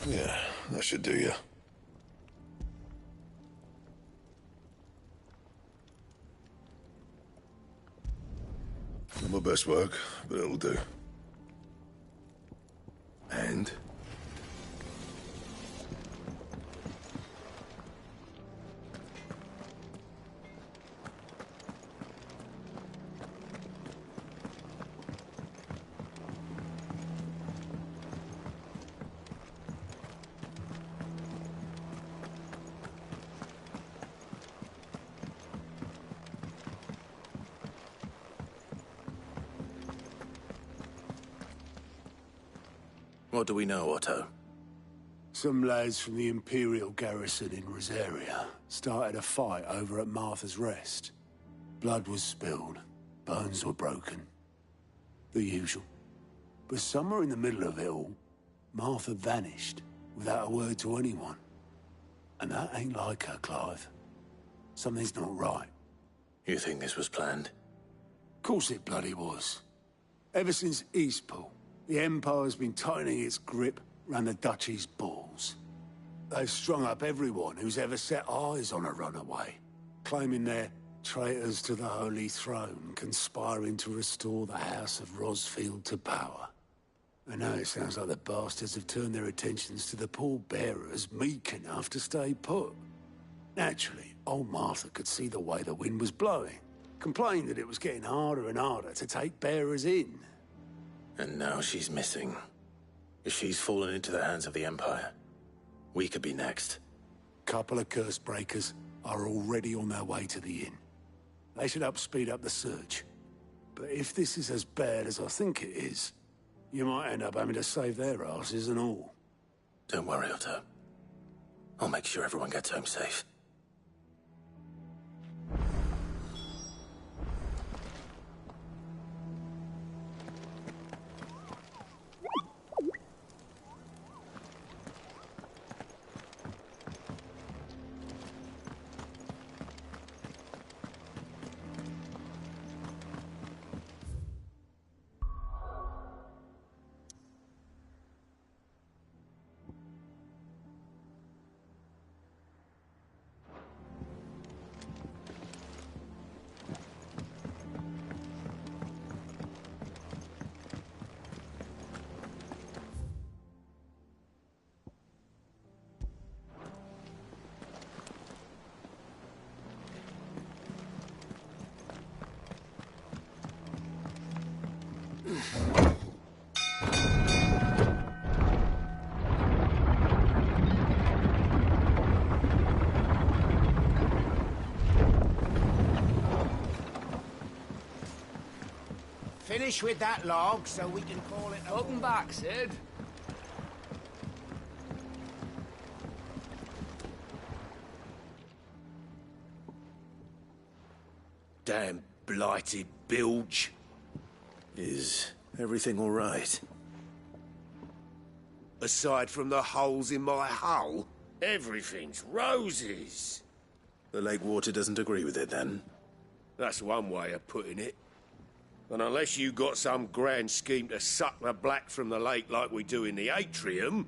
Yeah, that should do you. Not my best work, but it'll do. And? What do we know, Otto? Some lads from the Imperial garrison in Rosaria started a fight over at Martha's Rest. Blood was spilled, bones were broken. The usual. But somewhere in the middle of it all, Martha vanished without a word to anyone. And that ain't like her, Clive. Something's not right. You think this was planned? Course it bloody was. Ever since Eastpool, the Empire's been tightening its grip round the Duchy's balls. They've strung up everyone who's ever set eyes on a runaway, claiming they're traitors to the Holy Throne, conspiring to restore the House of Rosfield to power. And now it sounds like the bastards have turned their attentions to the pallbearers meek enough to stay put. Naturally, old Martha could see the way the wind was blowing, complained that it was getting harder and harder to take bearers in. And now she's missing. If she's fallen into the hands of the Empire, we could be next. Couple of curse breakers are already on their way to the inn. They should speed up the search. But if this is as bad as I think it is, you might end up having to save their asses and all. Don't worry, Otto. I'll make sure everyone gets home safe. Finish with that log so we can call it... Welcome back, Sid. Damn blighted bilge. Is everything all right? Aside from the holes in my hull, everything's roses. The lake water doesn't agree with it, then? That's one way of putting it. And unless you got some grand scheme to suck the black from the lake like we do in the atrium,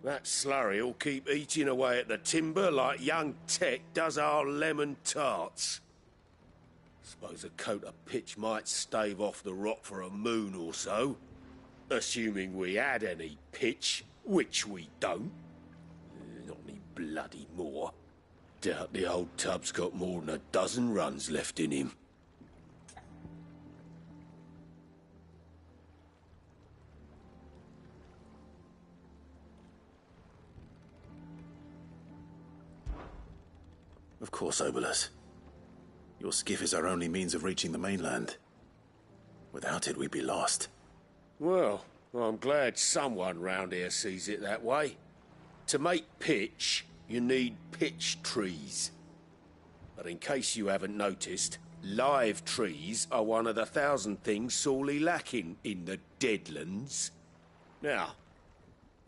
that slurry'll keep eating away at the timber like young Tech does our lemon tarts. Suppose a coat of pitch might stave off the rot for a moon or so. Assuming we had any pitch, which we don't. Not any bloody more. Doubt the old tub's got more than a dozen runs left in him. Of course, Obolus. Your skiff is our only means of reaching the mainland. Without it, we'd be lost. Well, I'm glad someone round here sees it that way. To make pitch, you need pitch trees. But in case you haven't noticed, live trees are one of the 1,000 things sorely lacking in the Deadlands. Now,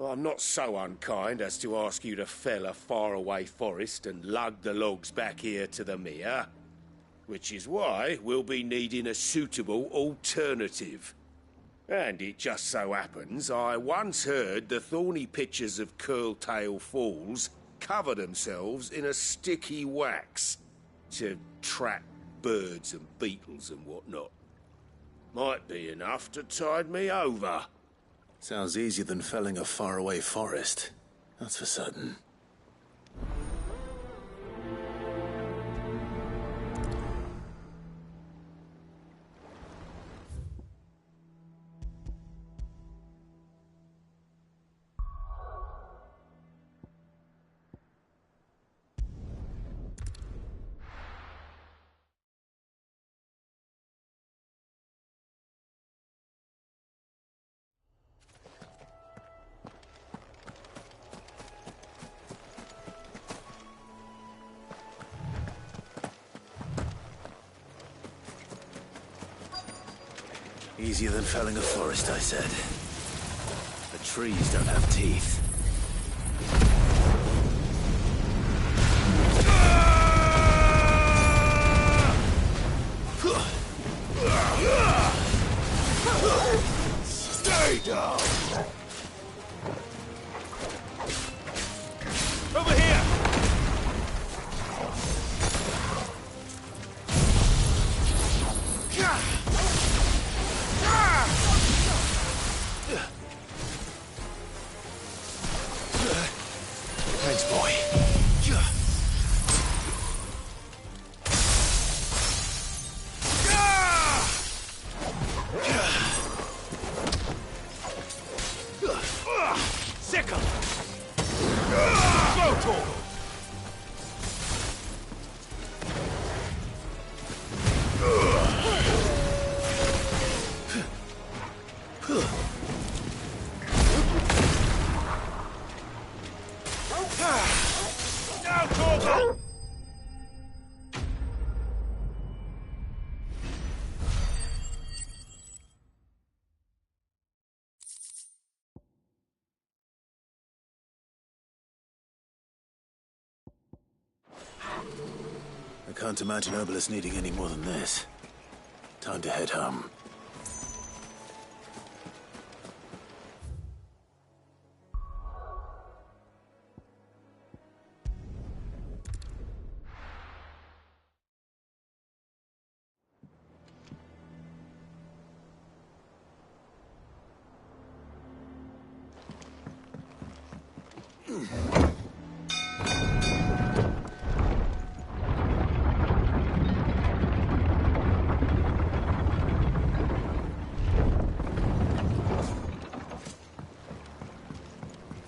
I'm not so unkind as to ask you to fell a faraway forest and lug the logs back here to the mere, which is why we'll be needing a suitable alternative. And it just so happens I once heard the thorny pitchers of Curltail Falls cover themselves in a sticky wax to trap birds and beetles and whatnot. Might be enough to tide me over. Sounds easier than felling a faraway forest. That's for certain. Easier than felling a forest, I said. The trees don't have teeth. Stay down! Over here! Thanks, boy. Sickle! Go, Tor! Now, Torgal! I can't imagine Obelisk needing any more than this. Time to head home.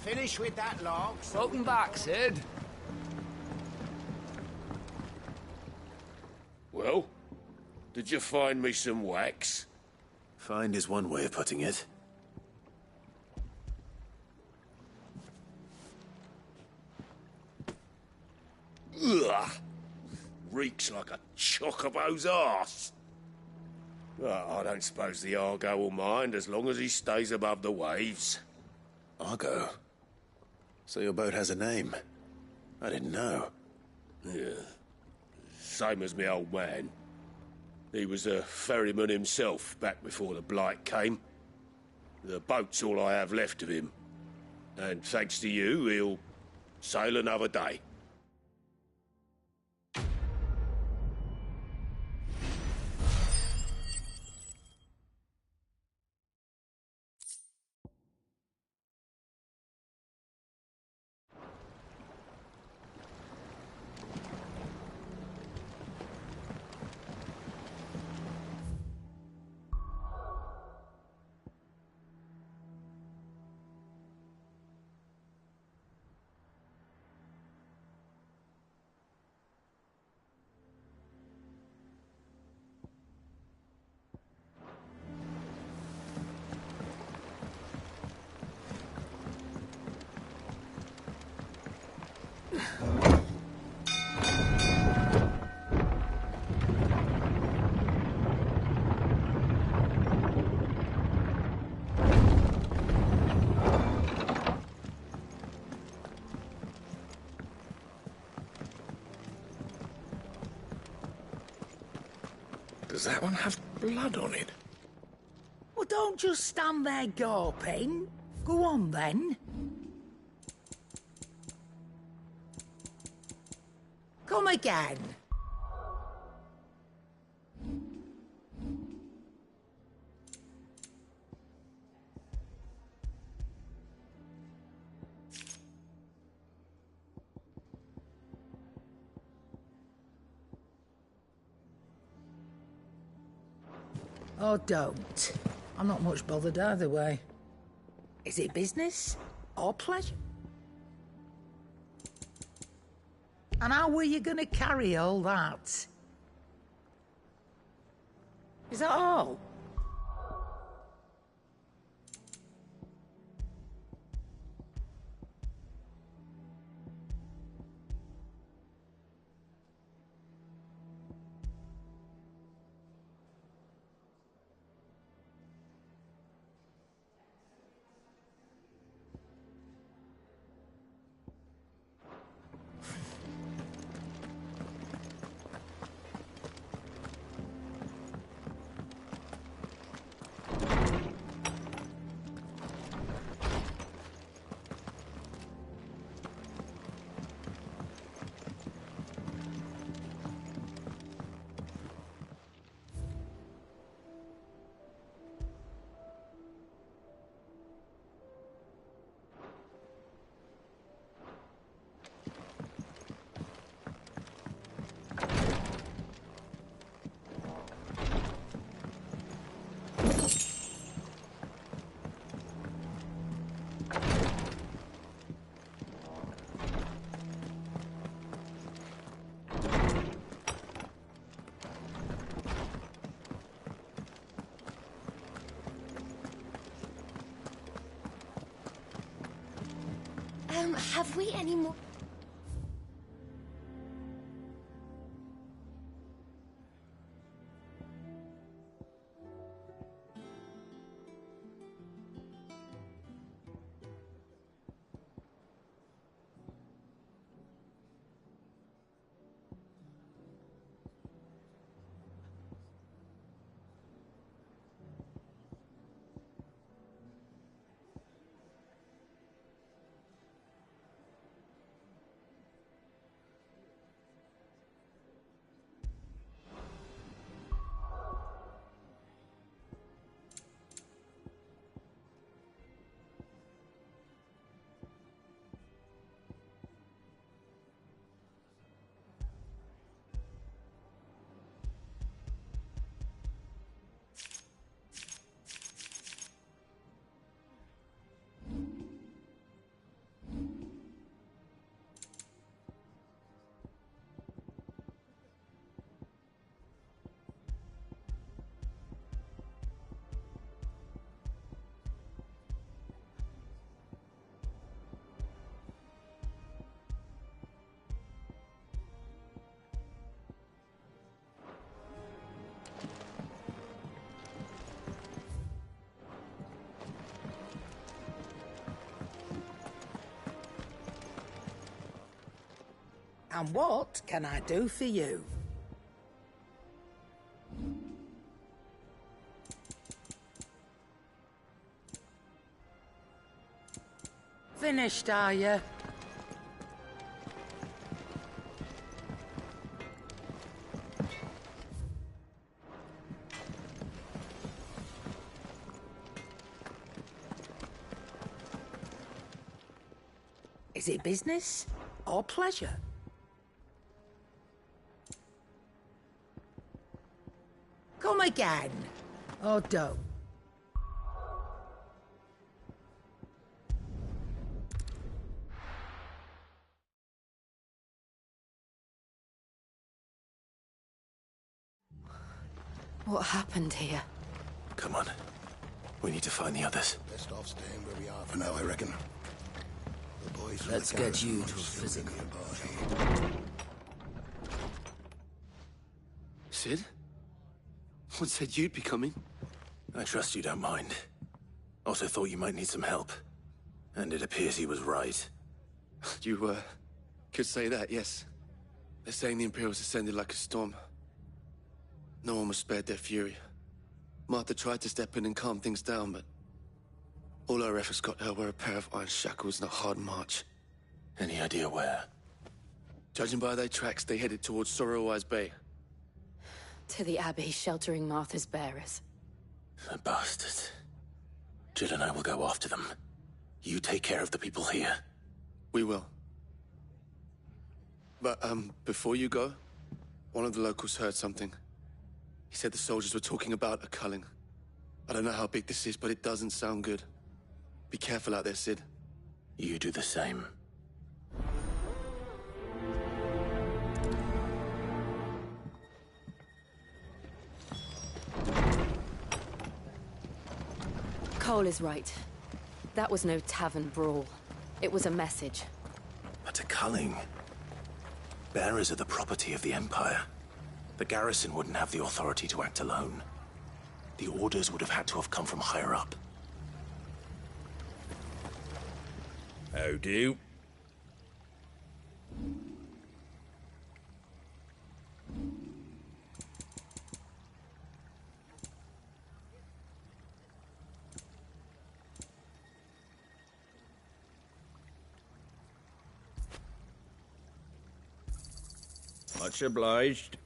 Finish with that log. Welcome back, Sid. Well, did you find me some wax? Find is one way of putting it. Ugh! Reeks like a chocobo's arse. Well, I don't suppose the Argo will mind as long as he stays above the waves. Argo? So your boat has a name? I didn't know. Yeah. Same as me old man. He was a ferryman himself back before the Blight came. The boat's all I have left of him. And thanks to you, he'll sail another day. Does that one have blood on it? Well, don't just stand there gawping. Go on, then. Come again. Or don't. I'm not much bothered either way. Is it business or pleasure? And how were you gonna carry all that? Is that all? Have we any more? And what can I do for you? Finished, are you? Is it business or pleasure? Come again, or don't. What happened here? Come on. We need to find the others. Best off staying where we are for now, I reckon. The boys from Let's the get you to a garrison will still physical. be nearby. Sid? What said you'd be coming? I trust you don't mind. Also thought you might need some help. And it appears he was right. You, could say that, yes. They're saying the Imperials ascended like a storm. No one was spared their fury. Martha tried to step in and calm things down, but all our efforts got her were a pair of iron shackles and a hard march. Any idea where? Judging by their tracks, they headed towards Sorrowwise Bay. To the Abbey, sheltering Martha's bearers. The bastards. Jill and I will go after them. You take care of the people here. We will. But, before you go, one of the locals heard something. He said the soldiers were talking about a culling. I don't know how big this is, but it doesn't sound good. Be careful out there, Sid. You do the same. Cole is right. That was no tavern brawl. It was a message. But a culling. Bearers are the property of the Empire. The garrison wouldn't have the authority to act alone. The orders would have had to have come from higher up. How do? Much obliged.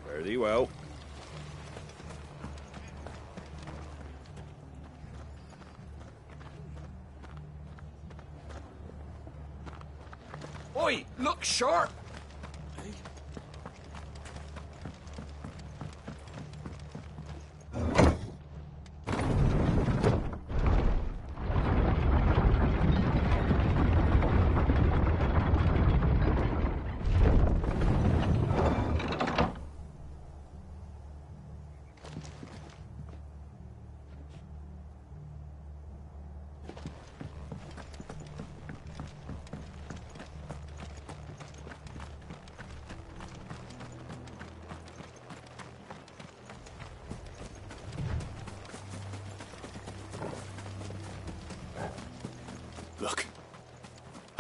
Fare thee well. Oi, look sharp!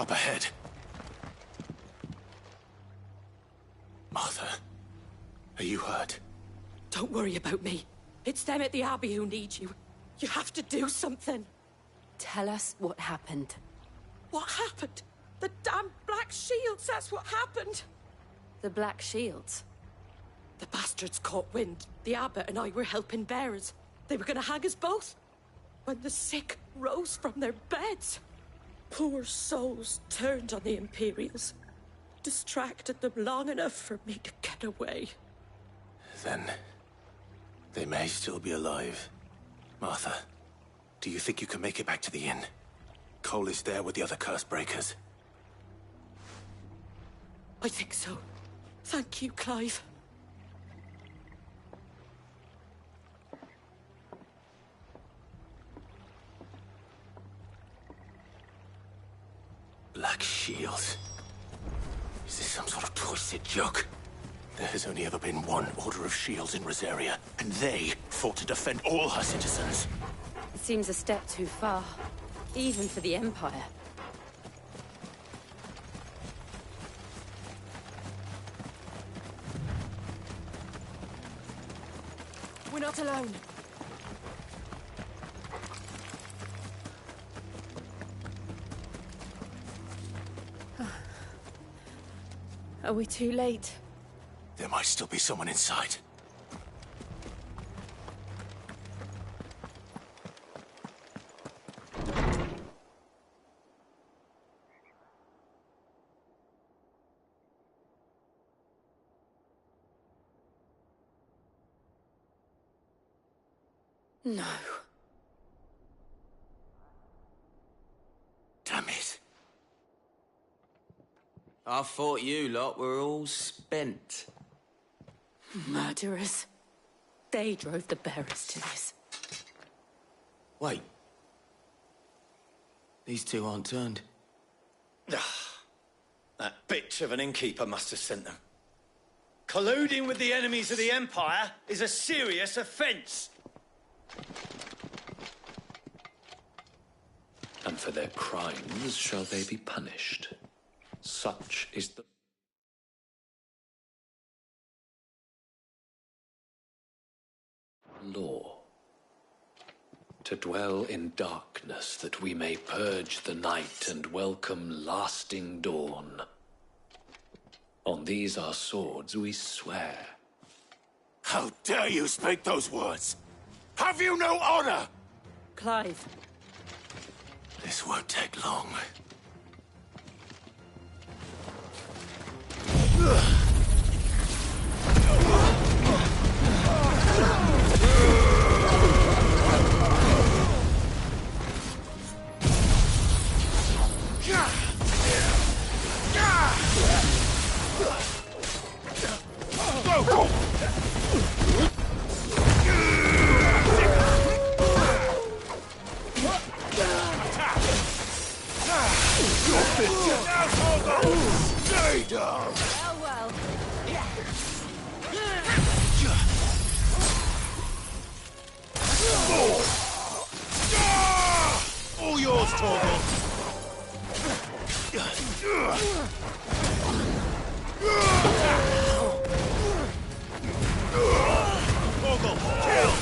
Up ahead. Martha, are you hurt? Don't worry about me. It's them at the Abbey who need you. You have to do something. Tell us what happened. What happened? The damn Black Shields, that's what happened. The Black Shields? The bastards caught wind. The Abbot and I were helping bearers. They were gonna hang us both. When the sick rose from their beds, poor souls turned on the Imperials. Distracted them long enough for me to get away. Then they may still be alive. Martha, do you think you can make it back to the inn? Cole is there with the other curse breakers. I think so. Thank you, Clive. Black Shields. Is this some sort of twisted joke? There has only ever been one Order of Shields in Rosaria, and they fought to defend all her citizens. It seems a step too far, even for the Empire. We're not alone. Are we too late? There might still be someone inside. No. Damn it. I thought you lot were all spent. Murderers. They drove the bearers to this. Wait. These two aren't turned. That bitch of an innkeeper must have sent them. Colluding with the enemies of the Empire is a serious offence. And for their crimes shall they be punished. Such is the law. To dwell in darkness that we may purge the night and welcome lasting dawn. On these our swords we swear. How dare you speak those words? Have you no honor? Clive. This won't take long. Stay down! Well. All yours, Torgal! Torgal, kill!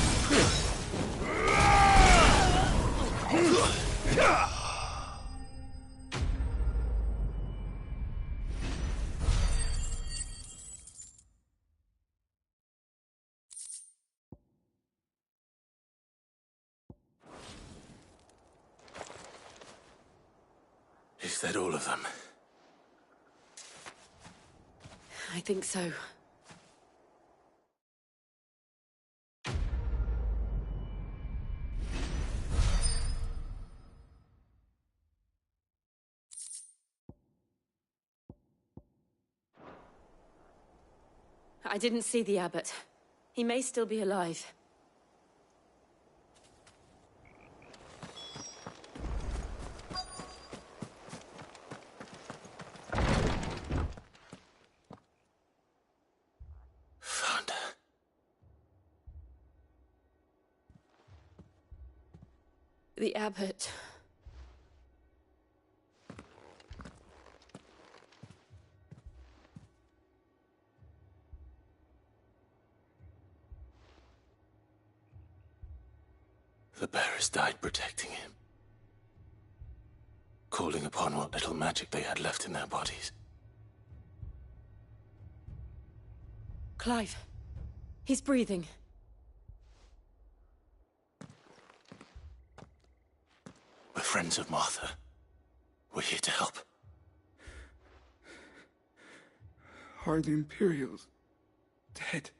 Is that all of them? I think so. I didn't see the Abbot. He may still be alive. The Abbot. The bearers died protecting him, calling upon what little magic they had left in their bodies. Clive. He's breathing. We're friends of Martha. We're here to help. Are the Imperials dead?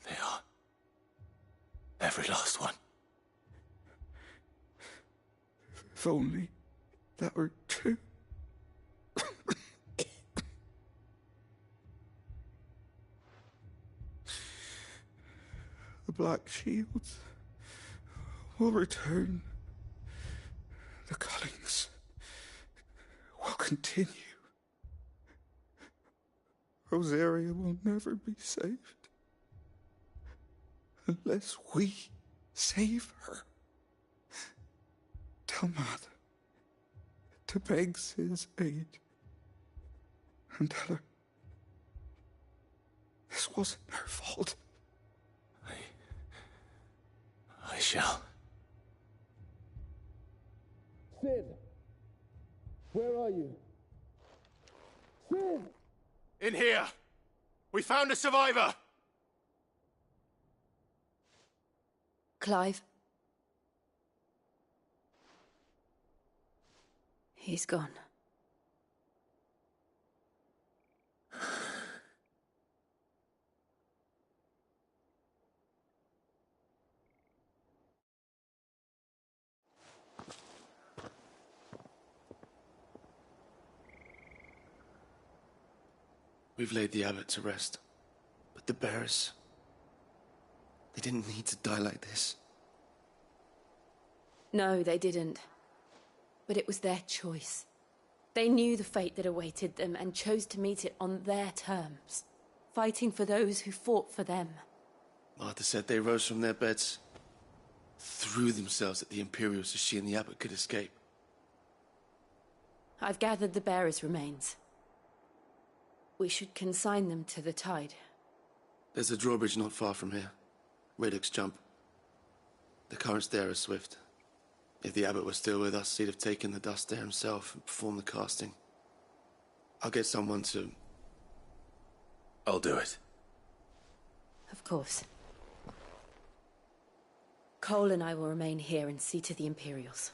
They are. Every last one. If only that were true. The Black Shields will return. The Cullings will continue. Rosaria will never be saved unless we save her. Tell Mother to beg Sid's aid and tell her this wasn't her fault. I shall. Sid! Where are you? Sid! In here! We found a survivor! Clive. He's gone. We've laid the abbot to rest. But the bearers... they didn't need to die like this. No, they didn't. But it was their choice. They knew the fate that awaited them and chose to meet it on their terms, fighting for those who fought for them. Martha said they rose from their beds, threw themselves at the Imperials so she and the abbot could escape. I've gathered the bearers' remains. We should consign them to the tide. There's a drawbridge not far from here. Radix jump. The currents there are swift. If the abbot was still with us, he'd have taken the dust there himself and performed the casting. I'll get someone to... I'll do it. Of course. Cole and I will remain here and see to the Imperials.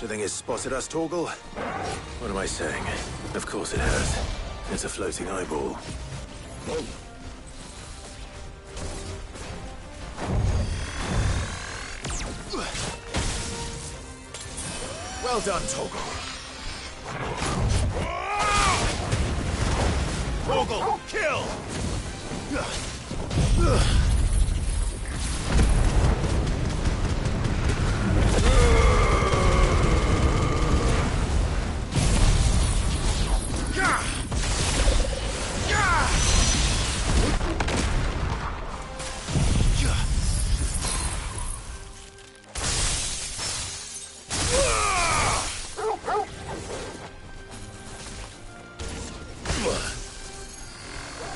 Do you think it's spotted us, Torgal? What am I saying? Of course it has. It's a floating eyeball. Well done, Torgal. Torgal, kill!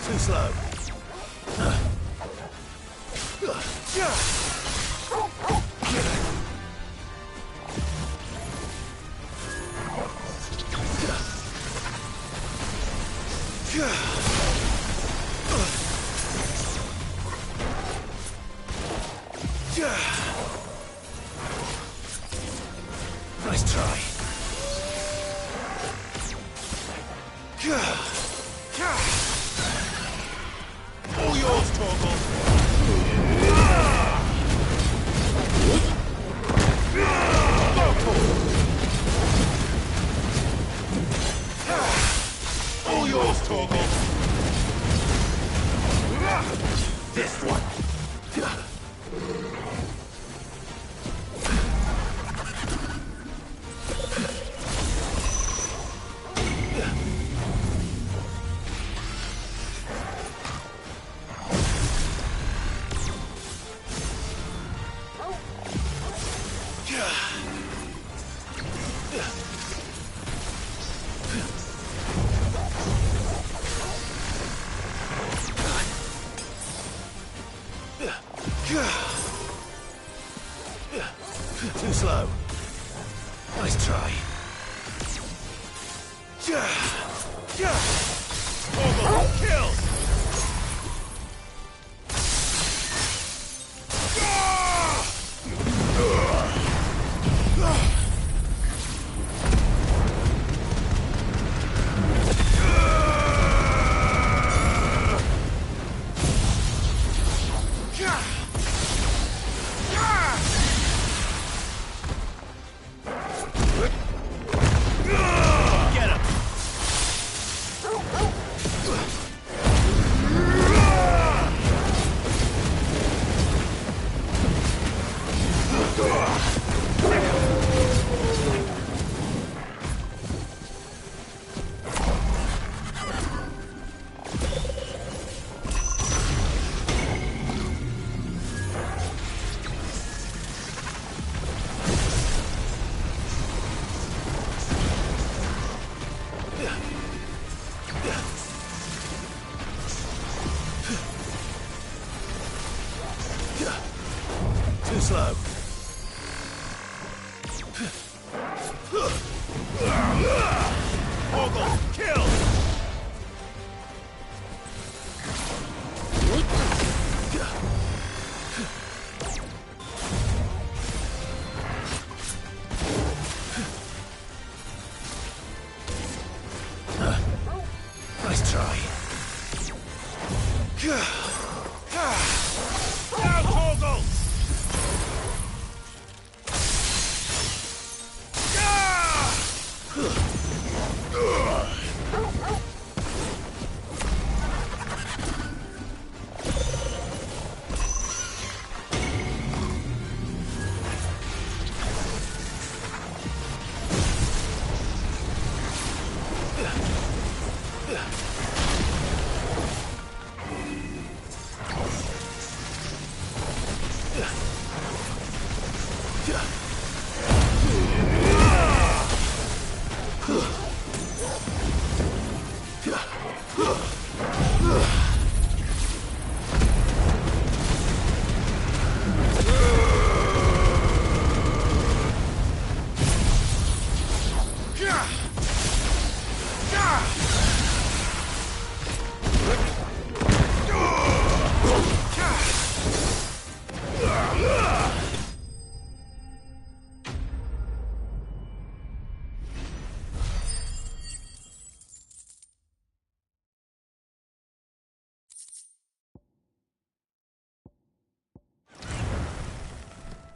Too slow. Nice try. All yours, Torgal. All yours, Torgal. This one. Too slow. Nice try. Torgal, kill! Too slow. Torgal, kill! Nice try. Now, Torgal!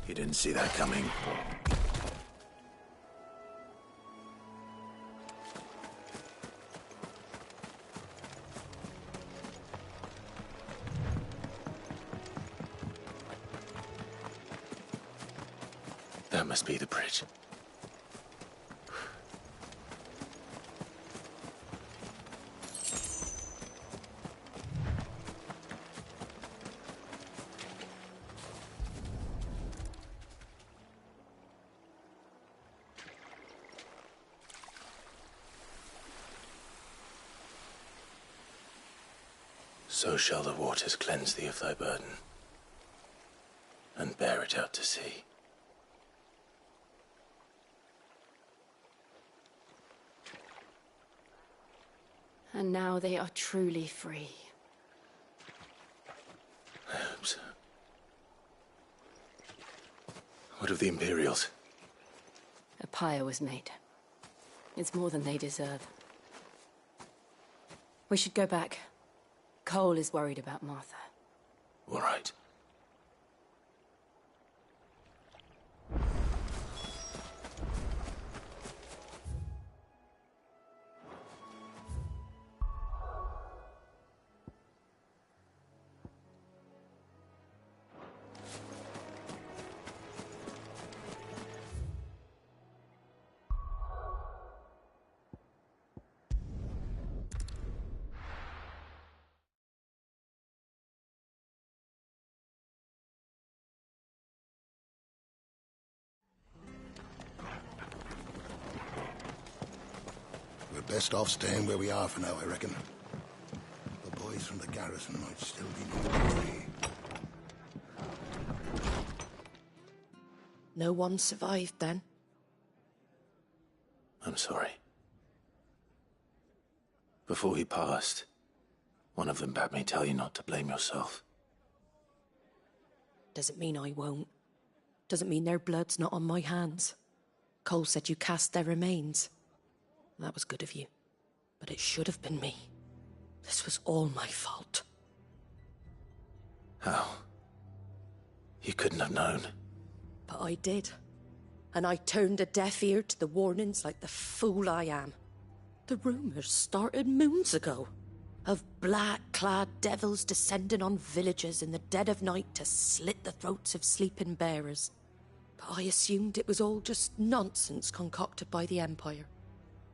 You didn't see that coming. That must be the bridge. So shall the waters cleanse thee of thy burden, and bear it out to sea. And now they are truly free. I hope so. What of the Imperials? A pyre was made. It's more than they deserve. We should go back. Cole is worried about Martha. All right. We're best off staying where we are for now, I reckon. The boys from the garrison might still be moving away. No one survived then? I'm sorry. Before he passed, one of them bade me tell you not to blame yourself. Doesn't mean I won't. Doesn't mean their blood's not on my hands. Cole said you cast their remains. That was good of you. But it should have been me. This was all my fault. How? You couldn't have known. But I did. And I turned a deaf ear to the warnings like the fool I am. The rumours started moons ago. Of black-clad devils descending on villages in the dead of night to slit the throats of sleeping bearers. But I assumed it was all just nonsense concocted by the Empire.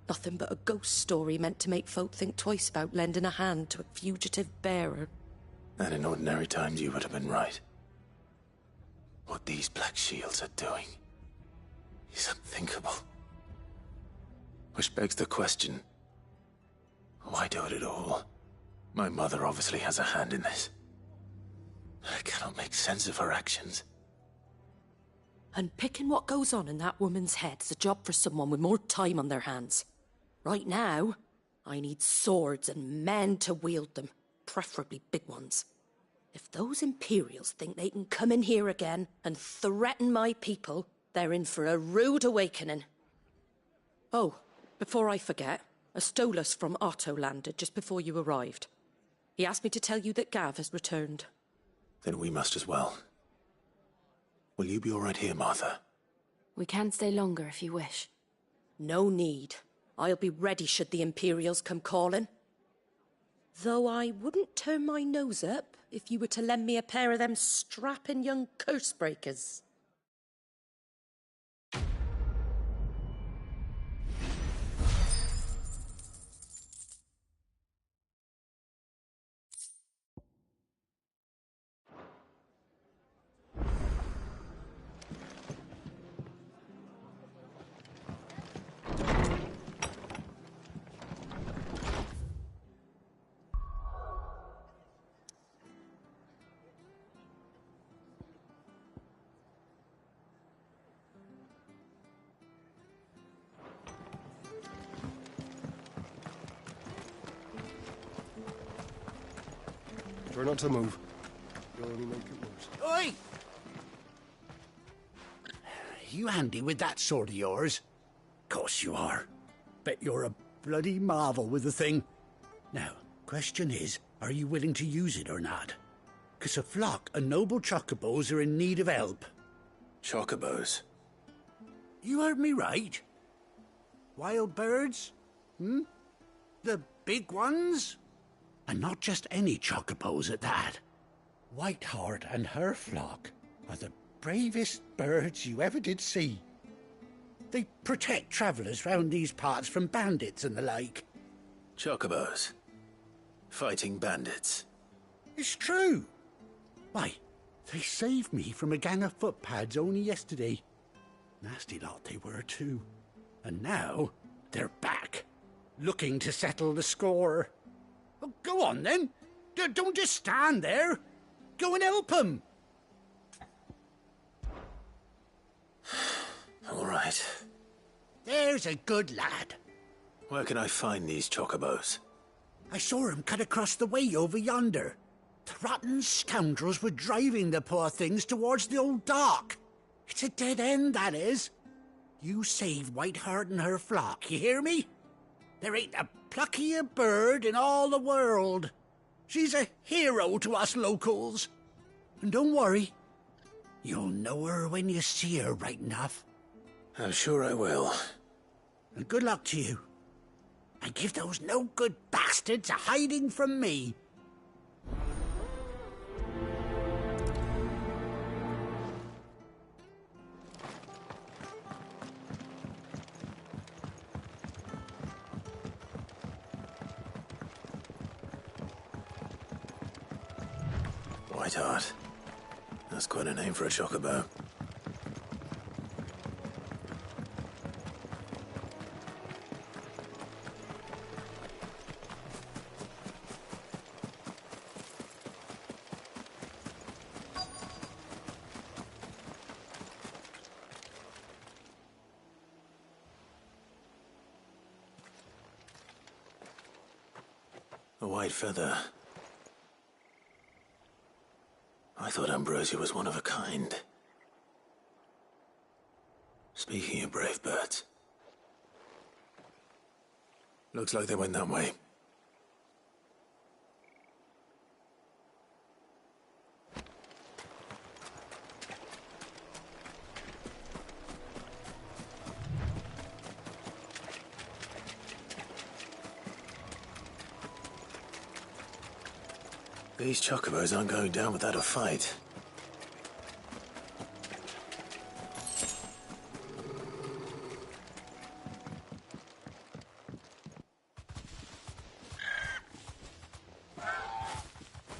Nothing but a ghost story meant to make folk think twice about lending a hand to a fugitive bearer. And in ordinary times you would have been right. What these Black Shields are doing is unthinkable. Which begs the question, why do it at all? My mother obviously has a hand in this. I cannot make sense of her actions. And picking what goes on in that woman's head is a job for someone with more time on their hands. Right now, I need swords and men to wield them, preferably big ones. If those Imperials think they can come in here again and threaten my people, they're in for a rude awakening. Oh, before I forget, a Stolas from Otto landed just before you arrived. He asked me to tell you that Gav has returned. Then we must as well. Will you be all right here, Martha? We can stay longer if you wish. No need. I'll be ready should the Imperials come calling. Though I wouldn't turn my nose up if you were to lend me a pair of them strapping young curse breakers. Try not to move. You'll only make it worse. Oi! You handy with that sword of yours? Course you are. Bet you're a bloody marvel with the thing. Now, question is, are you willing to use it or not? 'Cause a flock of noble chocobos are in need of help. Chocobos? You heard me right. Wild birds? The big ones? And not just any chocobos at that. Whiteheart and her flock are the bravest birds you ever did see. They protect travellers round these parts from bandits and the like. Chocobos? Fighting bandits? It's true. Why, they saved me from a gang of footpads only yesterday. Nasty lot they were too. And now they're back, looking to settle the score. Well, go on then. Don't just stand there. Go and help them. All right. There's a good lad. Where can I find these chocobos? I saw him cut across the way over yonder. The rotten scoundrels were driving the poor things towards the old dock. It's a dead end, that is. You saved Whiteheart and her flock, you hear me? There ain't a pluckier bird in all the world. She's a hero to us locals. And don't worry, you'll know her when you see her right enough. I'm sure I will. And good luck to you. And give those no-good bastards a hiding from me. Whiteheart. That's quite a name for a chocobo. A white feather. I thought Ambrosia was one of a kind. Speaking of brave birds, looks like they went that way. These chocobos aren't going down without a fight.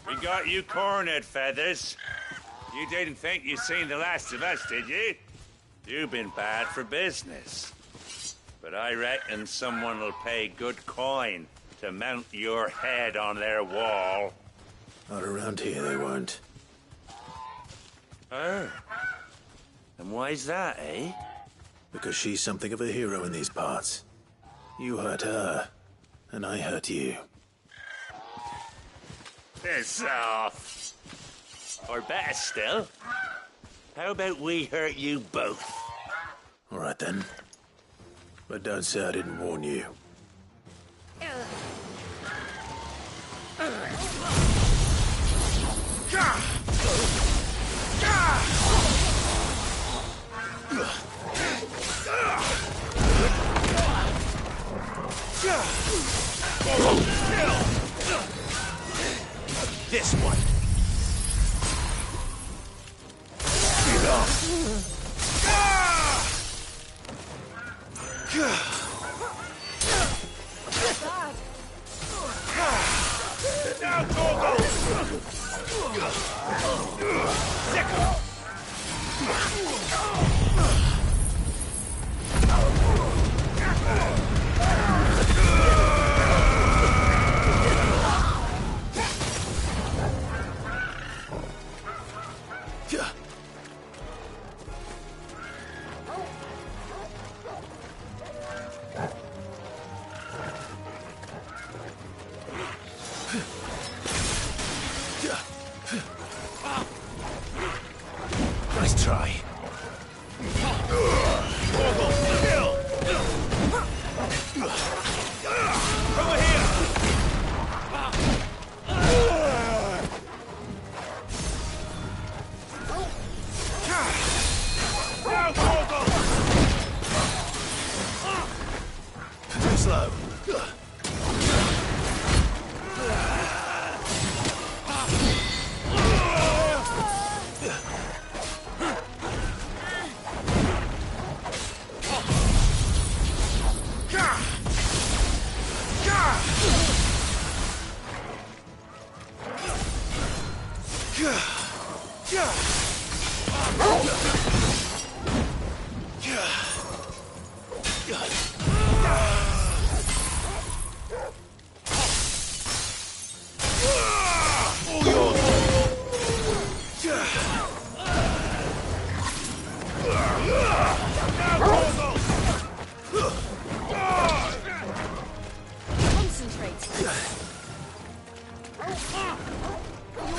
We got you cornered, Feathers. You didn't think you'd seen the last of us, did you? You've been bad for business. But I reckon someone will pay good coin to mount your head on their wall. Not around here, they won't. Oh. And why's that, eh? Because she's something of a hero in these parts. You hurt her, and I hurt you. Piss off. Or better still, how about we hurt you both? All right, then. But don't say I didn't warn you. This one. Get off. Now, Torgo! Sick! Nice try. Over here! Now, Torgo! Too slow.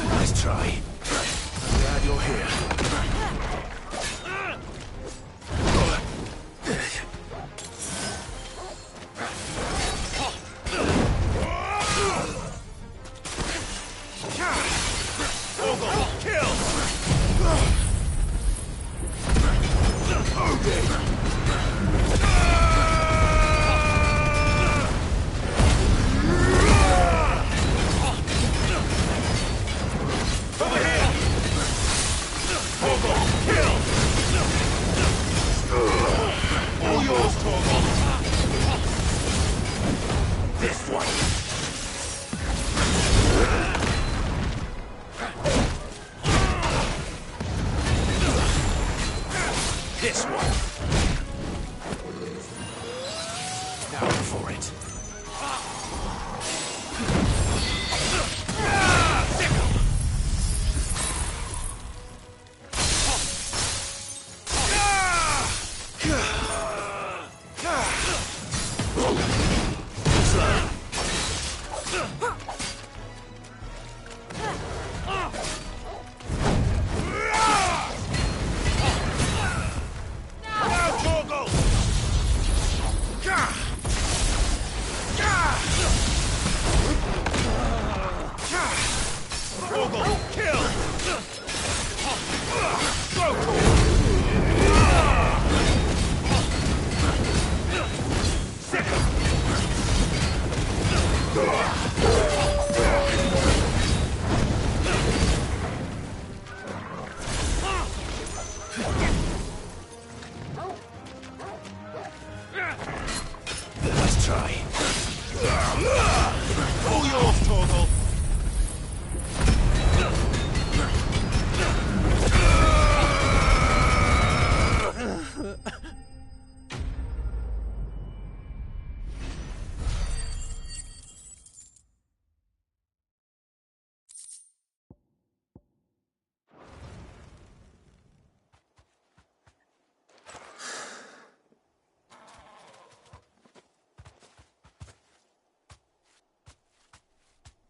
Nice try. I'm glad you're here. This one. Now for it.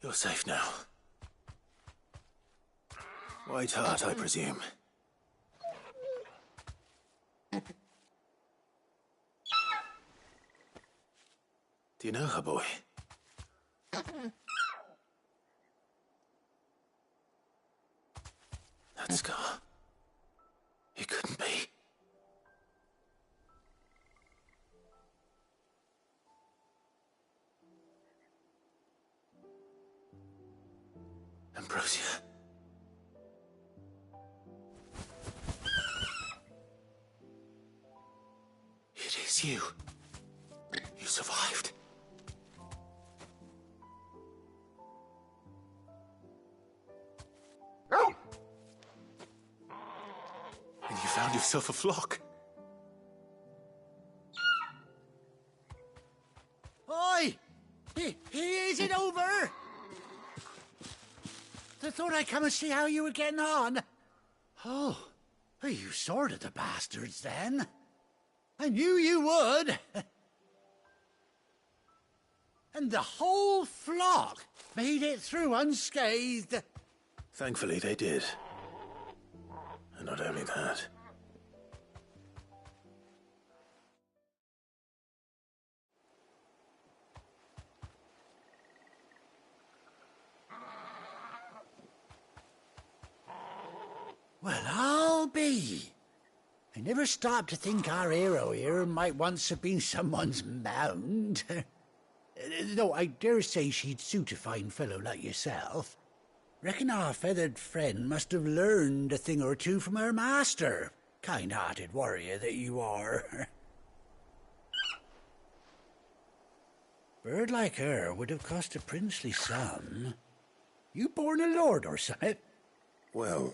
You're safe now. White Hart, I presume. Do you know her, boy? That scar. It couldn't be. Ambrosia. It is you. You survived. And you found yourself a flock. Oi! Is it over? I thought I'd come and see how you were getting on. Oh, you sorted the bastards then. I knew you would. And the whole flock made it through unscathed. Thankfully, they did. And not only that. Well, I'll be. I never stopped to think our hero here might once have been someone's mount. Though I dare say she'd suit a fine fellow like yourself. Reckon our feathered friend must have learned a thing or two from her master. Kind-hearted warrior that you are. Bird like her would have cost a princely sum. You born a lord or something? Well,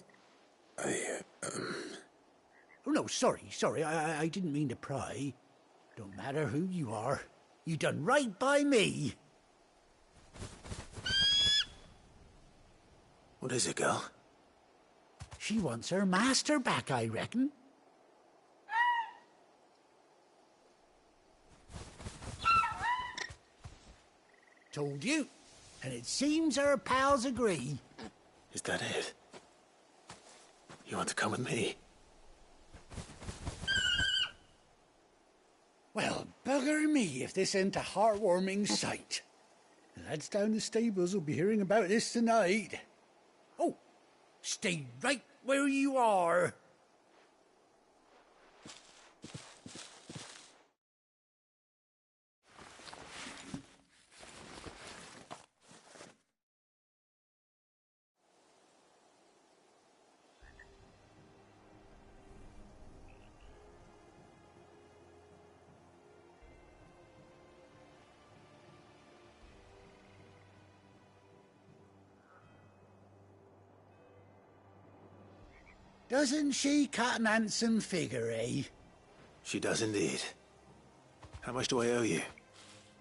Oh, no, sorry. I didn't mean to pry. Don't matter who you are. You done right by me. What is it, girl? She wants her master back, I reckon. Told you. And it seems her pals agree. Is that it? You want to come with me? Well, bugger me if this ain't a heartwarming sight. The lads down the stables will be hearing about this tonight. Oh, stay right where you are. Doesn't she cut an handsome figure, eh? She does indeed. How much do I owe you?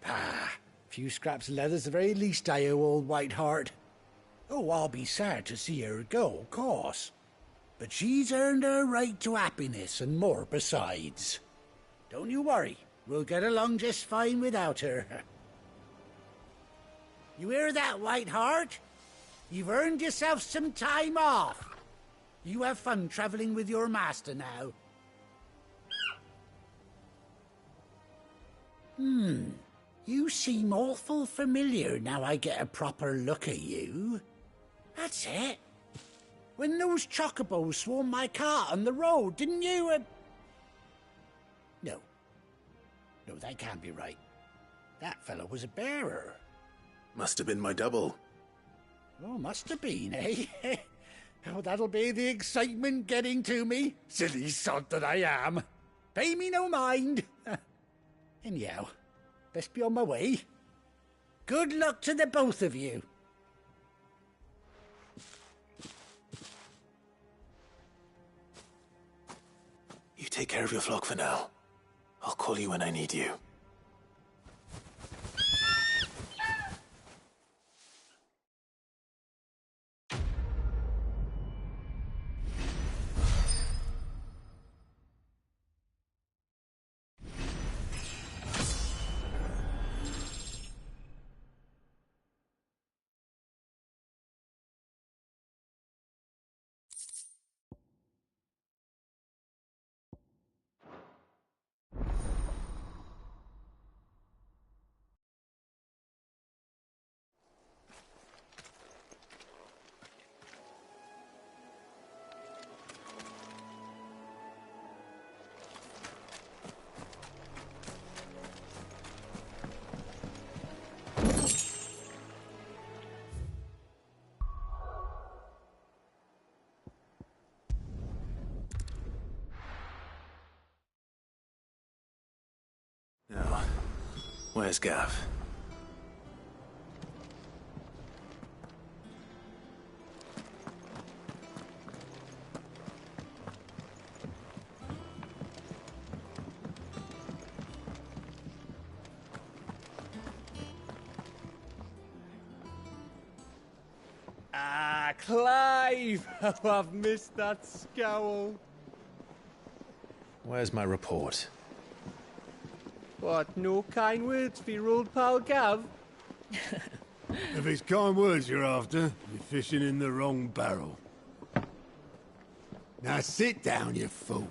A few scraps of leather's the very least I owe old White Hart. Oh, I'll be sad to see her go, of course. But she's earned her right to happiness and more besides. Don't you worry, we'll get along just fine without her. You hear that, White Hart? You've earned yourself some time off. You have fun traveling with your master now. You seem awful familiar now I get a proper look at you. That's it. When those chocobos swarmed my cart on the road, didn't you? No, that can't be right. That fellow was a bearer. Must have been my double. Oh, must have been, eh? Oh, that'll be the excitement getting to me. Silly sod that I am. Pay me no mind. Anyhow, best be on my way. Good luck to the both of you. You take care of your flock for now. I'll call you when I need you. Where's Gav? Ah, Clive! Oh, I've missed that scowl. Where's my report? What, no kind words for your old pal Gav? If it's kind words you're after, you're fishing in the wrong barrel. Now sit down, you fool.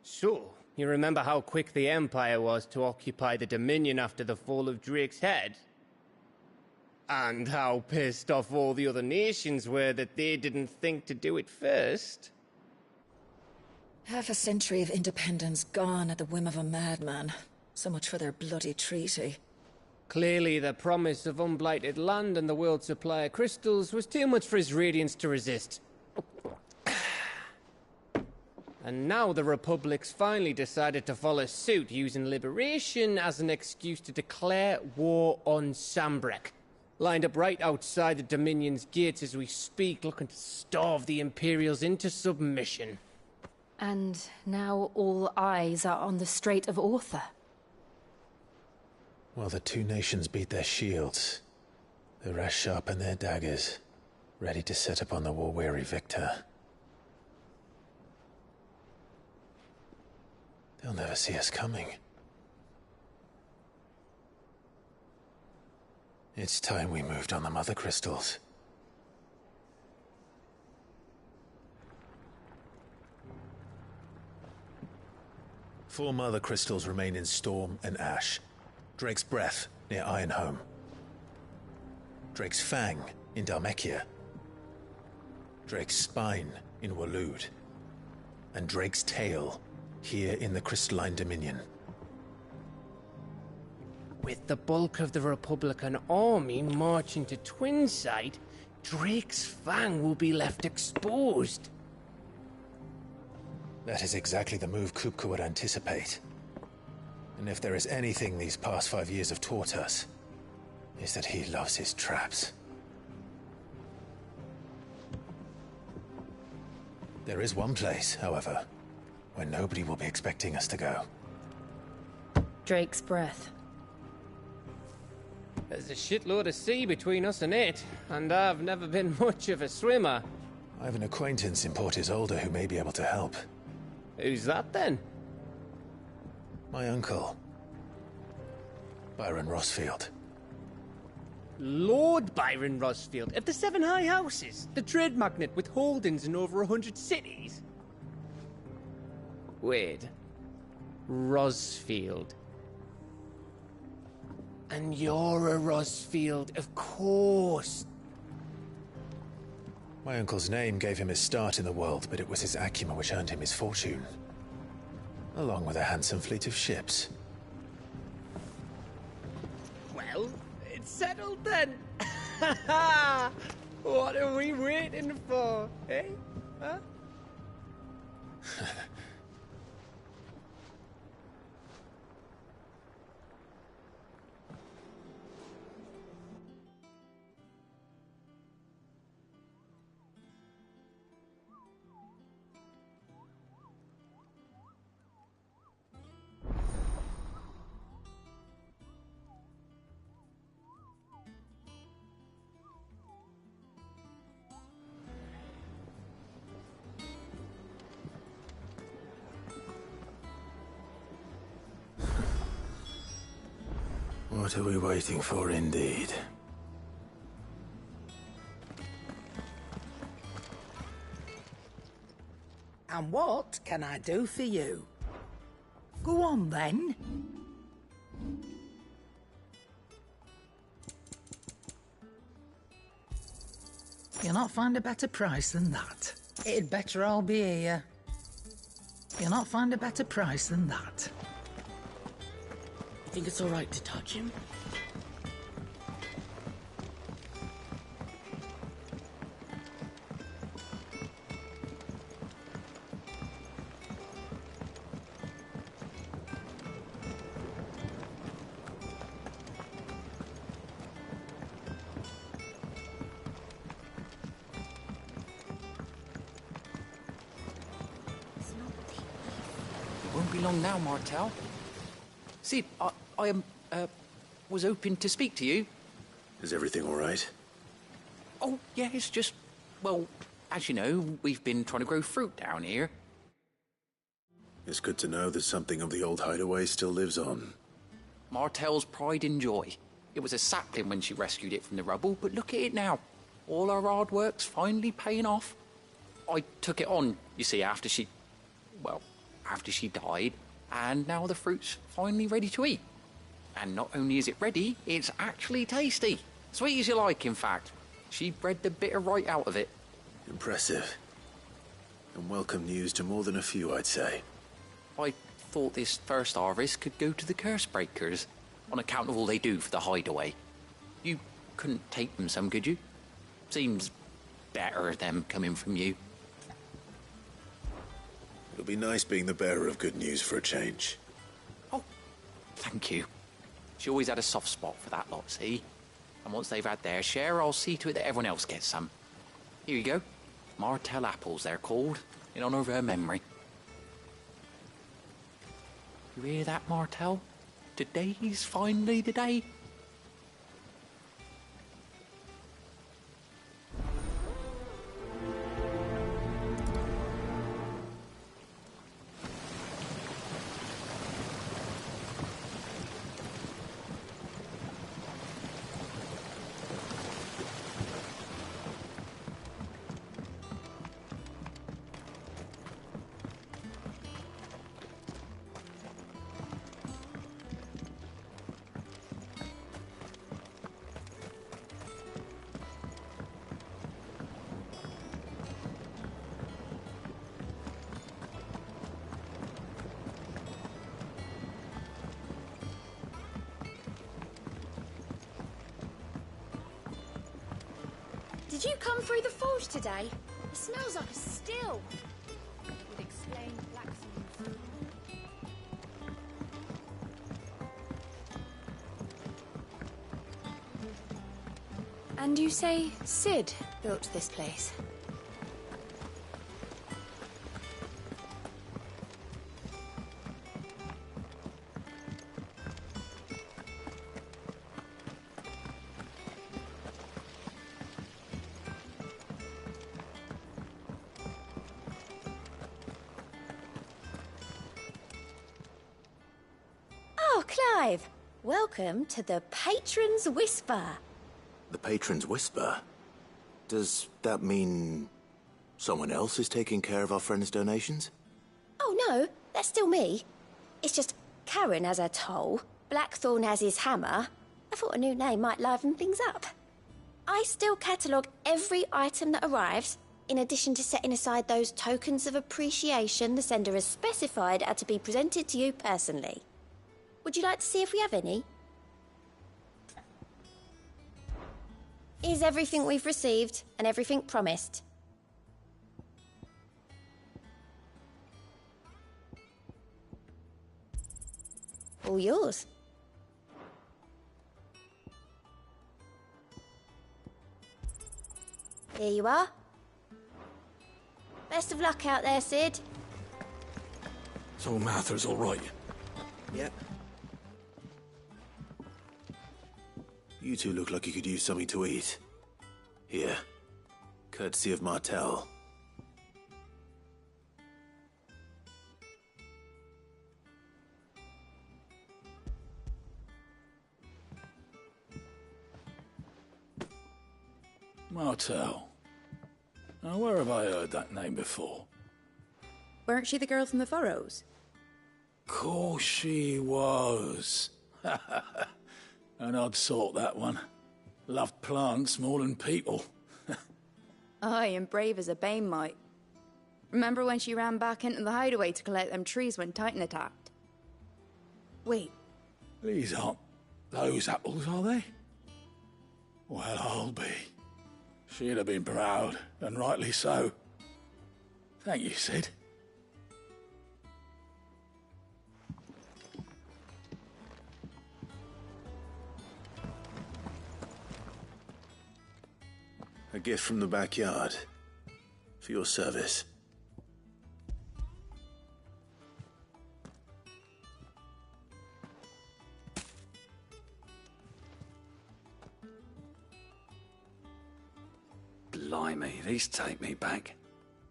So, you remember how quick the Empire was to occupy the Dominion after the fall of Drake's head? And how pissed off all the other nations were that they didn't think to do it first? Half a century of independence gone at the whim of a madman. So much for their bloody treaty. Clearly, the promise of unblighted land and the world's supply of crystals was too much for his radiance to resist. And now the Republic's finally decided to follow suit, using liberation as an excuse to declare war on Sambrek. Lined up right outside the Dominion's gates as we speak, looking to starve the Imperials into submission. And now all eyes are on the Strait of Author. Well, the two nations beat their shields. The rest sharpen their daggers, ready to set upon the war-weary victor. They'll never see us coming. It's time we moved on the Mother Crystals. Four Mother Crystals remain in Storm and Ash. Drake's Breath, near Ironhome. Drake's Fang, in Dhalmekia. Drake's Spine, in Waloed. And Drake's Tail, here in the Crystalline Dominion. With the bulk of the Republican army marching to Twinside, Drake's Fang will be left exposed. That is exactly the move Kupka would anticipate. And if there is anything these past 5 years have taught us, is that he loves his traps. There is one place, however, where nobody will be expecting us to go. Drake's Breath. There's a shitload of sea between us and it, and I've never been much of a swimmer. I have an acquaintance in Port Isolde who may be able to help. Who's that then? My uncle, Byron Rossfield. Lord Byron Rossfield of the Seven High Houses, the trade magnate with holdings in over 100 cities. Wait, Rossfield. And you're a Rossfield, of course. My uncle's name gave him his start in the world, but it was his acumen which earned him his fortune. Along with a handsome fleet of ships. Well, it's settled then. What are we waiting for, eh? Huh? What are we waiting for, indeed? And what can I do for you? Go on, then. You'll not find a better price than that. It'd better all be here. You'll not find a better price than that. You think it's all right to touch him? be long now, Martel. Sid, I was hoping to speak to you. Is everything all right? Oh, yeah, it's just... Well, as you know, we've been trying to grow fruit down here. It's good to know that something of the old hideaway still lives on. Martel's pride and joy. It was a sapling when she rescued it from the rubble, but look at it now. All our hard work's finally paying off. I took it on, you see, after she died, and now the fruit's finally ready to eat. And not only is it ready, it's actually tasty. Sweet as you like, in fact. She bred the bitter right out of it. Impressive. And welcome news to more than a few, I'd say. I thought this first harvest could go to the curse breakers, on account of all they do for the hideaway. You couldn't take them some, could you? Seems better them coming from you. It'll be nice being the bearer of good news for a change. Oh, thank you. She always had a soft spot for that lot, see? And once they've had their share, I'll see to it that everyone else gets some. Here you go. Martel apples, they're called, in honour of her memory. You hear that, Martel? Today's finally the day. Did you come through the forge today? It smells like a still. Would explain blacksmith. And you say Sid built this place? Oh, Clive! Welcome to the Patron's Whisper. The Patron's Whisper? Does that mean someone else is taking care of our friend's donations? Oh, no, that's still me. It's just Karen has her toll, Blackthorn has his hammer. I thought a new name might liven things up. I still catalogue every item that arrives, in addition to setting aside those tokens of appreciation the sender has specified are to be presented to you personally. Would you like to see if we have any? Here's everything we've received and everything promised. All yours. Here you are. Best of luck out there, Sid. So Mather's all right? Yep. You two look like you could use something to eat. Here. Courtesy of Martel. Martel. Now, where have I heard that name before? Weren't she the girl from the Furrows? Course she was. An odd sort, that one. Loved plants more than people. Aye, and brave as a bane might. Remember when she ran back into the hideaway to collect them trees when Titan attacked? Wait. These aren't those apples, are they? Well, I'll be. She'd have been proud, and rightly so. Thank you, Sid. A gift from the backyard. For your service. Blimey, these take me back.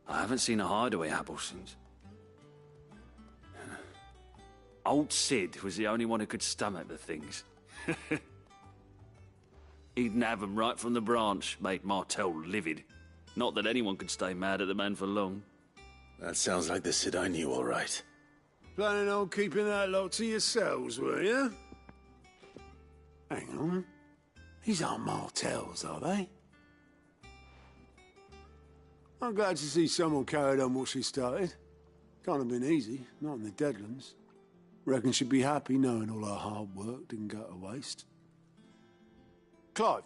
I haven't seen a hideaway apple since. Old Sid was the only one who could stomach the things. He'd nab 'em right from the branch, made Martell livid. Not that anyone could stay mad at the man for long. That sounds like the Sid I knew, all right. Planning on keeping that lot to yourselves, were you? Hang on. These aren't Martells, are they? I'm glad to see someone carried on what she started. Can't have been easy, not in the Deadlands. Reckon she'd be happy knowing all her hard work didn't go to waste. Clive,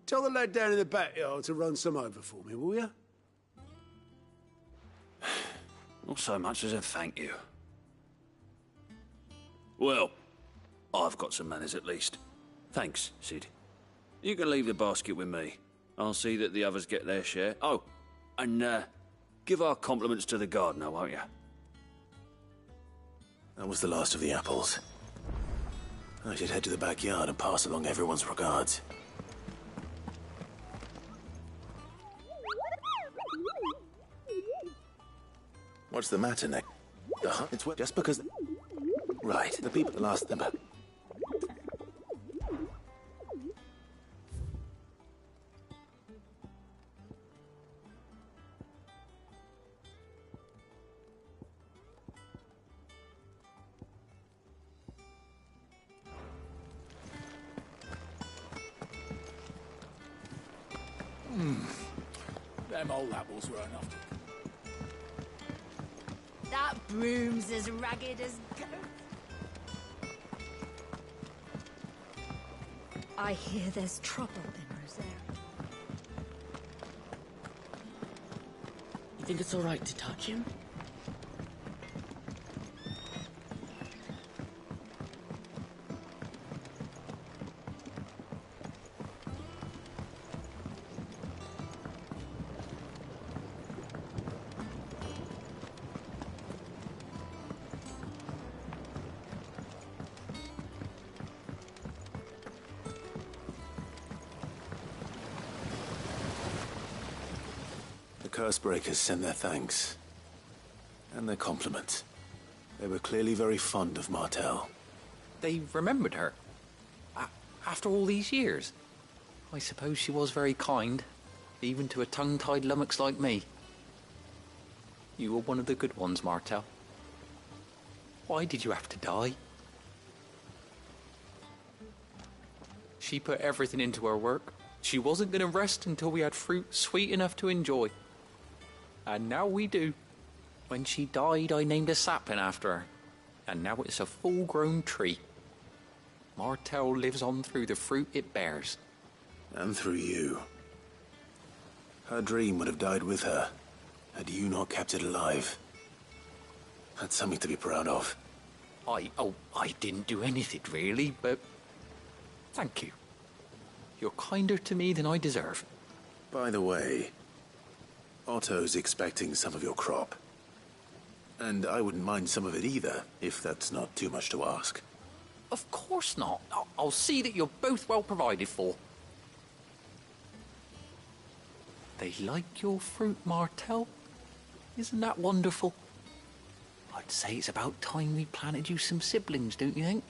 tell the lad down in the backyard to run some over for me, will you? Not so much as a thank you. Well, I've got some manners at least. Thanks, Sid. You can leave the basket with me. I'll see that the others get their share. Oh, and give our compliments to the gardener, won't you? That was the last of the apples. I should head to the backyard and pass along everyone's regards. What's the matter, Nick? It's just because... Right, the people that asked them... Them old apples were enough to... That broom's as ragged as I hear there's trouble in Rosaria. You think it's all right to touch him? The Cursebreakers send their thanks. And their compliments. They were clearly very fond of Martell. They remembered her? After all these years? I suppose she was very kind, even to a tongue-tied lummox like me. You were one of the good ones, Martell. Why did you have to die? She put everything into her work. She wasn't going to rest until we had fruit sweet enough to enjoy. And now we do. When she died, I named a sapling after her. And now it's a full-grown tree. Martell lives on through the fruit it bears. And through you. Her dream would have died with her, had you not kept it alive. That's something to be proud of. I didn't do anything really, but thank you. You're kinder to me than I deserve. By the way, Otto's expecting some of your crop. And I wouldn't mind some of it either, if that's not too much to ask. Of course not. I'll see that you're both well provided for. They like your fruit, Martell. Isn't that wonderful? I'd say it's about time we planted you some siblings, don't you think?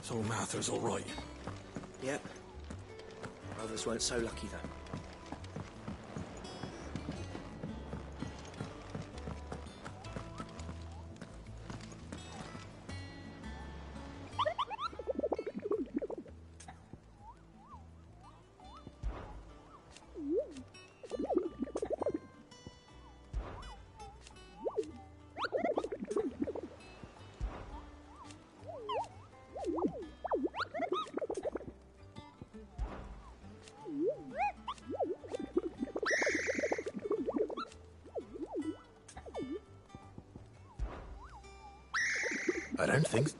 So Martha's all right. Yep. Others weren't so lucky, though. I don't think...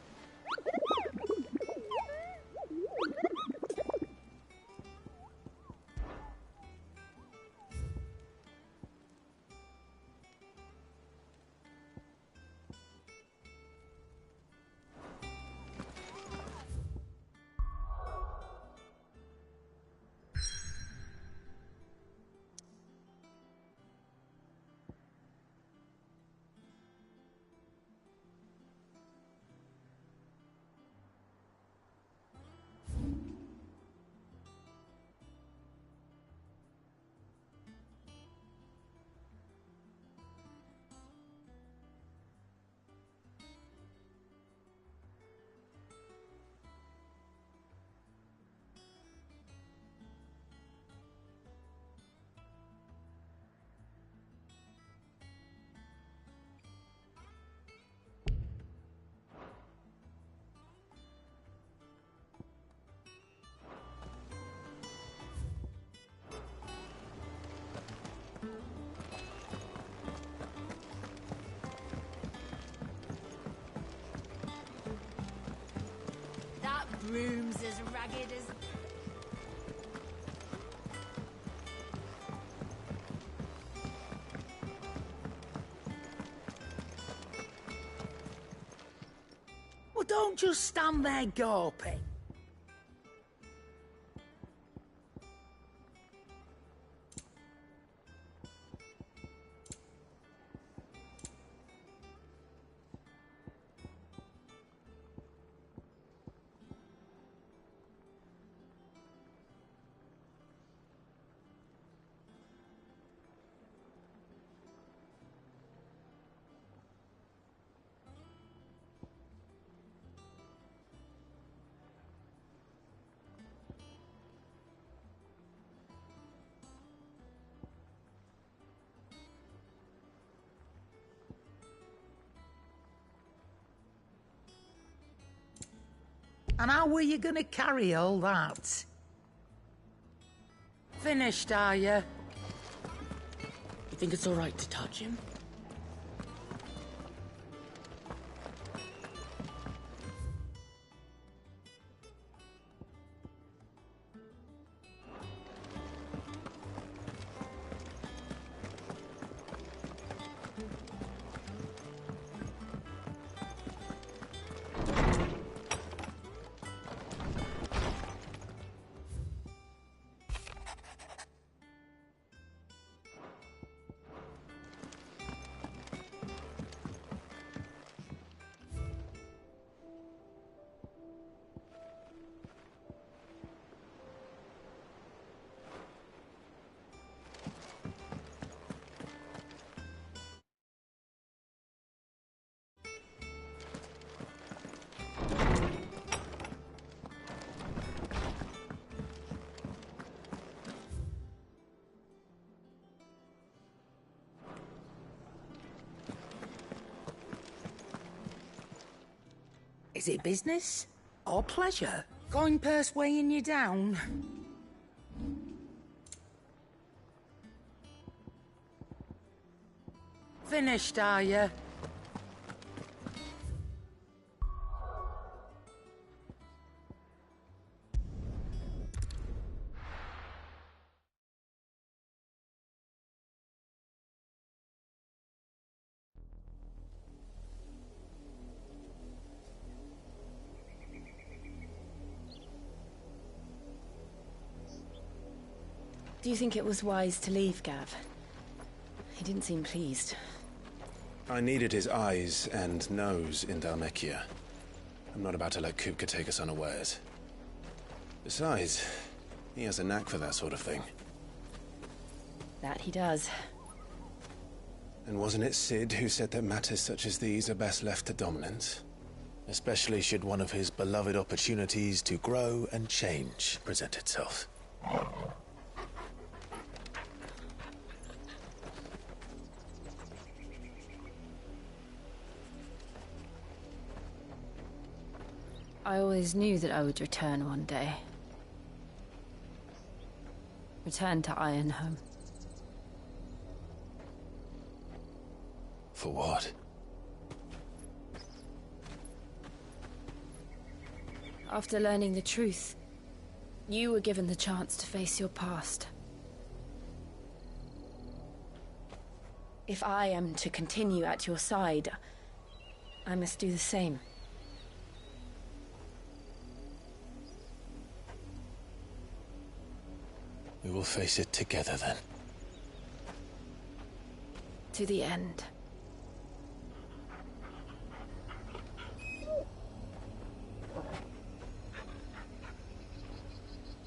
Room's as ragged as... Well, don't just stand there gawping. And how were you gonna carry all that? Finished, are you? You think it's all right to touch him? Is it business or pleasure? Coin purse weighing you down? Finished, are you? Do you think it was wise to leave, Gav? He didn't seem pleased. I needed his eyes and nose in Dhalmekia. I'm not about to let Kupka take us unawares. Besides, he has a knack for that sort of thing. That he does. And wasn't it Sid who said that matters such as these are best left to dominance? Especially should one of his beloved opportunities to grow and change present itself. I always knew that I would return one day. Return to Ironhome. For what? After learning the truth, you were given the chance to face your past. If I am to continue at your side, I must do the same. We will face it together then. To the end.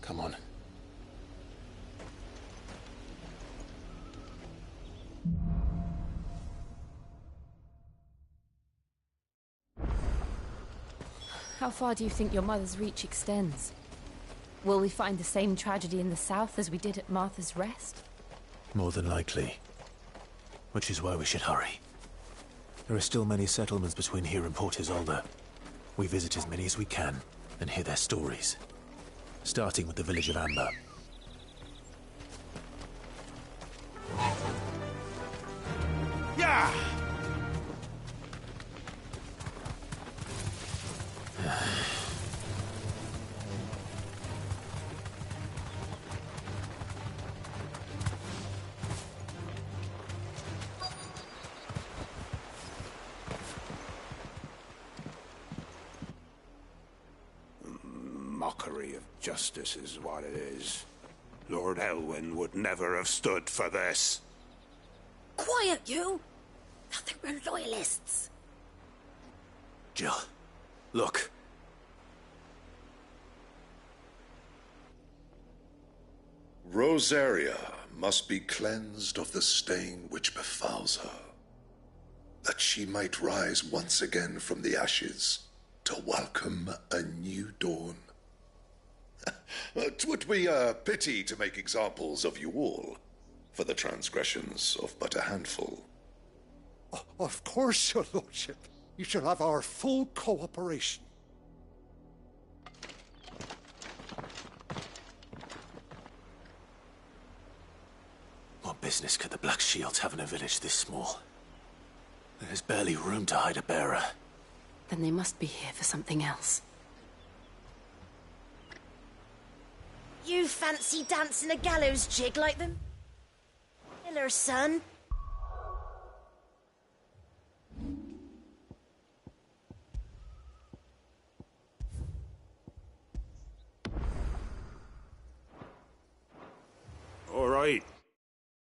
Come on. How far do you think your mother's reach extends? Will we find the same tragedy in the south as we did at Martha's Rest? More than likely. Which is why we should hurry. There are still many settlements between here and Port Isolde. We visit as many as we can and hear their stories. Starting with the village of Amber. Yeah! Mockery of justice is what it is. Lord Elwyn would never have stood for this. Quiet, you! They'll think we're loyalists. Jill, look. Rosaria must be cleansed of the stain which befouls her, that she might rise once again from the ashes to welcome a new dawn. 'Twould be a pity to make examples of you all, for the transgressions of but a handful. Of course, your lordship. You shall have our full cooperation. What business could the Black Shields have in a village this small? There's barely room to hide a bearer. Then they must be here for something else. You fancy dancing a gallows jig like them? Kill her, son.